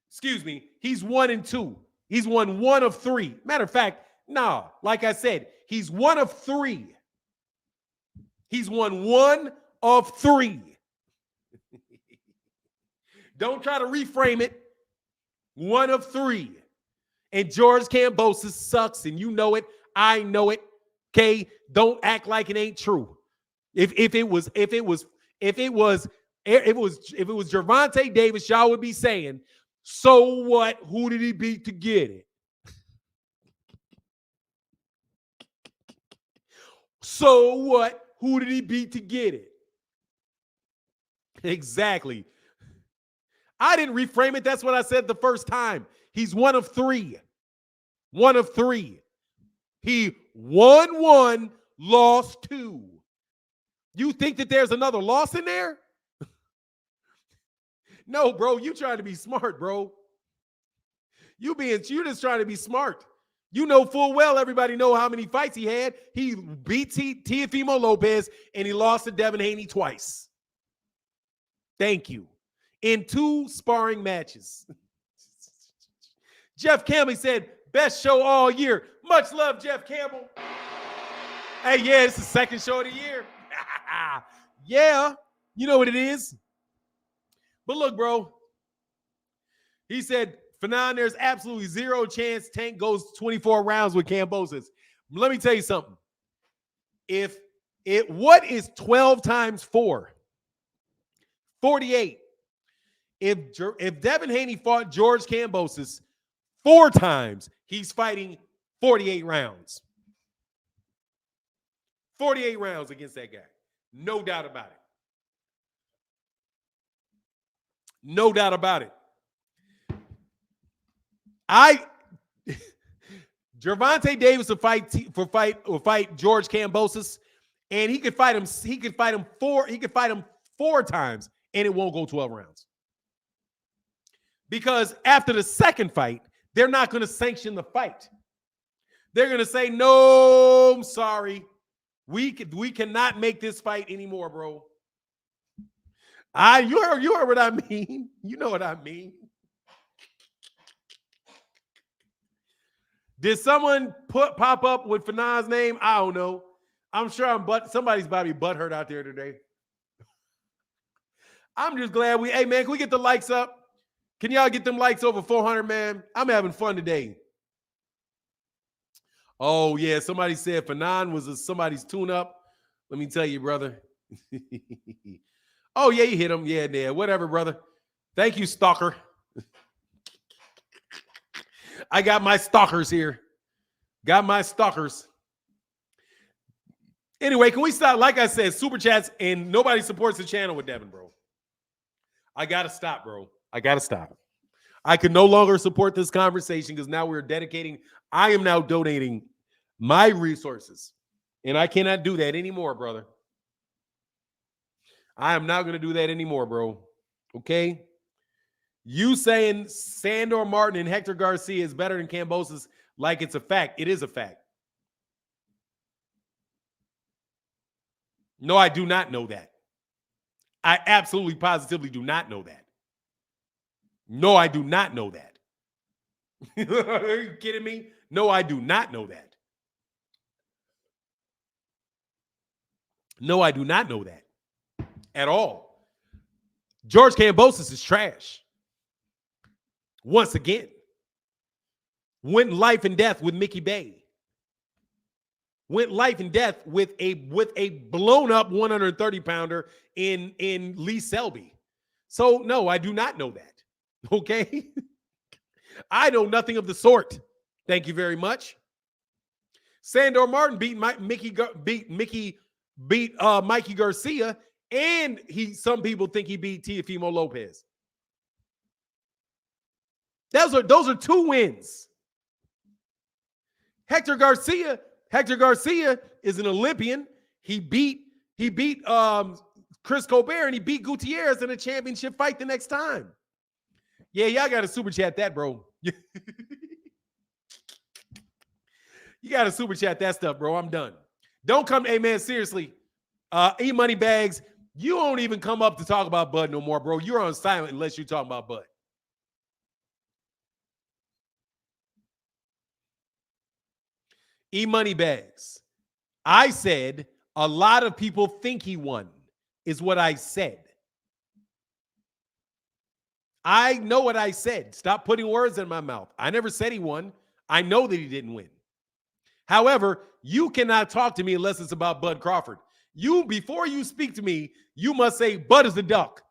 Excuse me. He's 1-2. He's won 1 of 3. Matter of fact, no, like I said, he's 1 of 3. He's won 1 of 3. Don't try to reframe it. 1 of 3. And George Kambosos sucks, and you know it. I know it. Okay? Don't act like it ain't true. If it was Gervonta Davis, y'all would be saying, so what? Who did he beat to get it? So what? Who did he beat to get it? Exactly. I didn't reframe it. That's what I said the first time. He's one of three. One of three. He won one, lost two. You think that there's another loss in there? No, bro. You trying to be smart, bro. You just trying to be smart. You know full well everybody know how many fights he had. He beat Teofimo Lopez and he lost to Devin Haney twice. Thank you. In 2 sparring matches. Jeff Campbell said, best show all year. Much love, Jeff Campbell. Hey, yeah, it's the second show of the year. Yeah, you know what it is. But look, bro. He said, Fanon, there's absolutely zero chance Tank goes 24 rounds with Kambosos. Let me tell you something. What is 12 times 4? 48. If Devin Haney fought George Kambosos 4 times, he's fighting 48 rounds. 48 rounds against that guy. No doubt about it. No doubt about it. Gervonta Davis will fight George Kambosos, and he could fight him. He could fight him 4 times, and it won't go 12 rounds. Because after the second fight, they're not going to sanction the fight. They're going to say, "No, I'm sorry, we cannot make this fight anymore, bro." You heard what I mean. You know what I mean. Did someone pop up with Fanon's name? I don't know. I'm sure somebody's about to be butthurt out there today. I'm just glad hey man, can we get the likes up? Can y'all get them likes over 400, man? I'm having fun today. Oh yeah, somebody said Fanon was somebody's tune-up. Let me tell you, brother. Oh yeah, you hit him. Yeah, whatever, brother. Thank you, stalker. I got my stalkers here. Got my stalkers. Anyway, can we stop? Like I said, super chats, and nobody supports the channel with Devin, bro. I got to stop, bro. I got to stop. I can no longer support this conversation because now I am now donating my resources, and I cannot do that anymore, brother. I am not going to do that anymore, bro. Okay? You saying Sandor Martin and Hector Garcia is better than Kambosos like it's a fact. It is a fact. No, I do not know that. I absolutely positively do not know that. No, I do not know that. Are you kidding me? No, I do not know that. No, I do not know that at all. George Kambosos is trash. Once again, went life and death with Mickey Bay. Went life and death with a blown up 130 pounder in Lee Selby. So no, I do not know that. Okay, I know nothing of the sort. Thank you very much. Sandor Martin beat Mikey Garcia, and some people think he beat Teofimo Lopez. Those are 2 wins. Hector Garcia is an Olympian. He beat Chris Colbert, and he beat Gutierrez in a championship fight the next time. Yeah, y'all got to super chat that, bro. You got to super chat that stuff, bro. I'm done. Don't come, hey man, seriously. E-Money Bags, you don't even come up to talk about Bud no more, bro. You're on silent unless you're talking about Bud. E-Money Bags. I said a lot of people think he won, is what I said. I know what I said. Stop putting words in my mouth. I never said he won. I know that he didn't win. However, you cannot talk to me unless it's about Bud Crawford. Before you speak to me, you must say Bud is the duck.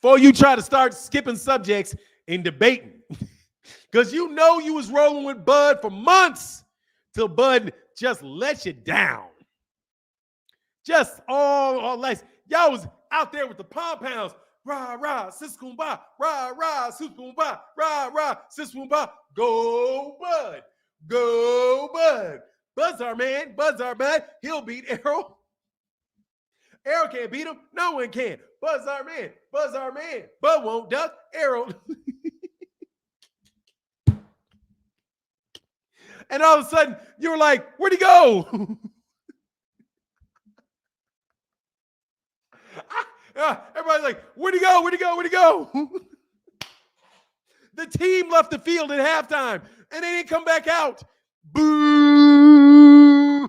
Before you try to start skipping subjects and debating. Because you know you was rolling with Bud for months till Bud just let you down. Just all nice. Y'all was out there with the pom-poms. Rah, rah, sis-boom-ba, rah, rah, sis-boom-ba, rah, rah, sis-boom-ba. Go, Bud. Go, Bud. Bud's our man. Bud's our man. He'll beat Errol. Errol can't beat him. No one can. Bud's our man. Bud's our man. Bud won't duck. Errol. And all of a sudden, you were like, where'd he go? Everybody's like, where'd he go? Where'd he go? Where'd he go? The team left the field at halftime, and they didn't come back out. Boo!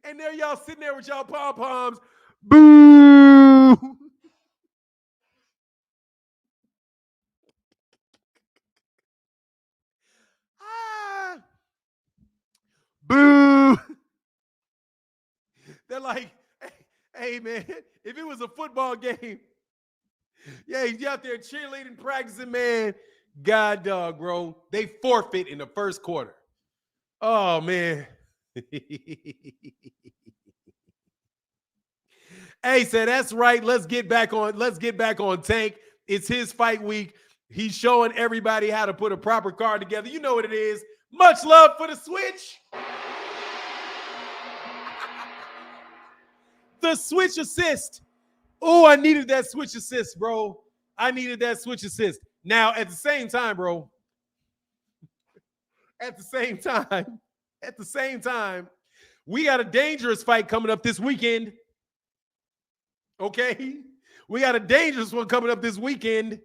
And there y'all sitting there with y'all pom-poms. Boo! Boo! They're like, hey, man, if it was a football game, yeah, he's out there cheerleading, practicing, man. God dog, bro. They forfeit in the first quarter. Oh, man. Hey, said that's right. Let's get back on Tank. It's his fight week. He's showing everybody how to put a proper card together. You know what it is. Much love for the switch. The switch assist. Oh, I needed that switch assist, bro. I needed that switch assist. Now, at the same time, bro, at the same time, we got a dangerous fight coming up this weekend. Okay? We got a dangerous one coming up this weekend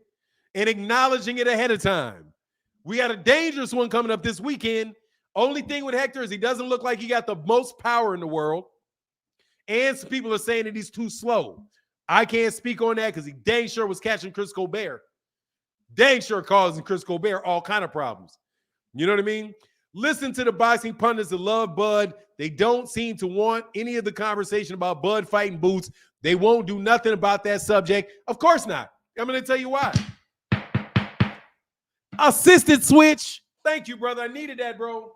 and acknowledging it ahead of time. We got a dangerous one coming up this weekend. Only thing with Hector is he doesn't look like he got the most power in the world. And some people are saying that he's too slow. I can't speak on that because he dang sure was catching Chris Colbert. Dang sure causing Chris Colbert all kind of problems. You know what I mean? Listen to the boxing pundits that love Bud. They don't seem to want any of the conversation about Bud fighting Boots. They won't do nothing about that subject. Of course not. I'm going to tell you why. Assisted switch. Thank you, brother. I needed that, bro.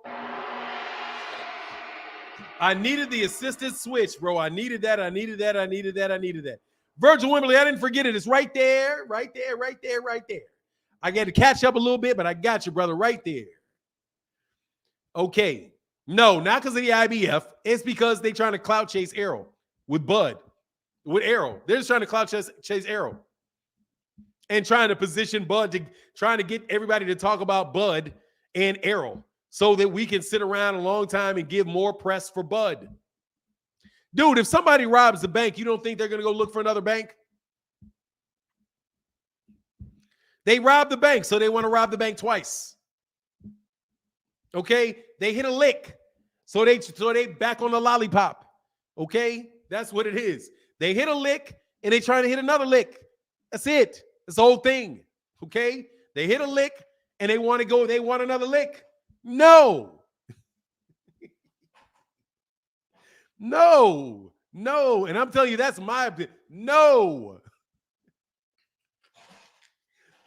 I needed the assisted switch, bro. I needed that. Virgil Wimberly, I didn't forget it. It's right there. I got to catch up a little bit, but I got you, brother, right there. Okay. No, not because of the IBF. It's because they're trying to clout chase Errol with Bud. With Errol. They're just trying to clout chase Errol. And trying to position Bud, trying to get everybody to talk about Bud and Errol so that we can sit around a long time and give more press for Bud. Dude, if somebody robs the bank, you don't think they're going to go look for another bank? They robbed the bank, so they want to rob the bank twice. Okay? They hit a lick, so they back on the lollipop. Okay? That's what it is. They hit a lick, and they trying to hit another lick. That's it. That's the whole thing. Okay? They hit a lick, and they want another lick. No. No. And I'm telling you, that's my opinion. No.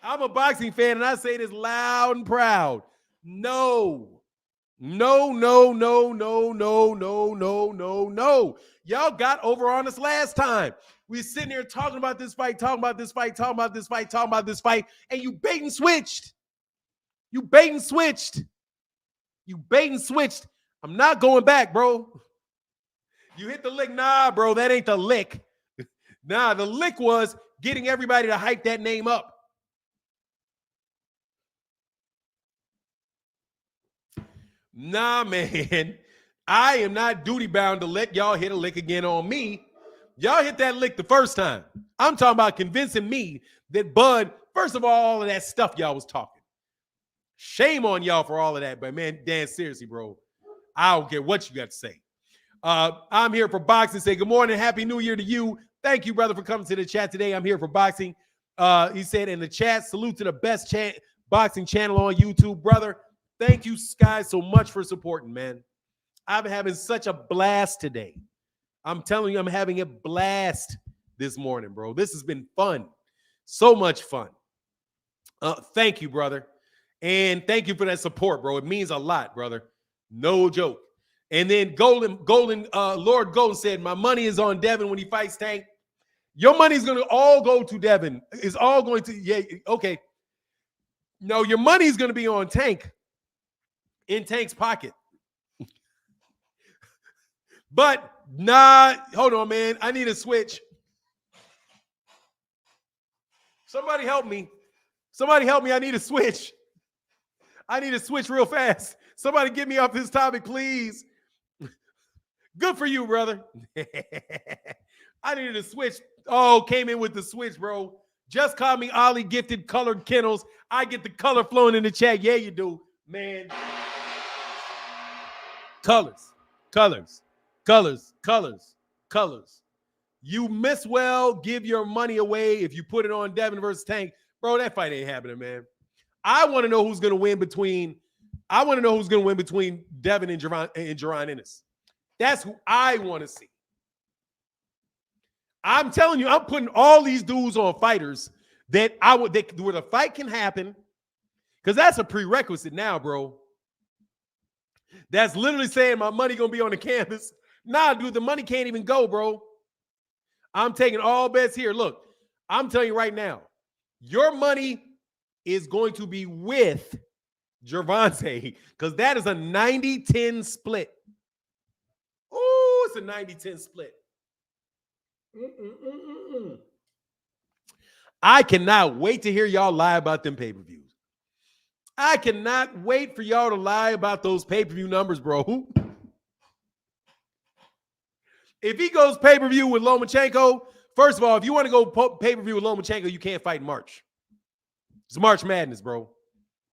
I'm a boxing fan, and I say this loud and proud. No. Y'all got over on us last time. We were sitting here talking about this fight, and you bait and switched. I'm not going back, bro. You hit the lick. Nah, bro, that ain't the lick. Nah, the lick was getting everybody to hype that name up. Nah, man. I am not duty bound to let y'all hit a lick again on me. Y'all hit that lick the first time. I'm talking about convincing me that Bud, first of all of that stuff y'all was talking. Shame on y'all for all of that. But, man, Dan, seriously, bro, I don't care what you got to say. I'm here for boxing. Say good morning. Happy New Year to you. Thank you, brother, for coming to the chat today. I'm here for boxing. He said in the chat, salute to the best boxing channel on YouTube, brother. Thank you guys so much for supporting, man. I'm having such a blast today. I'm telling you, I'm having a blast this morning, bro. This has been fun. So much fun. Thank you, brother. And thank you for that support, bro. It means a lot, brother. No joke. And then Lord Golden said, my money is on Devin when he fights Tank. Your money is going to all go to Devin. It's all going to, yeah, okay. No, your money is going to be on Tank, in Tank's pocket. But nah, hold on, man. I need a switch. Somebody help me. Somebody help me. I need a switch. I need a switch real fast. Somebody get me off this topic, please. Good for you, brother. I needed a switch. Oh, came in with the switch, bro. Just call me Ollie Gifted Colored Kennels. I get the color flowing in the chat. Yeah, you do, man. Colors, colors, colors, colors, colors. You miss well, give your money away if you put it on Devin versus Tank. Bro, that fight ain't happening, man. I want to know who's going to win between Devin and Jaron Ennis. That's who I want to see. I'm telling you, I'm putting all these dudes on fighters where the fight can happen, because that's a prerequisite now, bro. That's literally saying my money going to be on the canvas. Nah, dude, the money can't even go, bro. I'm taking all bets here. Look, I'm telling you right now, your money is going to be with Gervonta, because that is a 90-10 split. Oh, it's a 90-10 split. I cannot wait to hear y'all lie about them pay-per-views. I cannot wait for y'all to lie about those pay-per-view numbers, bro. If he goes pay-per-view with Lomachenko, first of all, if you want to go pay-per-view with Lomachenko, you can't fight in March. It's March Madness, bro.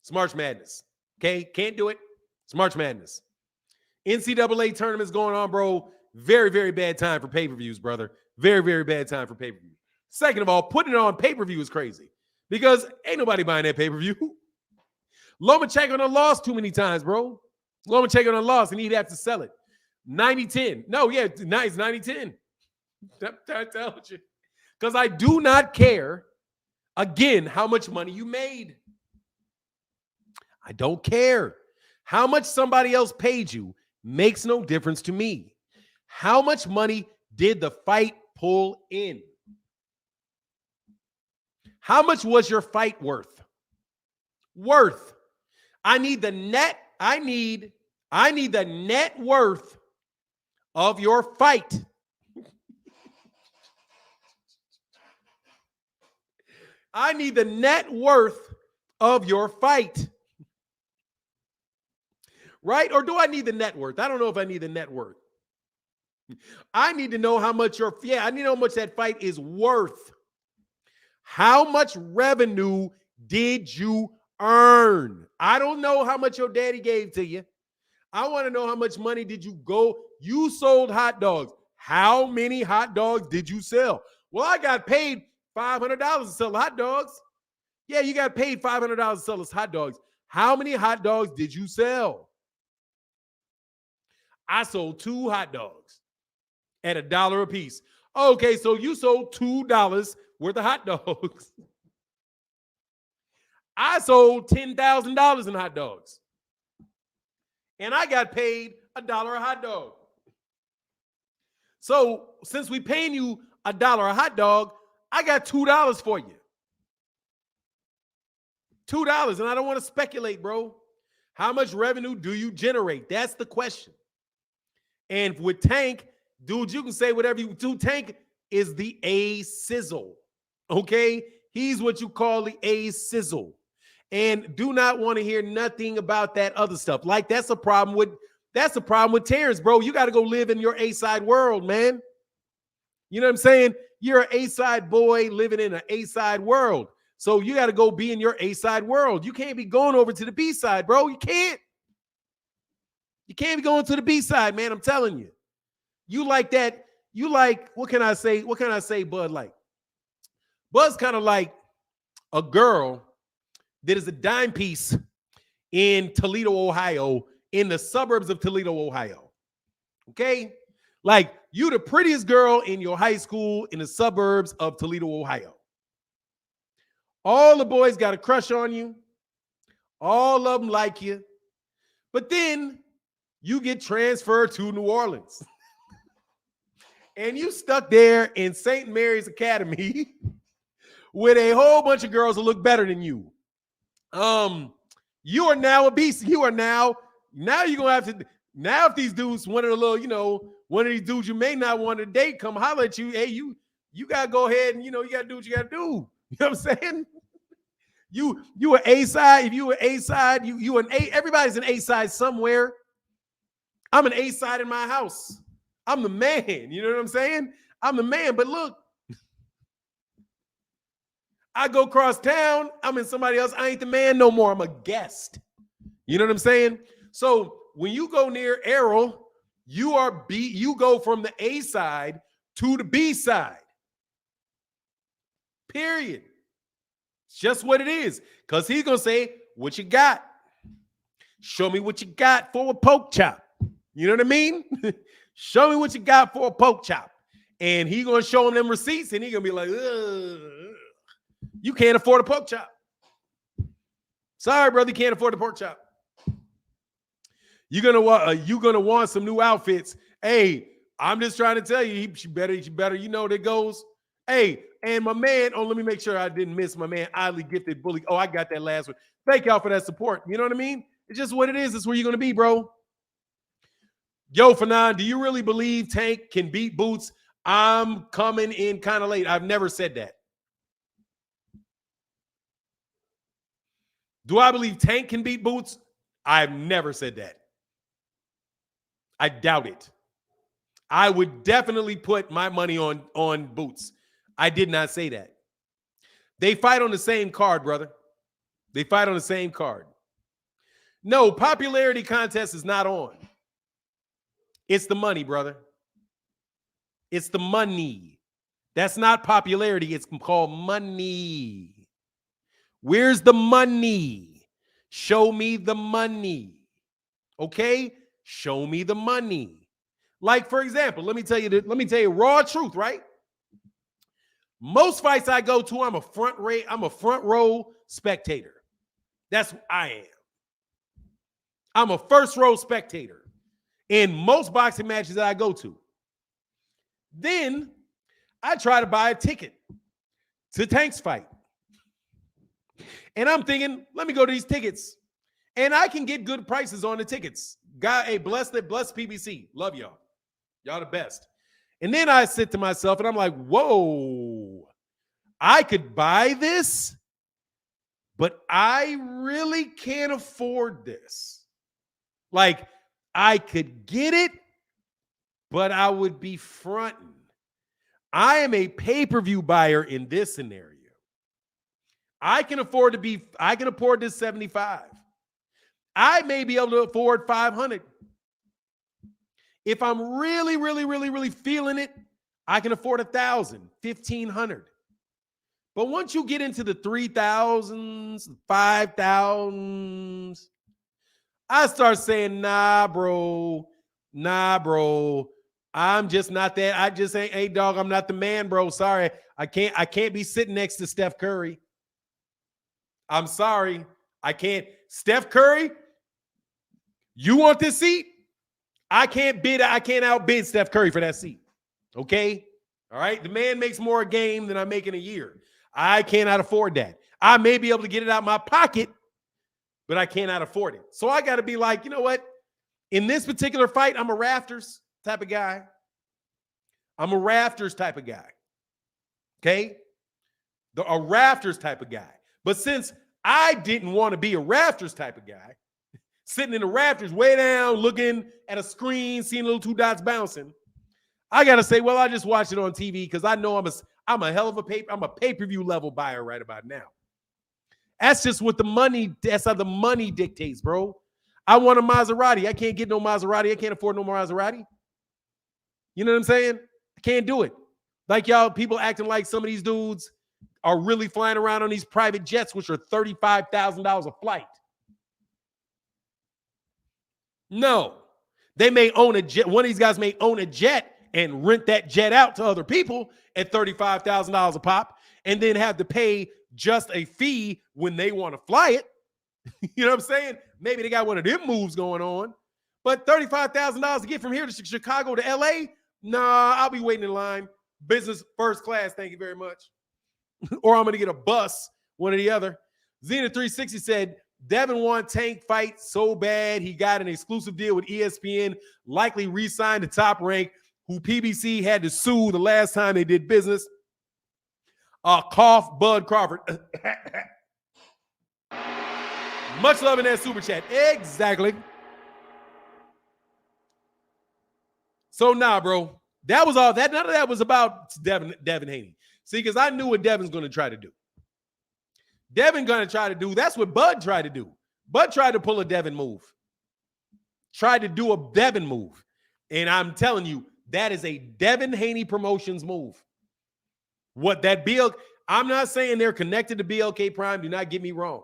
It's March Madness. Okay? Can't do it. It's March Madness. NCAA tournament's going on, bro. Very, very bad time for pay-per-views, brother. Very, very bad time for pay-per-view. Second of all, putting it on pay-per-view is crazy, because ain't nobody buying that pay-per-view. Lomachenko done lost too many times, bro. Lomachenko done lost, and he'd have to sell it. 90-10. No, yeah, it's 90-10. I told you. Because I do not care, again, how much money you made. I don't care. How much somebody else paid you makes no difference to me. How much money did the fight pull in? How much was your fight worth? I need the net. I need the net worth of your fight. I need the net worth of your fight. Right? Or do I need the net worth? I don't know if I need the net worth. I need to know how much I need to know how much that fight is worth. How much revenue did you earn? I don't know how much your daddy gave to you. I want to know how much money did you go. You sold hot dogs. How many hot dogs did you sell? Well, I got paid $500 to sell hot dogs. Yeah, you got paid $500 to sell us hot dogs. How many hot dogs did you sell? I sold 2 hot dogs at $1 a piece. Okay, so you sold $2 worth of hot dogs. I sold $10,000 in hot dogs. And I got paid $1 a hot dog. So since we paying you $1 a hot dog, I got $2 for you. $2. And I don't want to speculate, bro. How much revenue do you generate? That's the question. And with Tank, dude, you can say whatever you do. Tank is the A sizzle. Okay? He's what you call the A sizzle. And do not want to hear nothing about that other stuff. Like that's a problem with Terrence, bro. You got to go live in your A-side world, man. You know what I'm saying? You're an A-side boy living in an A-side world. So you got to go be in your A-side world. You can't be going over to the B-side, bro. You can't. You can't be going to the B-side, man. I'm telling you. You like that. You like, what can I say? What can I say Bud like? Bud's kind of like a girl that is a dime piece in Toledo, Ohio, in the suburbs of Toledo, Ohio. Okay? Like, you the prettiest girl in your high school in the suburbs of Toledo, Ohio. All the boys got a crush on you. All of them like you. But then you get transferred to New Orleans. And you stuck there in St. Mary's Academy with a whole bunch of girls that look better than you. You are now a beast. You are now you're gonna have to. Now, if these dudes, one of the little, one of these dudes you may not want to date, come holler at you. Hey, you gotta go ahead and you gotta do what you gotta do. You know what I'm saying? You an A side. If you an A side, you an A. Everybody's an A side somewhere. I'm an A side in my house. I'm the man. You know what I'm saying? I'm the man. But look, I go across town. I'm in somebody else. I ain't the man no more. I'm a guest. You know what I'm saying? So when you go near Errol, you go from the A side to the B side. Period. It's just what it is. Because he's going to say, what you got? Show me what you got for a poke chop. You know what I mean? Show me what you got for a poke chop. And he's going to show him them receipts, and he's going to be like, ugh, you can't afford a poke chop. Sorry, brother, you can't afford a pork chop. You're gonna want some new outfits. Hey, I'm just trying to tell you, she better. You know that goes. Hey, and my man. Oh, let me make sure I didn't miss my man. Oddly gifted bully. Oh, I got that last one. Thank y'all for that support. You know what I mean? It's just what it is. It's where you're gonna be, bro. Yo, Fanon, do you really believe Tank can beat Boots? I'm coming in kind of late. I've never said that. Do I believe Tank can beat Boots? I've never said that. I doubt it. I would definitely put my money on Boots. I did not say that. They fight on the same card, brother. They fight on the same card. No, popularity contest is not on. It's the money, brother. It's the money. That's not popularity. It's called money. Where's the money? Show me the money. Okay? Show me the money. Like, for example, let me tell you raw truth, right? Most fights I go to, I'm a front row spectator. That's what I am. I'm a first row spectator in most boxing matches that I go to. Then I try to buy a ticket to Tank's fight. And I'm thinking, let me go to these tickets. And I can get good prices on the tickets. God, hey, bless PBC. Love y'all. Y'all the best. And then I sit to myself and I'm like, whoa, I could buy this, but I really can't afford this. Like, I could get it, but I would be fronting. I am a pay-per-view buyer in this scenario. I can afford this 75. I may be able to afford 500. If I'm really, really, really, really feeling it, I can afford 1,000, 1,500. But once you get into the 3,000s, 5,000s, I start saying, nah, bro. I'm just not that. I just ain't, hey, dog, I'm not the man, bro. Sorry. I can't be sitting next to Steph Curry. I'm sorry. I can't. Steph Curry, you want this seat? I can't outbid Steph Curry for that seat. Okay? All right? The man makes more a game than I make in a year. I cannot afford that. I may be able to get it out of my pocket, but I cannot afford it. So I got to be like, you know what? In this particular fight, I'm a rafters type of guy. I'm a rafters type of guy. Okay? A rafters type of guy. But since I didn't want to be a rafters type of guy, sitting in the rafters way down, looking at a screen, seeing little two dots bouncing, I got to say, well, I just watch it on TV because I know I'm a hell of a pay-per-view level buyer right about now. That's just what that's how the money dictates, bro. I want a Maserati. I can't get no Maserati. I can't afford no more Maserati. You know what I'm saying? I can't do it. Like y'all, people acting like some of these dudes are really flying around on these private jets, which are $35,000 a flight. No. They may own a jet. One of these guys may own a jet and rent that jet out to other people at $35,000 a pop and then have to pay just a fee when they want to fly it. You know what I'm saying? Maybe they got one of them moves going on. But $35,000 to get from here to Chicago to LA? Nah, I'll be waiting in line. Business first class, thank you very much. Or I'm going to get a bus, one or the other. Xena360 said, Devin won Tank fight so bad he got an exclusive deal with ESPN, likely re-signed to Top Rank, who PBC had to sue the last time they did business. Cough, Bud Crawford. Much love in that super chat. Exactly. So nah, bro. That was all that. None of that was about Devin Haney. See, because I knew what Devin's going to try to do. Devin going to try to do. That's what Bud tried to do. Bud tried to pull a Devin move. Tried to do a Devin move. And I'm telling you, that is a Devin Haney Promotions move. What that I'm not saying they're connected to BLK Prime. Do not get me wrong.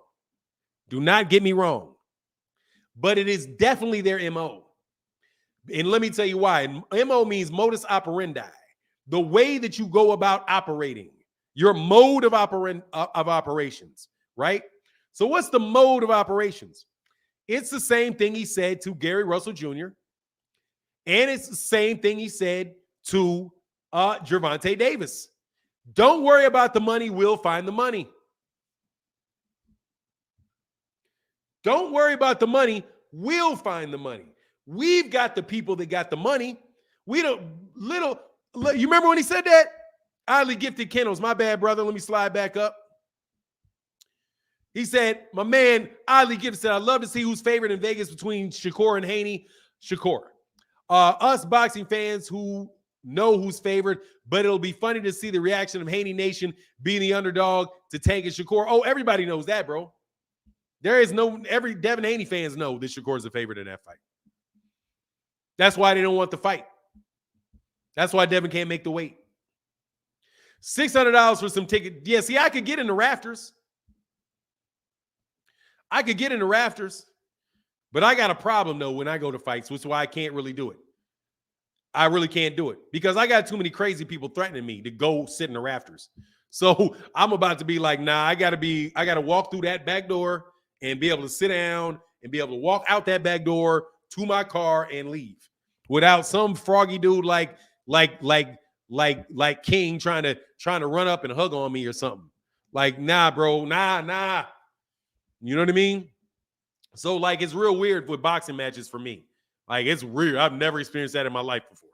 Do not get me wrong. But it is definitely their MO. And let me tell you why. MO means modus operandi. The way that you go about operating. Your mode of operations, right? So what's the mode of operations? It's the same thing he said to Gary Russell Jr. And it's the same thing he said to Gervonta Davis. Don't worry about the money. We'll find the money. Don't worry about the money. We'll find the money. We've got the people that got the money. We don't you remember when he said that? Oddly gifted kennels. My bad, brother. Let me slide back up. He said, my man, oddly gifted said, I'd love to see who's favored in Vegas between Shakur and Haney. Shakur. Us boxing fans who know who's favored, but it'll be funny to see the reaction of Haney Nation being the underdog to Tank and Shakur. Oh, everybody knows that, bro. Every Devin Haney fans know that Shakur's the favorite in that fight. That's why they don't want the fight. That's why Devin can't make the weight. $600 for some ticket. Yeah, see, I could get in the rafters. But I got a problem, though, when I go to fights, which is why I can't really do it. I really can't do it because I got too many crazy people threatening me to go sit in the rafters. So I'm about to be like, nah, I got to walk through that back door and be able to sit down and be able to walk out that back door to my car and leave without some froggy dude like King trying to run up and hug on me or something. Like, nah, bro, nah. You know what I mean? So like, it's real weird with boxing matches for me. Like, it's weird. I've never experienced that in my life before.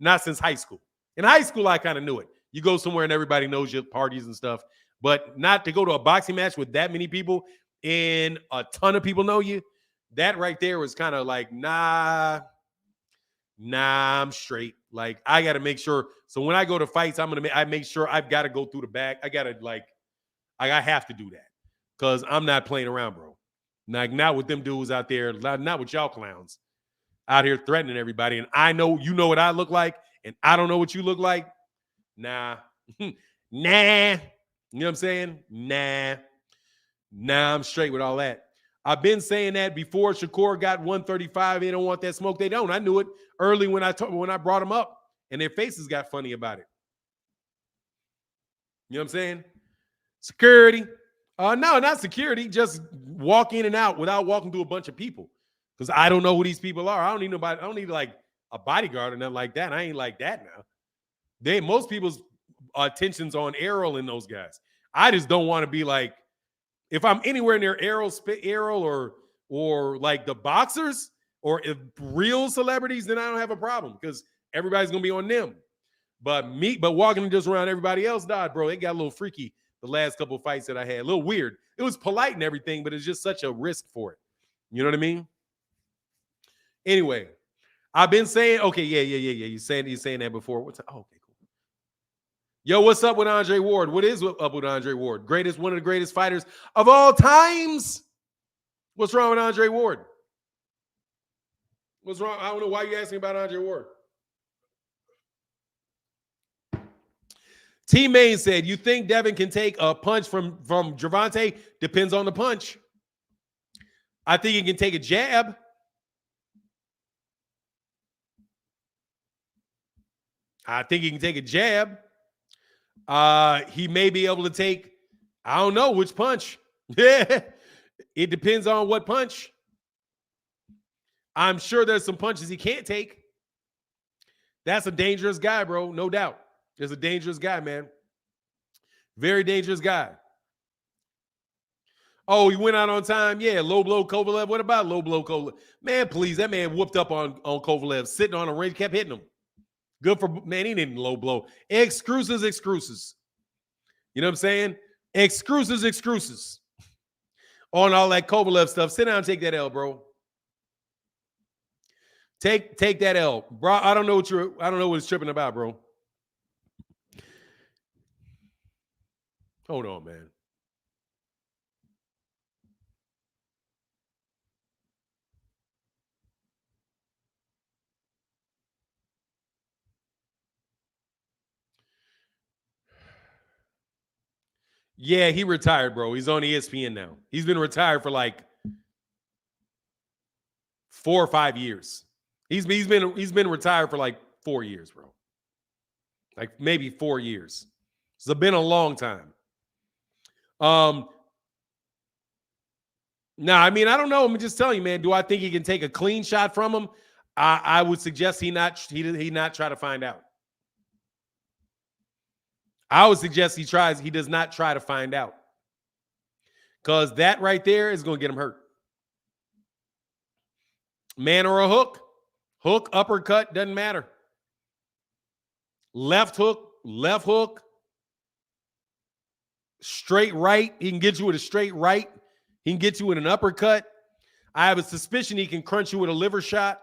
Not since high school. In high school, I kind of knew it. You go somewhere and everybody knows your parties and stuff, but not to go to a boxing match with that many people and a ton of people know you. That right there was kind of like, nah, I'm straight. Like, I got to make sure. So when I go to fights, I make sure I've got to go through the back. I have to do that because I'm not playing around, bro. Like, not with them dudes out there, not with y'all clowns out here threatening everybody. And I know you know what I look like, and I don't know what you look like. Nah. You know what I'm saying? Nah, I'm straight with all that. I've been saying that before Shakur got 135. They don't want that smoke. They don't. I knew it early when I brought them up, and their faces got funny about it. You know what I'm saying? Security. No, not security. Just walk in and out without walking through a bunch of people. Because I don't know who these people are. I don't need nobody. I don't need like a bodyguard or nothing like that. I ain't like that now. Most people's attention's on Errol and those guys. I just don't want to be like, if I'm anywhere near Errol or like the boxers or if real celebrities, then I don't have a problem because everybody's gonna be on them. But walking just around everybody else, bro, it got a little freaky the last couple of fights that I had. A little weird. It was polite and everything, but it's just such a risk for it. You know what I mean? Anyway, I've been saying, okay, yeah. You're saying that before. Okay, cool. Yo, what's up with Andre Ward? What is up with Andre Ward? One of the greatest fighters of all times. What's wrong with Andre Ward? What's wrong? I don't know why you're asking about Andre Ward. T-Main said, you think Devin can take a punch from Gervonta? Depends on the punch. I think he can take a jab. I think he can take a jab. He may be able to take, I don't know which punch. Yeah, it depends on what punch. I'm sure there's some punches he can't take. That's a dangerous guy, bro. No doubt. There's a dangerous guy, man. Very dangerous guy. Oh, he went out on time. Yeah, low blow Kovalev. What about low blow Kovalev? Man, please, that man whooped up on Kovalev, sitting on a ring, kept hitting him. Good for, man, he didn't low blow. Excuses. You know what I'm saying? Excuses. On all that Kovalev stuff. Sit down and take that L, bro. Take that L. Bro, I don't know what it's tripping about, bro. Hold on, man. Yeah, he retired, bro. He's on ESPN now. He's been retired for like 4 or 5 years. He's been retired for like 4 years, bro. Like maybe 4 years. It's been a long time. Now, I mean, I don't know. I'm just telling you, man. Do I think he can take a clean shot from him? I would suggest he not try to find out. I would suggest he does not try to find out. Because that right there is going to get him hurt. Man or a hook. Hook, uppercut, doesn't matter. Left hook. Straight right. He can get you with a straight right. He can get you with an uppercut. I have a suspicion he can crunch you with a liver shot.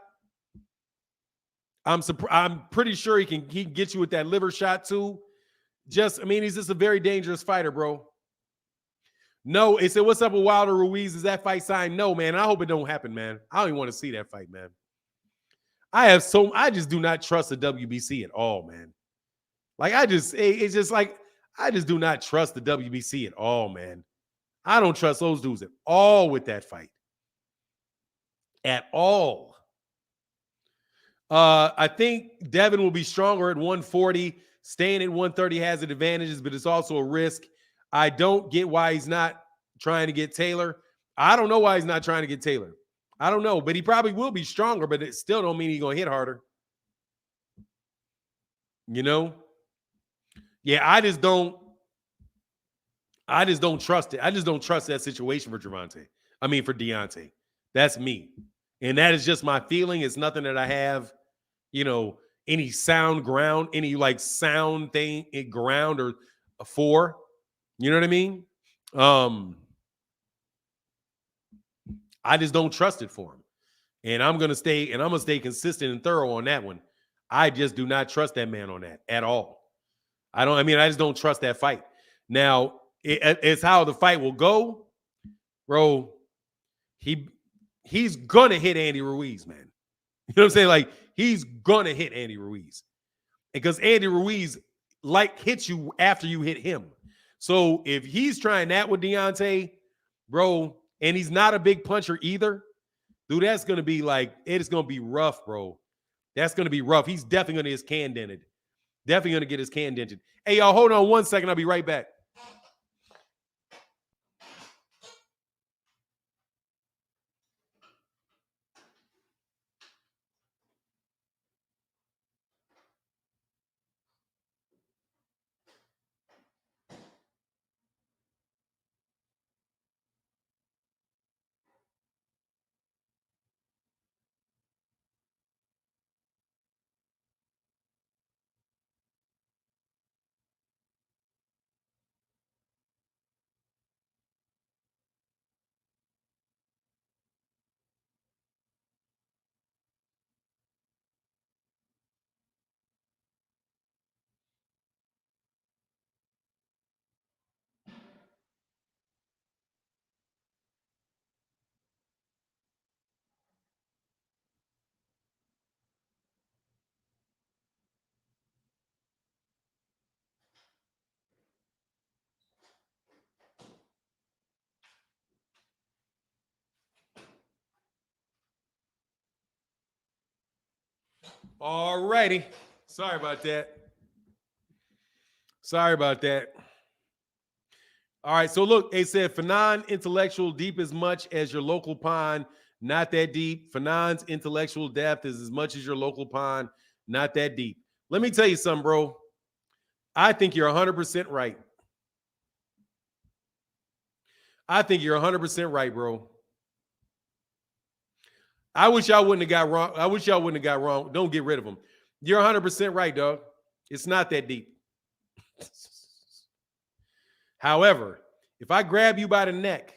I'm pretty sure he can get you with that liver shot too. He's just a very dangerous fighter, bro. No, it said, what's up with Wilder Ruiz? Is that fight signed? No, man. I hope it don't happen, man. I don't even want to see that fight, man. I just do not trust the WBC at all, man. Like, I just do not trust the WBC at all, man. I don't trust those dudes at all with that fight. At all. I think Devin will be stronger at 140. Staying at 130 has its advantages, but it's also a risk. I don't get why he's not trying to get Taylor. I don't know why he's not trying to get Taylor. I don't know, but he probably will be stronger, but it still don't mean he's going to hit harder. You know? Yeah, I just don't trust it. I just don't trust that situation for Deontay. That's me. And that is just my feeling. It's nothing that I have, any sound ground, any like sound thing, ground or for. You know what I mean? I just don't trust it for him. And I'm going to stay consistent and thorough on that one. I just do not trust that man on that at all. I just don't trust that fight. Now, it's how the fight will go. Bro, he's going to hit Andy Ruiz, man. You know what I'm saying? Like, he's going to hit Andy Ruiz. Because Andy Ruiz, hits you after you hit him. So if he's trying that with Deontay, bro, and he's not a big puncher either, dude, that's going to be it is going to be rough, bro. That's going to be rough. He's definitely going to get his can dented. Definitely going to get his can dented. Hey, y'all, hold on 1 second. I'll be right back. All righty. Sorry about that. Sorry about that. All right, so look, it said for non-intellectual, deep as much as your local pond, not that deep. For non-intellectual, depth is as much as your local pond, not that deep. Let me tell you something, bro. I think you're 100% right. I think you're 100% right, bro. I wish y'all wouldn't have got wrong. I wish y'all wouldn't have got wrong. Don't get rid of them. You're 100% right, dog. It's not that deep. However, if I grab you by the neck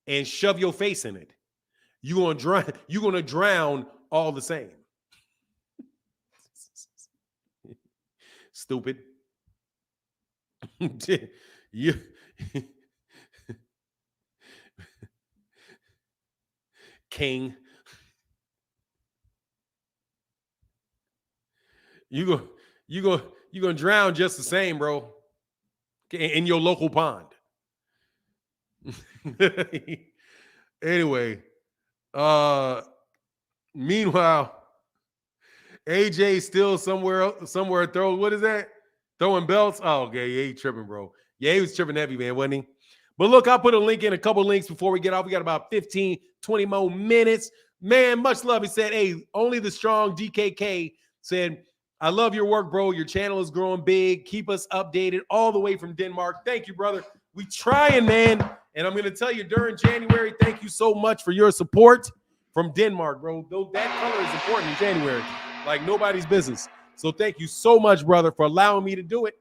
and shove your face in it, you're gonna drown all the same. Stupid. You king. You're gonna drown just the same, bro. In your local pond. Anyway, meanwhile, AJ still somewhere throwing, what is that? Throwing belts? Oh, okay, yeah, he tripping, bro. Yeah, he was tripping heavy, man, wasn't he? But look, I'll put a link in, a couple links before we get off. We got about 15, 20 more minutes. Man, much love. He said, hey, only the strong DKK said, I love your work, bro. Your channel is growing big. Keep us updated all the way from Denmark. Thank you, brother. We trying, man. And I'm going to tell you during January, thank you so much for your support from Denmark, bro. That color is important in January, like nobody's business. So thank you so much, brother, for allowing me to do it.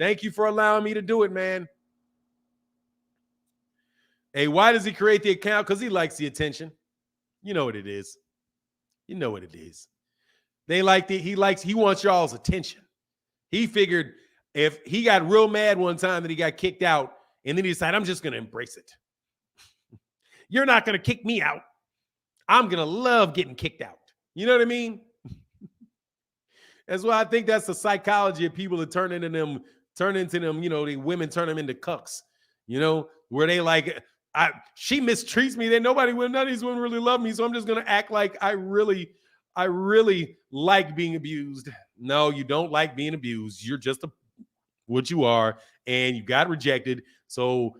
Thank you for allowing me to do it, man. Hey, why does he create the account? Because he likes the attention. You know what it is. You know what it is. He wants y'all's attention. He figured if he got real mad one time that he got kicked out, and then he decided, I'm just going to embrace it. You're not going to kick me out. I'm going to love getting kicked out. You know what I mean? That's why I think that's the psychology of people that turn into them, you know, the women turn them into cucks, you know, where they like, she mistreats me. None of these women really love me. So I'm just going to act like I really like being abused. No, you don't like being abused. You're just what you are, and you got rejected. So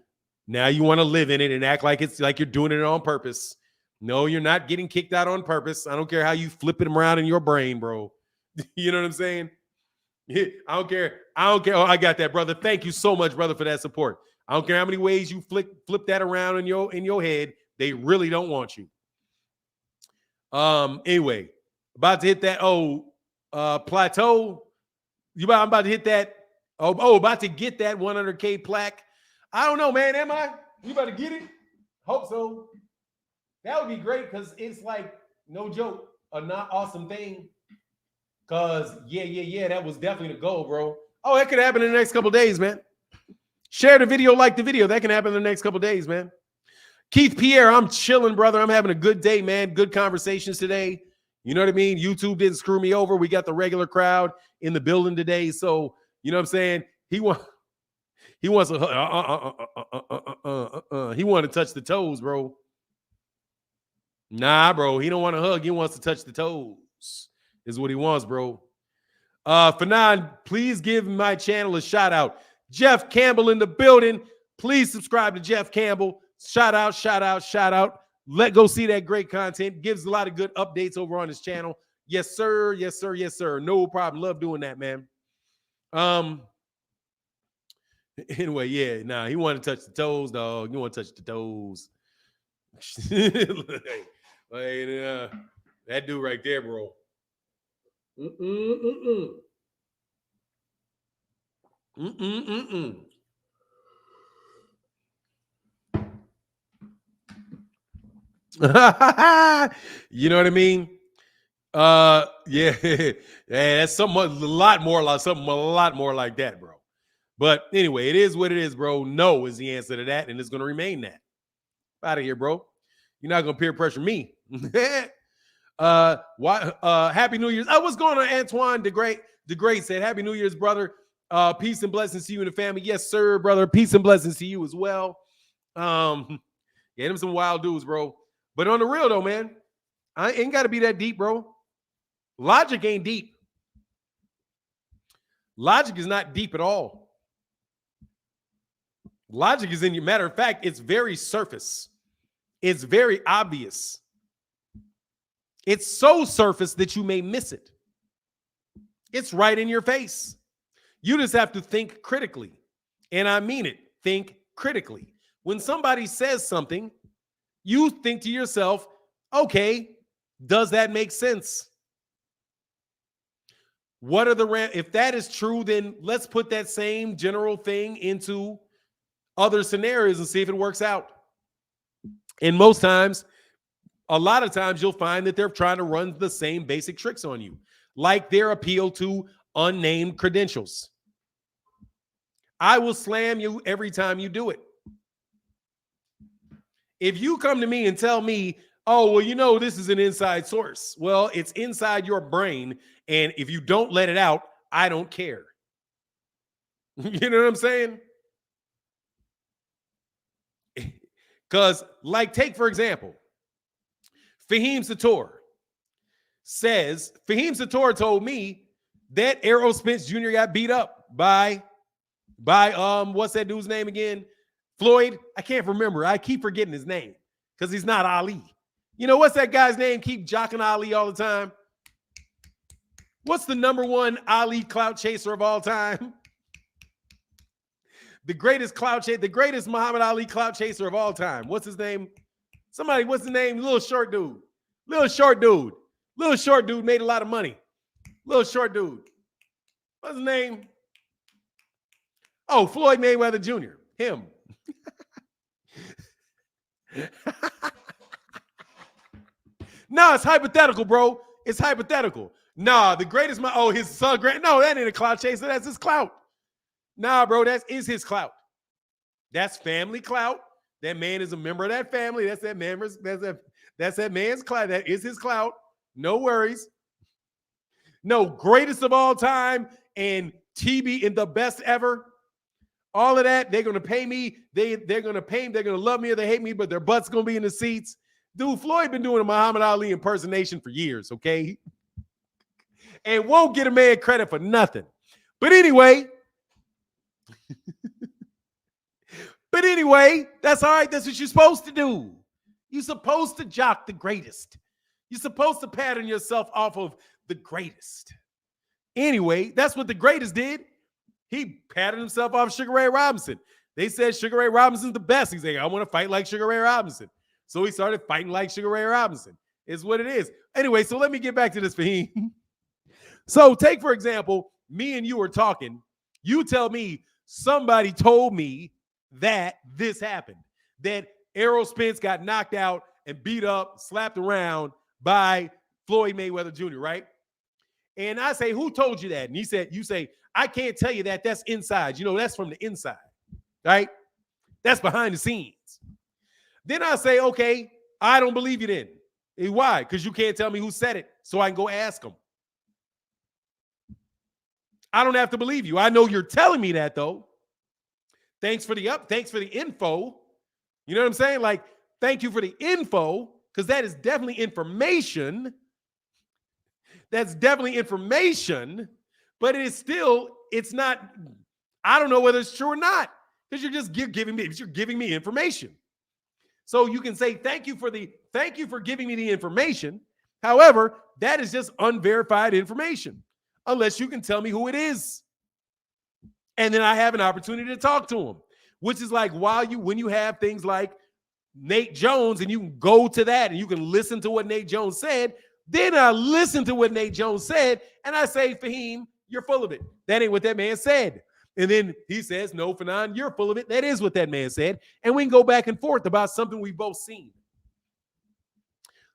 now you want to live in it and act like it's like you're doing it on purpose. No, you're not getting kicked out on purpose. I don't care how you flip it around in your brain, bro. You know what I'm saying? I don't care. Oh, I got that, brother. Thank you so much, brother, for that support. I don't care how many ways you flip that around in your head. They really don't want you. Anyway, about to hit that plateau. I'm about to hit that. About to get that 100K plaque. I don't know, man. Am I? You about to get it? Hope so. That would be great because it's like, no joke, a not awesome thing. Because, yeah, that was definitely the goal, bro. Oh, that could happen in the next couple of days, man. Share the video, like the video. That can happen in the next couple of days, man. Keith Pierre, I'm chilling, brother. I'm having a good day, man. Good conversations today. You know what I mean? YouTube didn't screw me over. We got the regular crowd in the building today. So, you know what I'm saying? He wants he wanted to touch the toes, bro. Nah, bro. He don't want to hug. He wants to touch the toes. Is what he wants, bro. Fanon, please give my channel a shout out. Jeff Campbell in the building. Please subscribe to Jeff Campbell. Shout out. Let go see that great content. Gives a lot of good updates over on his channel. Yes, sir. No problem. Love doing that, man. Anyway, yeah. Nah, he want to touch the toes, dog. You want to touch the toes. That dude right there, bro. You know what I mean? Yeah, that's a lot more like that, bro. But anyway, it is what it is, bro. No is the answer to that, and it's gonna remain that. Out of here, bro. You're not gonna peer pressure me. Happy New Year's. What's going on? Antoine the Great said, Happy New Year's, brother. Peace and blessings to you and the family. Yes, sir, brother. Peace and blessings to you as well. Yeah, them some wild dudes, bro. But on the real though, man, I ain't got to be that deep, bro. Logic ain't deep. Logic is not deep at all. Logic is in your matter of fact, it's very surface. It's very obvious. It's so surface that you may miss it. It's right in your face. You just have to think critically. And I mean it. Think critically. When somebody says something, you think to yourself, okay, does that make sense? What are the if that is true, then let's put that same general thing into other scenarios and see if it works out. And most times, a lot of times you'll find that they're trying to run the same basic tricks on you, like their appeal to unnamed credentials. I will slam you every time you do it. If you come to me and tell me, oh, well, you know, this is an inside source. Well, it's inside your brain. And if you don't let it out, I don't care. You know what I'm saying? Because, like, take, for example, Fahim Sator says, Fahim Sator told me that Errol Spence Jr. got beat up by what's that dude's name again? Floyd. I can't remember. I keep forgetting his name because he's not Ali. You know, what's that guy's name? Keep jocking Ali all the time. What's the number one Ali clout chaser of all time? The greatest clout chaser, the greatest Muhammad Ali clout chaser of all time. What's his name? Somebody, what's his name? Little short dude. Little short dude. Little short dude made a lot of money. Little short dude. What's his name? Oh, Floyd Mayweather Jr. Him. No, it's hypothetical, bro. It's hypothetical. Nah, the greatest, his son, no, that ain't a clout chaser. That's his clout. Nah, bro, that is his clout. That's family clout. That man is a member of that family. That's that man's clout. That is his clout. No worries. No, greatest of all time and TB in the best ever. All of that, they're going to pay me. They're going to pay me. They're going to love me or they hate me, but their butt's going to be in the seats. Dude, Floyd been doing a Muhammad Ali impersonation for years, okay? And won't get a man credit for nothing. But anyway, that's all right. That's what you're supposed to do. You're supposed to jock the greatest. You're supposed to pattern yourself off of the greatest. Anyway, that's what the greatest did. He patterned himself off Sugar Ray Robinson. They said Sugar Ray Robinson's the best. He's like, I want to fight like Sugar Ray Robinson. So he started fighting like Sugar Ray Robinson. Is what it is. Anyway, so let me get back to this, Fahim. So take, for example, me and you are talking. You tell me somebody told me that this happened, that Errol Spence got knocked out and beat up, slapped around by Floyd Mayweather Jr., right? And I say, who told you that? And you say, I can't tell you that. That's inside. You know, that's from the inside, right? That's behind the scenes. Then I say, okay, I don't believe you then. Why? Because you can't tell me who said it, so I can go ask them. I don't have to believe you. I know you're telling me that, though. Thanks for the info. You know what I'm saying? Like, thank you for the info, because that is definitely information. That's definitely information, but it's not, I don't know whether it's true or not, because you're just giving me information. So you can say, thank you for giving me the information. However, that is just unverified information, unless you can tell me who it is. And then I have an opportunity to talk to him, which is like when you have things like Nate Jones and you can go to that and you can listen to what Nate Jones said. Then I listen to what Nate Jones said and I say, Fahim, you're full of it. That ain't what that man said. And then he says, no, Fanon, you're full of it. That is what that man said. And we can go back and forth about something we've both seen.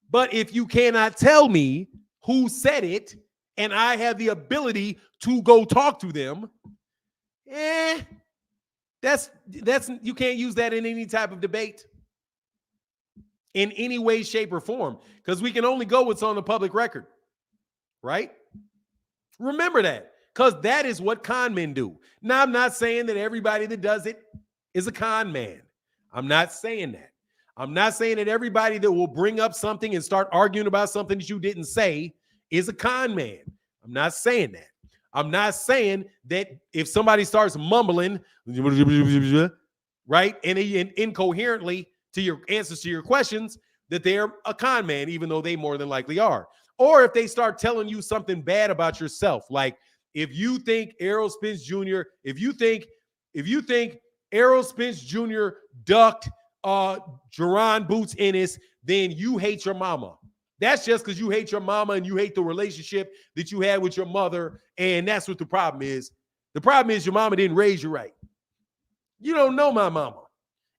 But if you cannot tell me who said it and I have the ability to go talk to them, that's you can't use that in any type of debate in any way, shape, or form, because we can only go what's on the public record, right? Remember that, because that is what con men do. Now, I'm not saying that everybody that does it is a con man. I'm not saying that. I'm not saying that everybody that will bring up something and start arguing about something that you didn't say is a con man. I'm not saying that. I'm not saying that if somebody starts mumbling, right, and incoherently to your answers to your questions, that they're a con man, even though they more than likely are. Or if they start telling you something bad about yourself, like if you think Errol Spence Jr., if you think Errol Spence Jr. ducked Jaron Boots Ennis, then you hate your mama. That's just because you hate your mama and you hate the relationship that you had with your mother, and that's what the problem is. The problem is your mama didn't raise you right. You don't know my mama.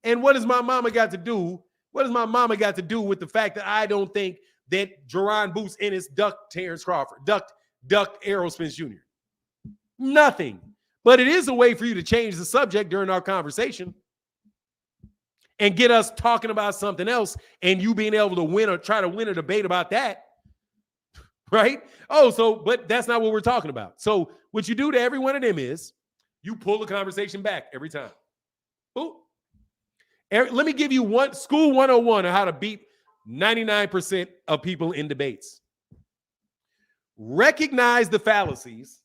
And what does my mama got to do? What does my mama got to do with the fact that I don't think that Jaron Boots Ennis ducked Terrence Crawford, ducked Errol Spence Jr.? Nothing. But it is a way for you to change the subject during our conversation and get us talking about something else, and you being able to win or try to win a debate about that, right? But that's not what we're talking about. So what you do to every one of them is you pull the conversation back every time. Ooh. Let me give you one school 101 on how to beat 99% of people in debates. Recognize the fallacies,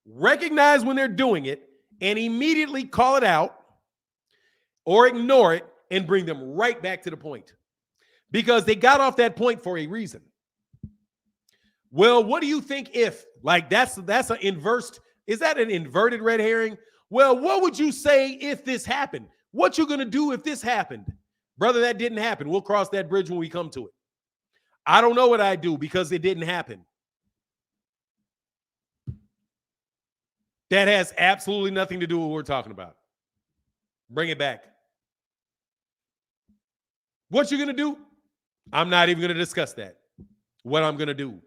recognize when they're doing it, and immediately call it out or ignore it and bring them right back to the point, because they got off that point for a reason. Well, what do you think if, like, that's an inversed, is that an inverted red herring? Well, what would you say if this happened? What you going to do if this happened? Brother, that didn't happen. We'll cross that bridge when we come to it. I don't know what I do because it didn't happen. That has absolutely nothing to do with what we're talking about. Bring it back. What you going to do? I'm not even going to discuss that. What I'm going to do.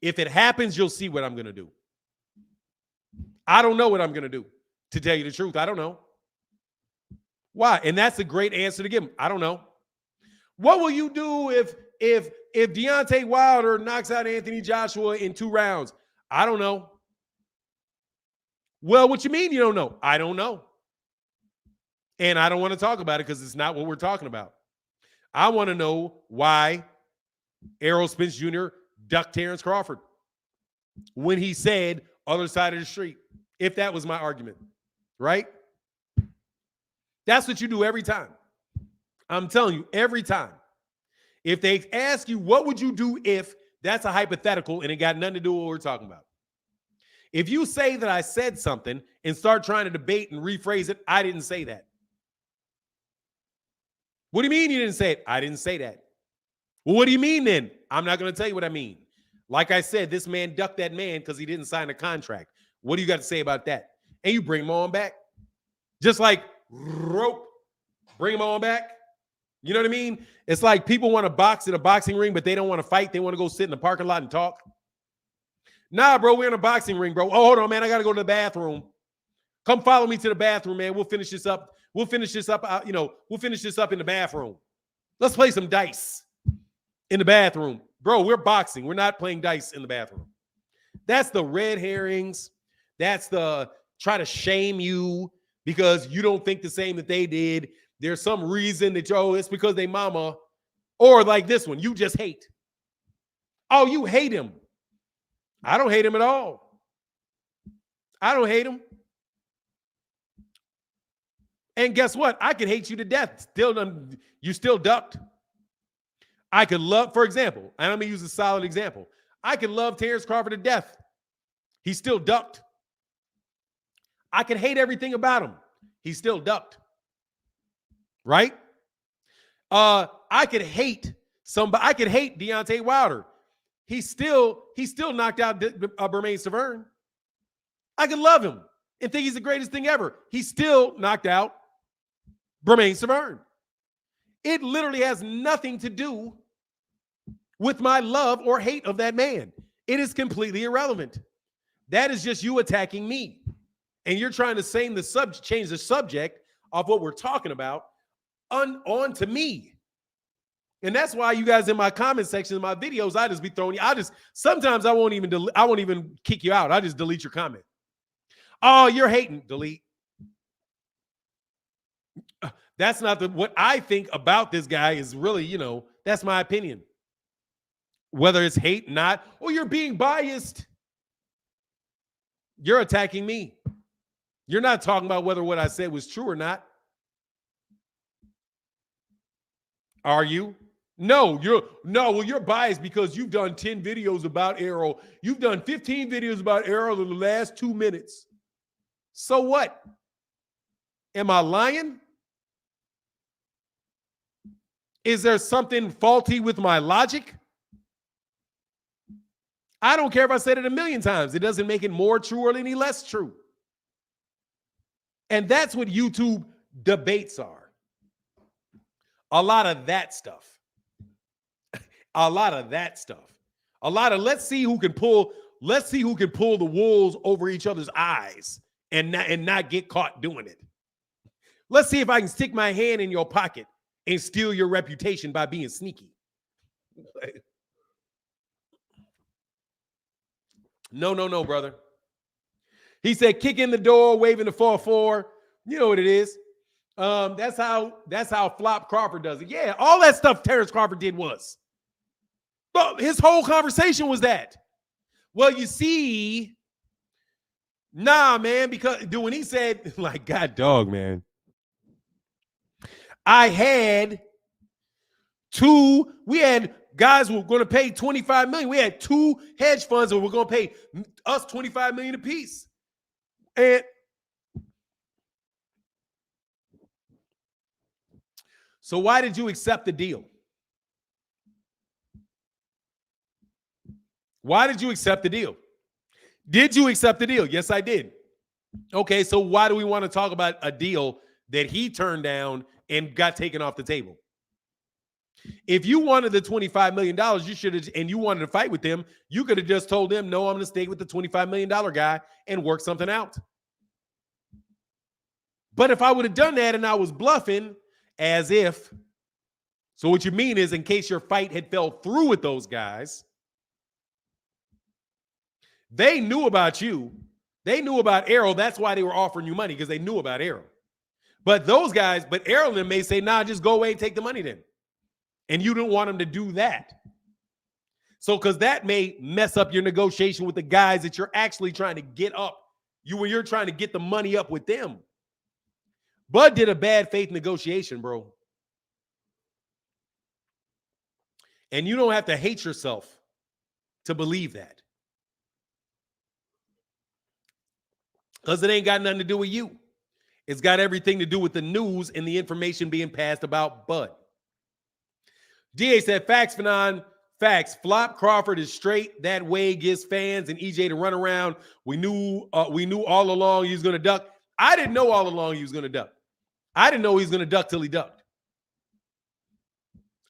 If it happens, you'll see what I'm going to do. I don't know what I'm going to do. To tell you the truth, I don't know. Why? And that's a great answer to give him. I don't know. What will you do if Deontay Wilder knocks out Anthony Joshua in 2 rounds? I don't know. Well, what you mean you don't know? I don't know. And I don't want to talk about it because it's not what we're talking about. I want to know why Errol Spence Jr. ducked Terrence Crawford when he said other side of the street, if that was my argument, right? That's what you do every time. I'm telling you, every time. If they ask you, what would you do if, that's a hypothetical and it got nothing to do with what we're talking about. If you say that I said something and start trying to debate and rephrase it, I didn't say that. What do you mean you didn't say it? I didn't say that. Well, what do you mean then? I'm not going to tell you what I mean. Like I said, this man ducked that man because he didn't sign a contract. What do you got to say about that? And you bring him on back. Just like rope, bring him on back. You know what I mean? It's like people want to box in a boxing ring, but they don't want to fight. They want to go sit in the parking lot and talk. Nah, bro, we're in a boxing ring, bro. Oh, hold on, man. I got to go to the bathroom. Come follow me to the bathroom, man. We'll finish this up. We'll finish this up. We'll finish this up in the bathroom. Let's play some dice in the bathroom. Bro, we're boxing. We're not playing dice in the bathroom. That's the red herrings. That's the try to shame you because you don't think the same that they did. There's some reason that, it's because they mama. Or like this one, you just hate. Oh, you hate him. I don't hate him at all. I don't hate him. And guess what? I can hate you to death. You still ducked. I could love, for example, and I'm going to use a solid example. I could love Terrence Crawford to death. He still ducked. I could hate everything about him. He still ducked. Right? I could hate somebody. I could hate Deontay Wilder. He still knocked out Bermain Severn. I could love him and think he's the greatest thing ever. He still knocked out Bermain Severn. It literally has nothing to do with my love or hate of that man. It is completely irrelevant. That is just you attacking me. And you're trying to change the subject of what we're talking about on to me. And that's why you guys in my comment section, in my videos, I just be throwing you. Sometimes I won't even kick you out. I just delete your comment. Oh, you're hating. Delete. That's not what I think about this guy is really, that's my opinion. Whether it's hate, not, or you're being biased. You're attacking me. You're not talking about whether what I said was true or not. Are you? No, you're biased because you've done 10 videos about Errol. You've done 15 videos about Errol in the last 2 minutes. So what? Am I lying? Is there something faulty with my logic? I don't care if I said it 1,000,000 times. It doesn't make it more true or any less true. And that's what YouTube debates are. A lot of that stuff. A lot of that stuff. A lot of let's see who can pull the wolves over each other's eyes and not get caught doing it. Let's see if I can stick my hand in your pocket and steal your reputation by being sneaky. No, brother. He said, kick in the door, waving the 4-4. You know what it is. That's how Flop Crawford does it. Yeah, all that stuff Terrence Crawford did was. But his whole conversation was that. Well, you see, nah, man, because when he said, like, God dog, man. We had guys who were going to pay $25 million. We had 2 hedge funds that were going to pay us $25 million apiece. And so why did you accept the deal? Why did you accept the deal? Did you accept the deal? Yes, I did. Okay, so why do we want to talk about a deal that he turned down and got taken off the table? If you wanted the $25 million, you should have, and you wanted to fight with them, you could have just told them, no, I'm going to stay with the $25 million guy and work something out. But if I would have done that and I was bluffing as if, so what you mean is in case your fight had fell through with those guys, they knew about you. They knew about Errol. That's why they were offering you money, because they knew about Errol. But Errol and them may say, nah, just go away and take the money then. And you don't want them to do that. So, because that may mess up your negotiation with the guys that you're actually trying to get up. When you're trying to get the money up with them. Bud did a bad faith negotiation, bro. And you don't have to hate yourself to believe that. Because it ain't got nothing to do with you. It's got everything to do with the news and the information being passed about Bud. DA said, facts, Fanon. Facts. Flop Crawford is straight that way, gives fans and EJ to run around. We knew all along he was going to duck. I didn't know all along he was going to duck. I didn't know he was going to duck till he ducked.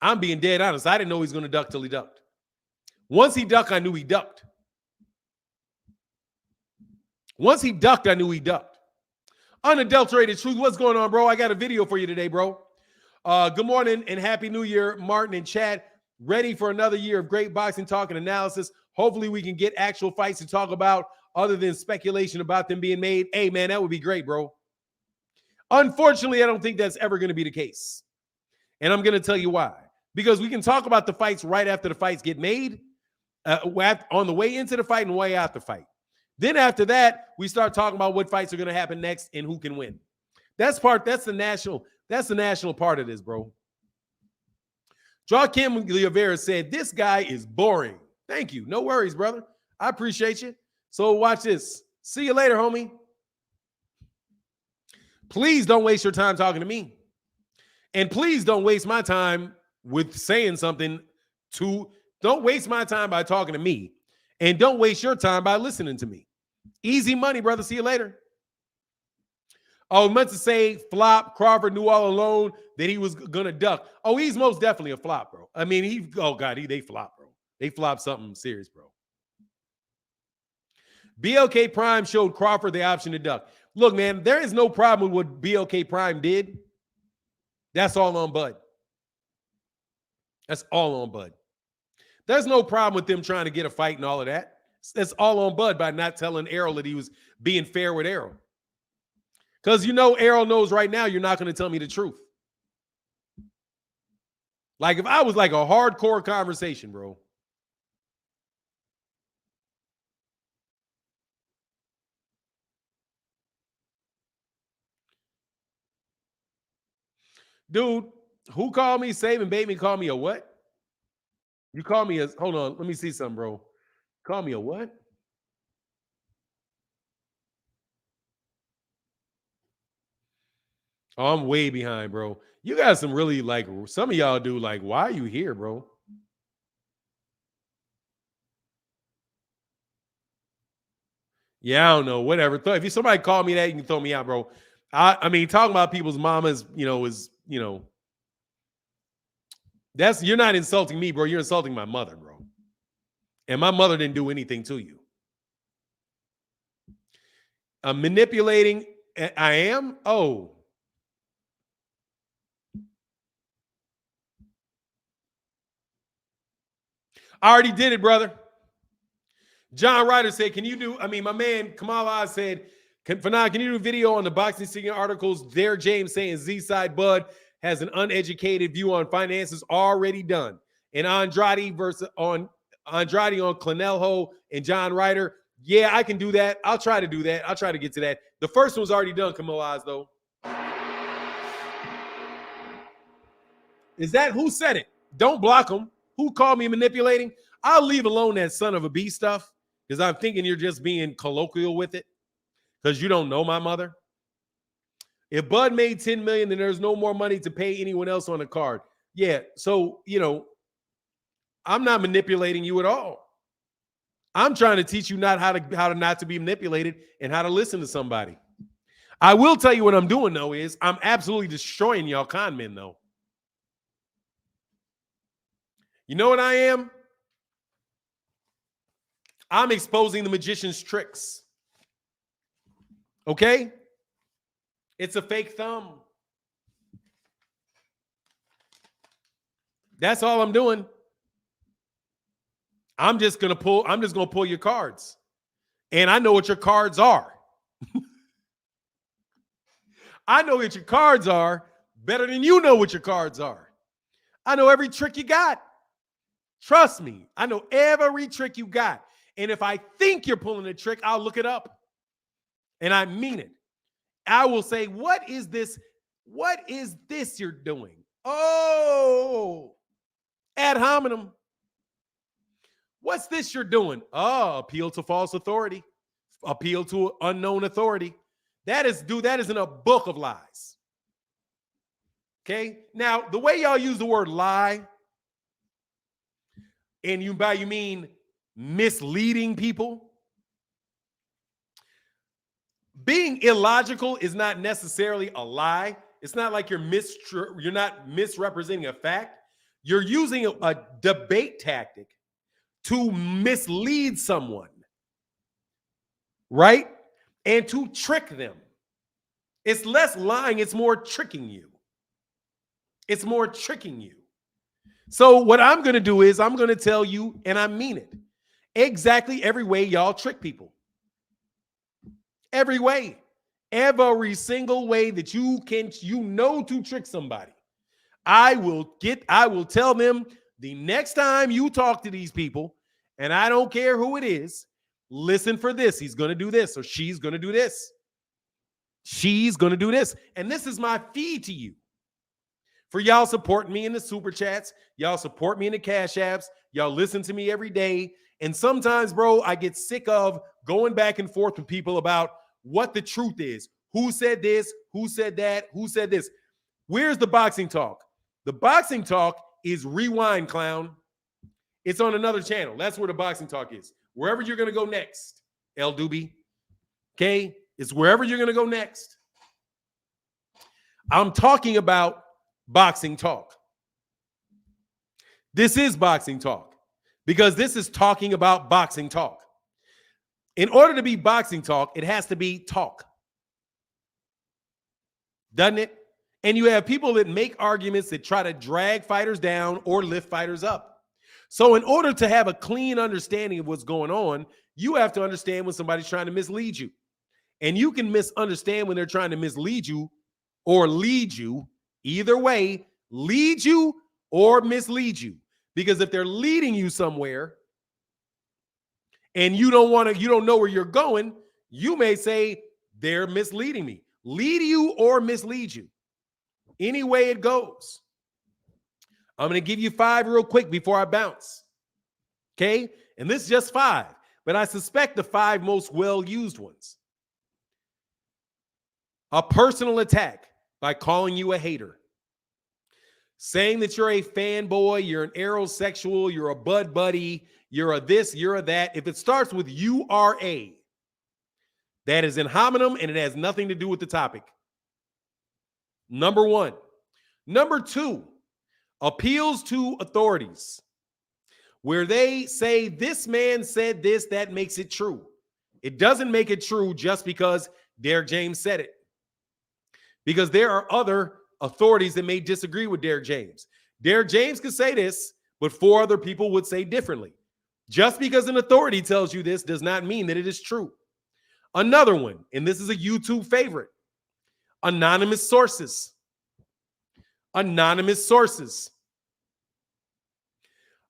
I'm being dead honest. I didn't know he was going to duck till he ducked. Once he ducked, I knew he ducked. Once he ducked, I knew he ducked. Unadulterated truth. What's going on, bro? I got a video for you today, bro. Good morning and happy new year, Martin and Chad. Ready for another year of great boxing talk and analysis. Hopefully we can get actual fights to talk about other than speculation about them being made. Hey, man, that would be great, bro. Unfortunately, I don't think that's ever going to be the case. And I'm going to tell you why. Because we can talk about the fights right after the fights get made, on the way into the fight and way out the fight. Then after that, we start talking about what fights are going to happen next and who can win. That's the national part of this, bro. Joaquin Oliveira said, this guy is boring. Thank you. No worries, brother. I appreciate you. So watch this. See you later, homie. Please don't waste your time talking to me. And please don't waste my time with saying something don't waste my time by talking to me. And don't waste your time by listening to me. Easy money, brother. See you later. Oh, meant to say Flop Crawford knew all along that he was going to duck. Oh, he's most definitely a flop, bro. I mean, they flop, bro. They flop something serious, bro. BLK Prime showed Crawford the option to duck. Look, man, there is no problem with what BLK Prime did. That's all on Bud. That's all on Bud. There's no problem with them trying to get a fight and all of that. That's all on Bud by not telling Errol that he was being fair with Errol. Because Errol knows right now you're not going to tell me the truth. Like if I was like a hardcore conversation, bro, Dude, who called me? Save and bait me. Call me a what? You call me a, hold on. Let me see something, bro. Call me a what? Oh, I'm way behind, bro. You got some really like, some of y'all do like, why are you here, bro? Yeah, I don't know. Whatever. If somebody called me that, you can throw me out, bro. I mean, talking about people's mamas, is, that's, you're not insulting me, bro. You're insulting my mother, bro. And my mother didn't do anything to you. Manipulating, I am? Oh. I already did it, brother. John Ryder said, can you do, my man Kamal Oz said, Fanan, can you do a video on the boxing scene articles? There, James saying Z-Side Bud has an uneducated view on finances already done. And Andrade on Clanelho and John Ryder. Yeah, I can do that. I'll try to do that. I'll try to get to that. The first one's already done, Kamal Oz, though. Is that, who said it? Don't block them. Who called me manipulating? I'll leave alone that son of a bee stuff because I'm thinking you're just being colloquial with it because you don't know my mother. If Bud made $10 million, then there's no more money to pay anyone else on the card. Yeah, so, I'm not manipulating you at all. I'm trying to teach you how to not to be manipulated and how to listen to somebody. I will tell you what I'm doing, though, is I'm absolutely destroying y'all con men, though. You know what I am? I'm exposing the magician's tricks. Okay? It's a fake thumb. That's all I'm doing. I'm just gonna pull your cards. And I know what your cards are. I know what your cards are better than you know what your cards are. I know every trick you got. Trust me, I know every trick you got. And if I think you're pulling a trick, I'll look it up. And I mean it. I will say, what is this? What is this you're doing? Oh, ad hominem. What's this you're doing? Oh, appeal to false authority. Appeal to unknown authority. That is in a book of lies. Okay? Now, the way y'all use the word lie, and you mean misleading people. Being illogical is not necessarily a lie. It's not like you're not misrepresenting a fact. You're using a debate tactic to mislead someone, right? And to trick them. It's less lying, it's more tricking you. It's more tricking you. So what I'm going to do is I'm going to tell you, and I mean it, exactly every way y'all trick people. Every way. Every single way that you know to trick somebody. I will tell them the next time you talk to these people, and I don't care who it is, listen for this. He's going to do this, or she's going to do this. She's going to do this. And this is my fee to you. For y'all supporting me in the super chats, y'all support me in the cash apps, y'all listen to me every day. And sometimes, bro, I get sick of going back and forth with people about what the truth is. Who said this? Who said that? Who said this? Where's the boxing talk? The boxing talk is Rewind, clown. It's on another channel. That's where the boxing talk is. Wherever you're going to go next, El Doobie. Okay? It's wherever you're going to go next. I'm talking about boxing talk. This is boxing talk because this is talking about boxing talk. In order to be boxing talk, it has to be talk. Doesn't it? And you have people that make arguments that try to drag fighters down or lift fighters up. So in order to have a clean understanding of what's going on, you have to understand when somebody's trying to mislead you. And you can misunderstand when they're trying to mislead you or lead you. Either way, lead you or mislead you. Because if they're leading you somewhere and you don't know where you're going, you may say they're misleading me. Lead you or mislead you. Any way it goes. I'm going to give you 5 real quick before I bounce. Okay? And this is just 5, but I suspect the 5 most well-used ones. A personal attack by calling you a hater. Saying that you're a fanboy, you're an aerosexual, you're a bud buddy, you're a this, you're a that. If it starts with you are a, that is in hominem and it has nothing to do with the topic. Number 1. Number 2, appeals to authorities where they say this man said this, that makes it true. It doesn't make it true just because Derrick James said it. Because there are other authorities that may disagree with Derrick James. Derrick James could say this, but 4 other people would say differently. Just because an authority tells you this does not mean that it is true. Another one, and this is a YouTube favorite, anonymous sources. Anonymous sources.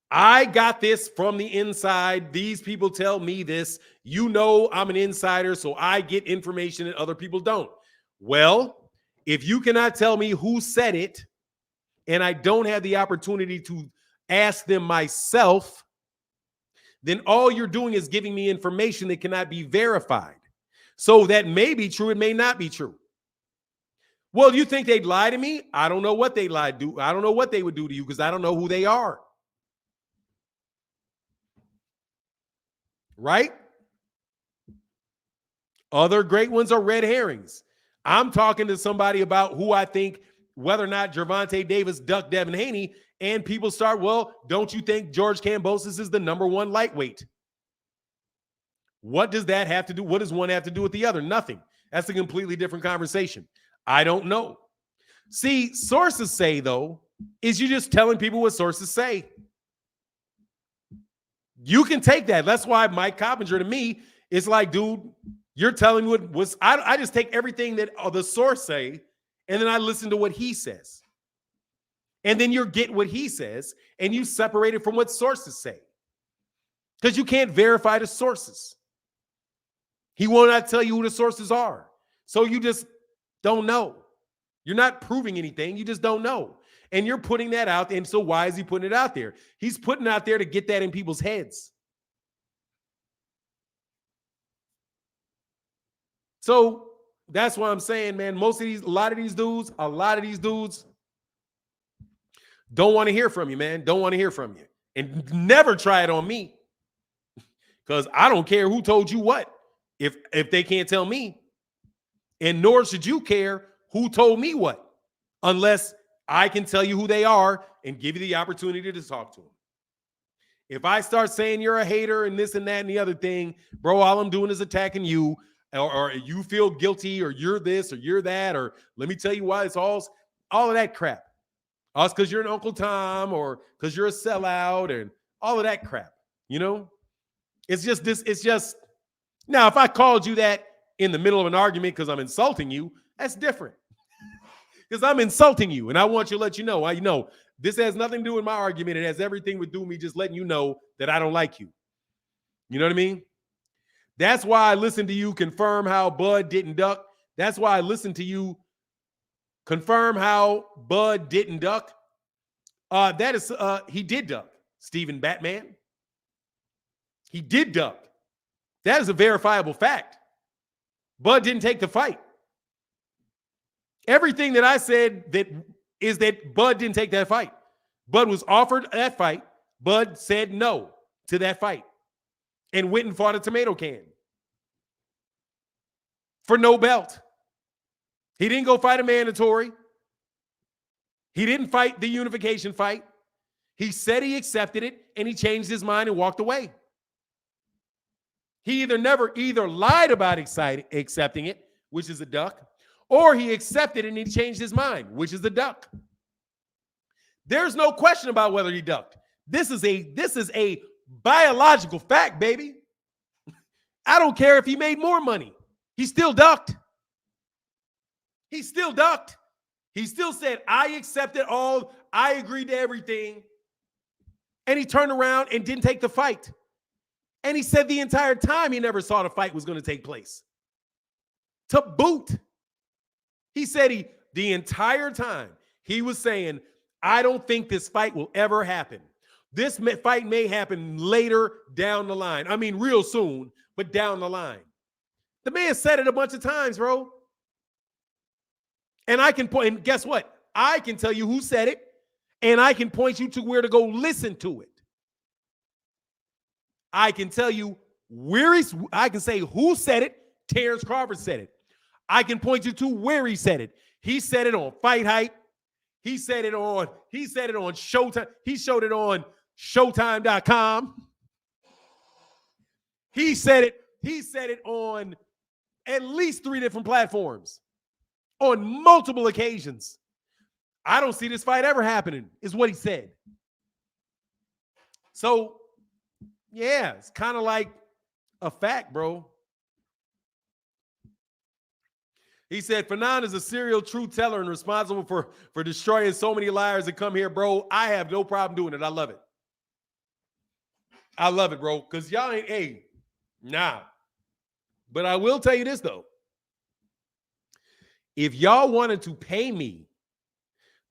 I got this from the inside. These people tell me this. You know I'm an insider, so I get information that other people don't. Well, if you cannot tell me who said it, and I don't have the opportunity to ask them myself, then all you're doing is giving me information that cannot be verified. So that may be true, it may not be true. Well, you think they'd lie to me? I don't know what they'd lie to. I don't know what they would do to you because I don't know who they are. Right? Other great ones are red herrings. I'm talking to somebody about who I think, whether or not Gervonta Davis ducked Devin Haney, and people start, well, don't you think George Kambosos is the #1 lightweight? What does that have to do? What does one have to do with the other? Nothing. That's a completely different conversation. I don't know. See, sources say, though, is you just telling people what sources say. You can take that. That's why Mike Coppinger to me is like, dude, you're telling me what was, I just take everything that the source say, and then I listen to what he says. And then you get what he says, and you separate it from what sources say. Because you can't verify the sources. He will not tell you who the sources are. So you just don't know. You're not proving anything. You just don't know. And you're putting that out. And so why is he putting it out there? He's putting it out there to get that in people's heads. So that's why I'm saying, man, a lot of these dudes don't want to hear from you, man. Don't want to hear from you. And never try it on me. Because I don't care who told you what if they can't tell me. And nor should you care who told me what, unless I can tell you who they are and give you the opportunity to talk to them. If I start saying you're a hater and this and that and the other thing, bro, all I'm doing is attacking you, or you feel guilty, or you're this or you're that, or let me tell you why it's all of that crap. Us because you're an Uncle Tom, or because you're a sellout, and all of that crap. You know, it's just this. It's just now. If I called you that in the middle of an argument because I'm insulting you, that's different. Because I'm insulting you, and I want you to let you know. I know this has nothing to do with my argument. It has everything to do with me just letting you know that I don't like you. You know what I mean? That's why I listened to you confirm how Bud didn't duck. That's why I listened to you confirm how Bud didn't duck. That is, he did duck, Stephen Batman. He did duck. That is a verifiable fact. Bud didn't take the fight. Everything that I said that Bud didn't take that fight. Bud was offered that fight. Bud said no to that fight and went and fought a tomato can for no belt. He didn't go fight a mandatory. He didn't fight the unification fight. He said he accepted it, and he changed his mind and walked away. He either lied about accepting it, which is a duck, or he accepted it and he changed his mind, which is a duck. There's no question about whether he ducked. This is a biological fact, baby. I don't care if he made more money. He still ducked. He still ducked. He still said, I accepted all. I agreed to everything. And he turned around and didn't take the fight. And he said the entire time he never saw the fight was going to take place. To boot. He said the entire time, he was saying, I don't think this fight will ever happen. This fight may happen later down the line. I mean, real soon, but down the line. The man said it a bunch of times, bro. And I can point, and guess what? I can tell you who said it, and I can point you to where to go listen to it. I can tell you I can say who said it. Terrence Crawford said it. I can point you to where he said it. He said it on Fight Hype. He said it on Showtime. He showed it on Showtime.com. He said it on at least 3 different platforms on multiple occasions. I don't see this fight ever happening, is what he said. So, yeah, it's kind of like a fact, bro. He said, Fanon is a serial truth teller and responsible for destroying so many liars that come here, bro. I have no problem doing it. I love it. I love it, bro, because y'all ain't, nah. But I will tell you this, though. If y'all wanted to pay me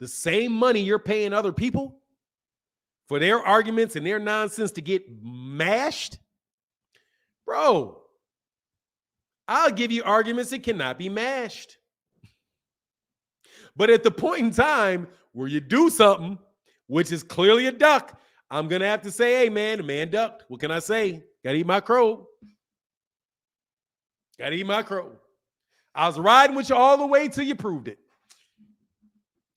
the same money you're paying other people for their arguments and their nonsense to get mashed, bro, I'll give you arguments that cannot be mashed. But at the point in time where you do something, which is clearly a duck, I'm going to have to say, hey, man, the man ducked. What can I say? Got to eat my crow. Got to eat my crow. I was riding with you all the way till you proved it.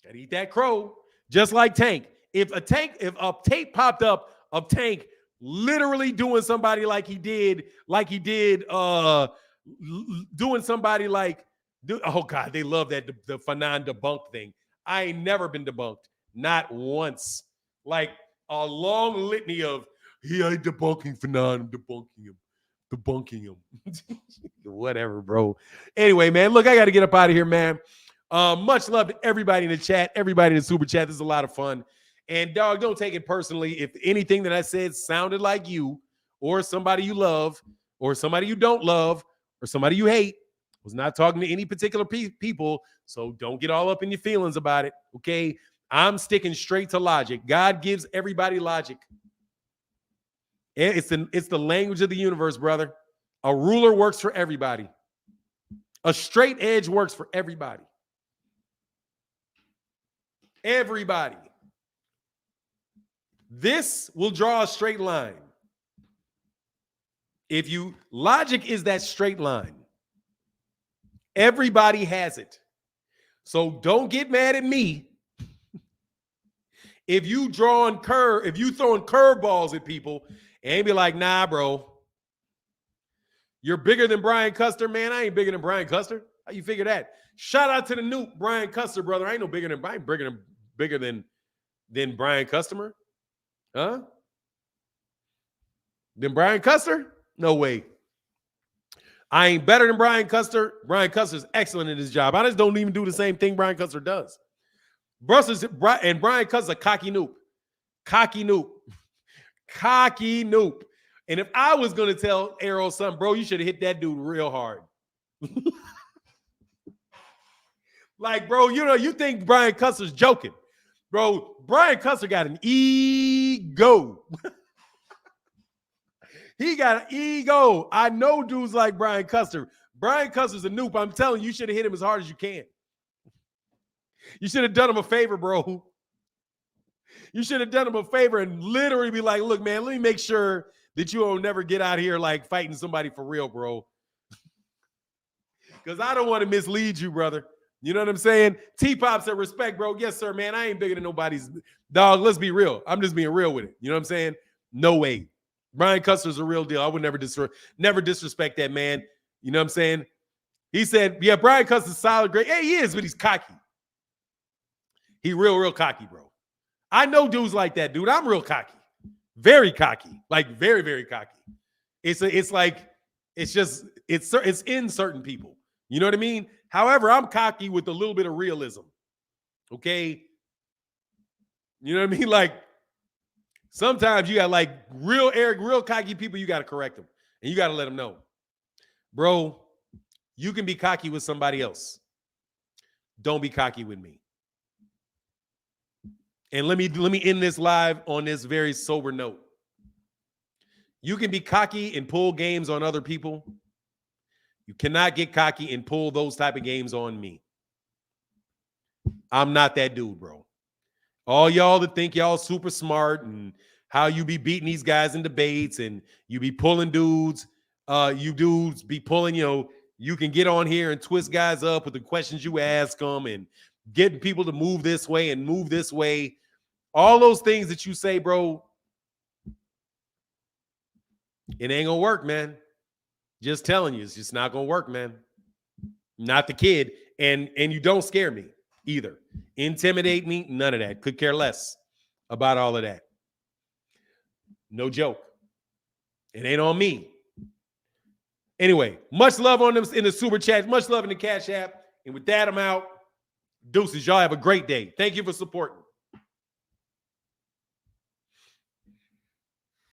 Got to eat that crow. Just like Tank. If a tape popped up of Tank literally doing somebody like he did, doing somebody like, oh God, they love that the Fanon debunk thing. I ain't never been debunked, not once. Like a long litany of he ain't debunking Fanon, I'm debunking him. Whatever, bro. Anyway, man, look, I got to get up out of here, man. Much love to everybody in the chat, everybody in the super chat. This is a lot of fun. And dog, don't take it personally. If anything that I said sounded like you or somebody you love or somebody you don't love or somebody you hate, was not talking to any particular people, so don't get all up in your feelings about it, okay? I'm sticking straight to logic. God gives everybody logic. It's the language of the universe, brother. A ruler works for everybody. A straight edge works for everybody. Everybody. This will draw a straight line. Logic is that straight line. Everybody has it. So don't get mad at me if you throwing curveballs at people and be like, nah, bro, you're bigger than Brian Custer, man. I ain't bigger than Brian Custer. How you figure that? Shout out to the new Brian Custer, brother. I ain't no bigger than Brian Customer. Huh? Than Brian Custer? No way. I ain't better than Brian Custer. Brian Custer's excellent in his job. I just don't even do the same thing Brian Custer does. And Brian Custer's a cocky noob. Cocky noob. Cocky noob. And if I was going to tell Arrow something, bro, you should have hit that dude real hard. Like, bro, you think Brian Custer's joking. Bro, Brian Custer got an ego. He got an ego. I know dudes like Brian Custer. Brian Custer's a noob. I'm telling you, you should have hit him as hard as you can. You should have done him a favor, bro. You should have done him a favor and literally be like, look, man, let me make sure that you will never get out here like fighting somebody for real, bro. Because I don't want to mislead you, brother. You know what I'm saying? T-Pop said, respect, bro. Yes, sir, man. I ain't bigger than nobody's dog. Let's be real. I'm just being real with it. You know what I'm saying? No way. Brian Custer's a real deal. I would never disrespect that man. You know what I'm saying? He said, yeah, Brian Custer's solid, great. Hey, he is, but he's cocky. He real cocky, bro. I know dudes like that, dude. I'm real cocky. Very cocky. Like very, very cocky. It's in certain people. You know what I mean? However, I'm cocky with a little bit of realism. Okay? You know what I mean? Like, sometimes you got like real arrogant, real cocky people, you got to correct them. And you got to let them know. Bro, you can be cocky with somebody else. Don't be cocky with me. And let me end this live on this very sober note. You can be cocky and pull games on other people. You cannot get cocky and pull those type of games on me. I'm not that dude, bro. All y'all that think y'all super smart and how you be beating these guys in debates and you be pulling dudes, you dudes be pulling, you can get on here and twist guys up with the questions you ask them and getting people to move this way and move this way. All those things that you say, bro, it ain't gonna work, man. Just telling you, it's just not gonna work, man. Not the kid. And you don't scare me either. Intimidate me, none of that. Could care less about all of that. No joke. It ain't on me. Anyway, much love on them in the super chat. Much love in the Cash App. And with that, I'm out. Deuces, y'all have a great day. Thank you for supporting.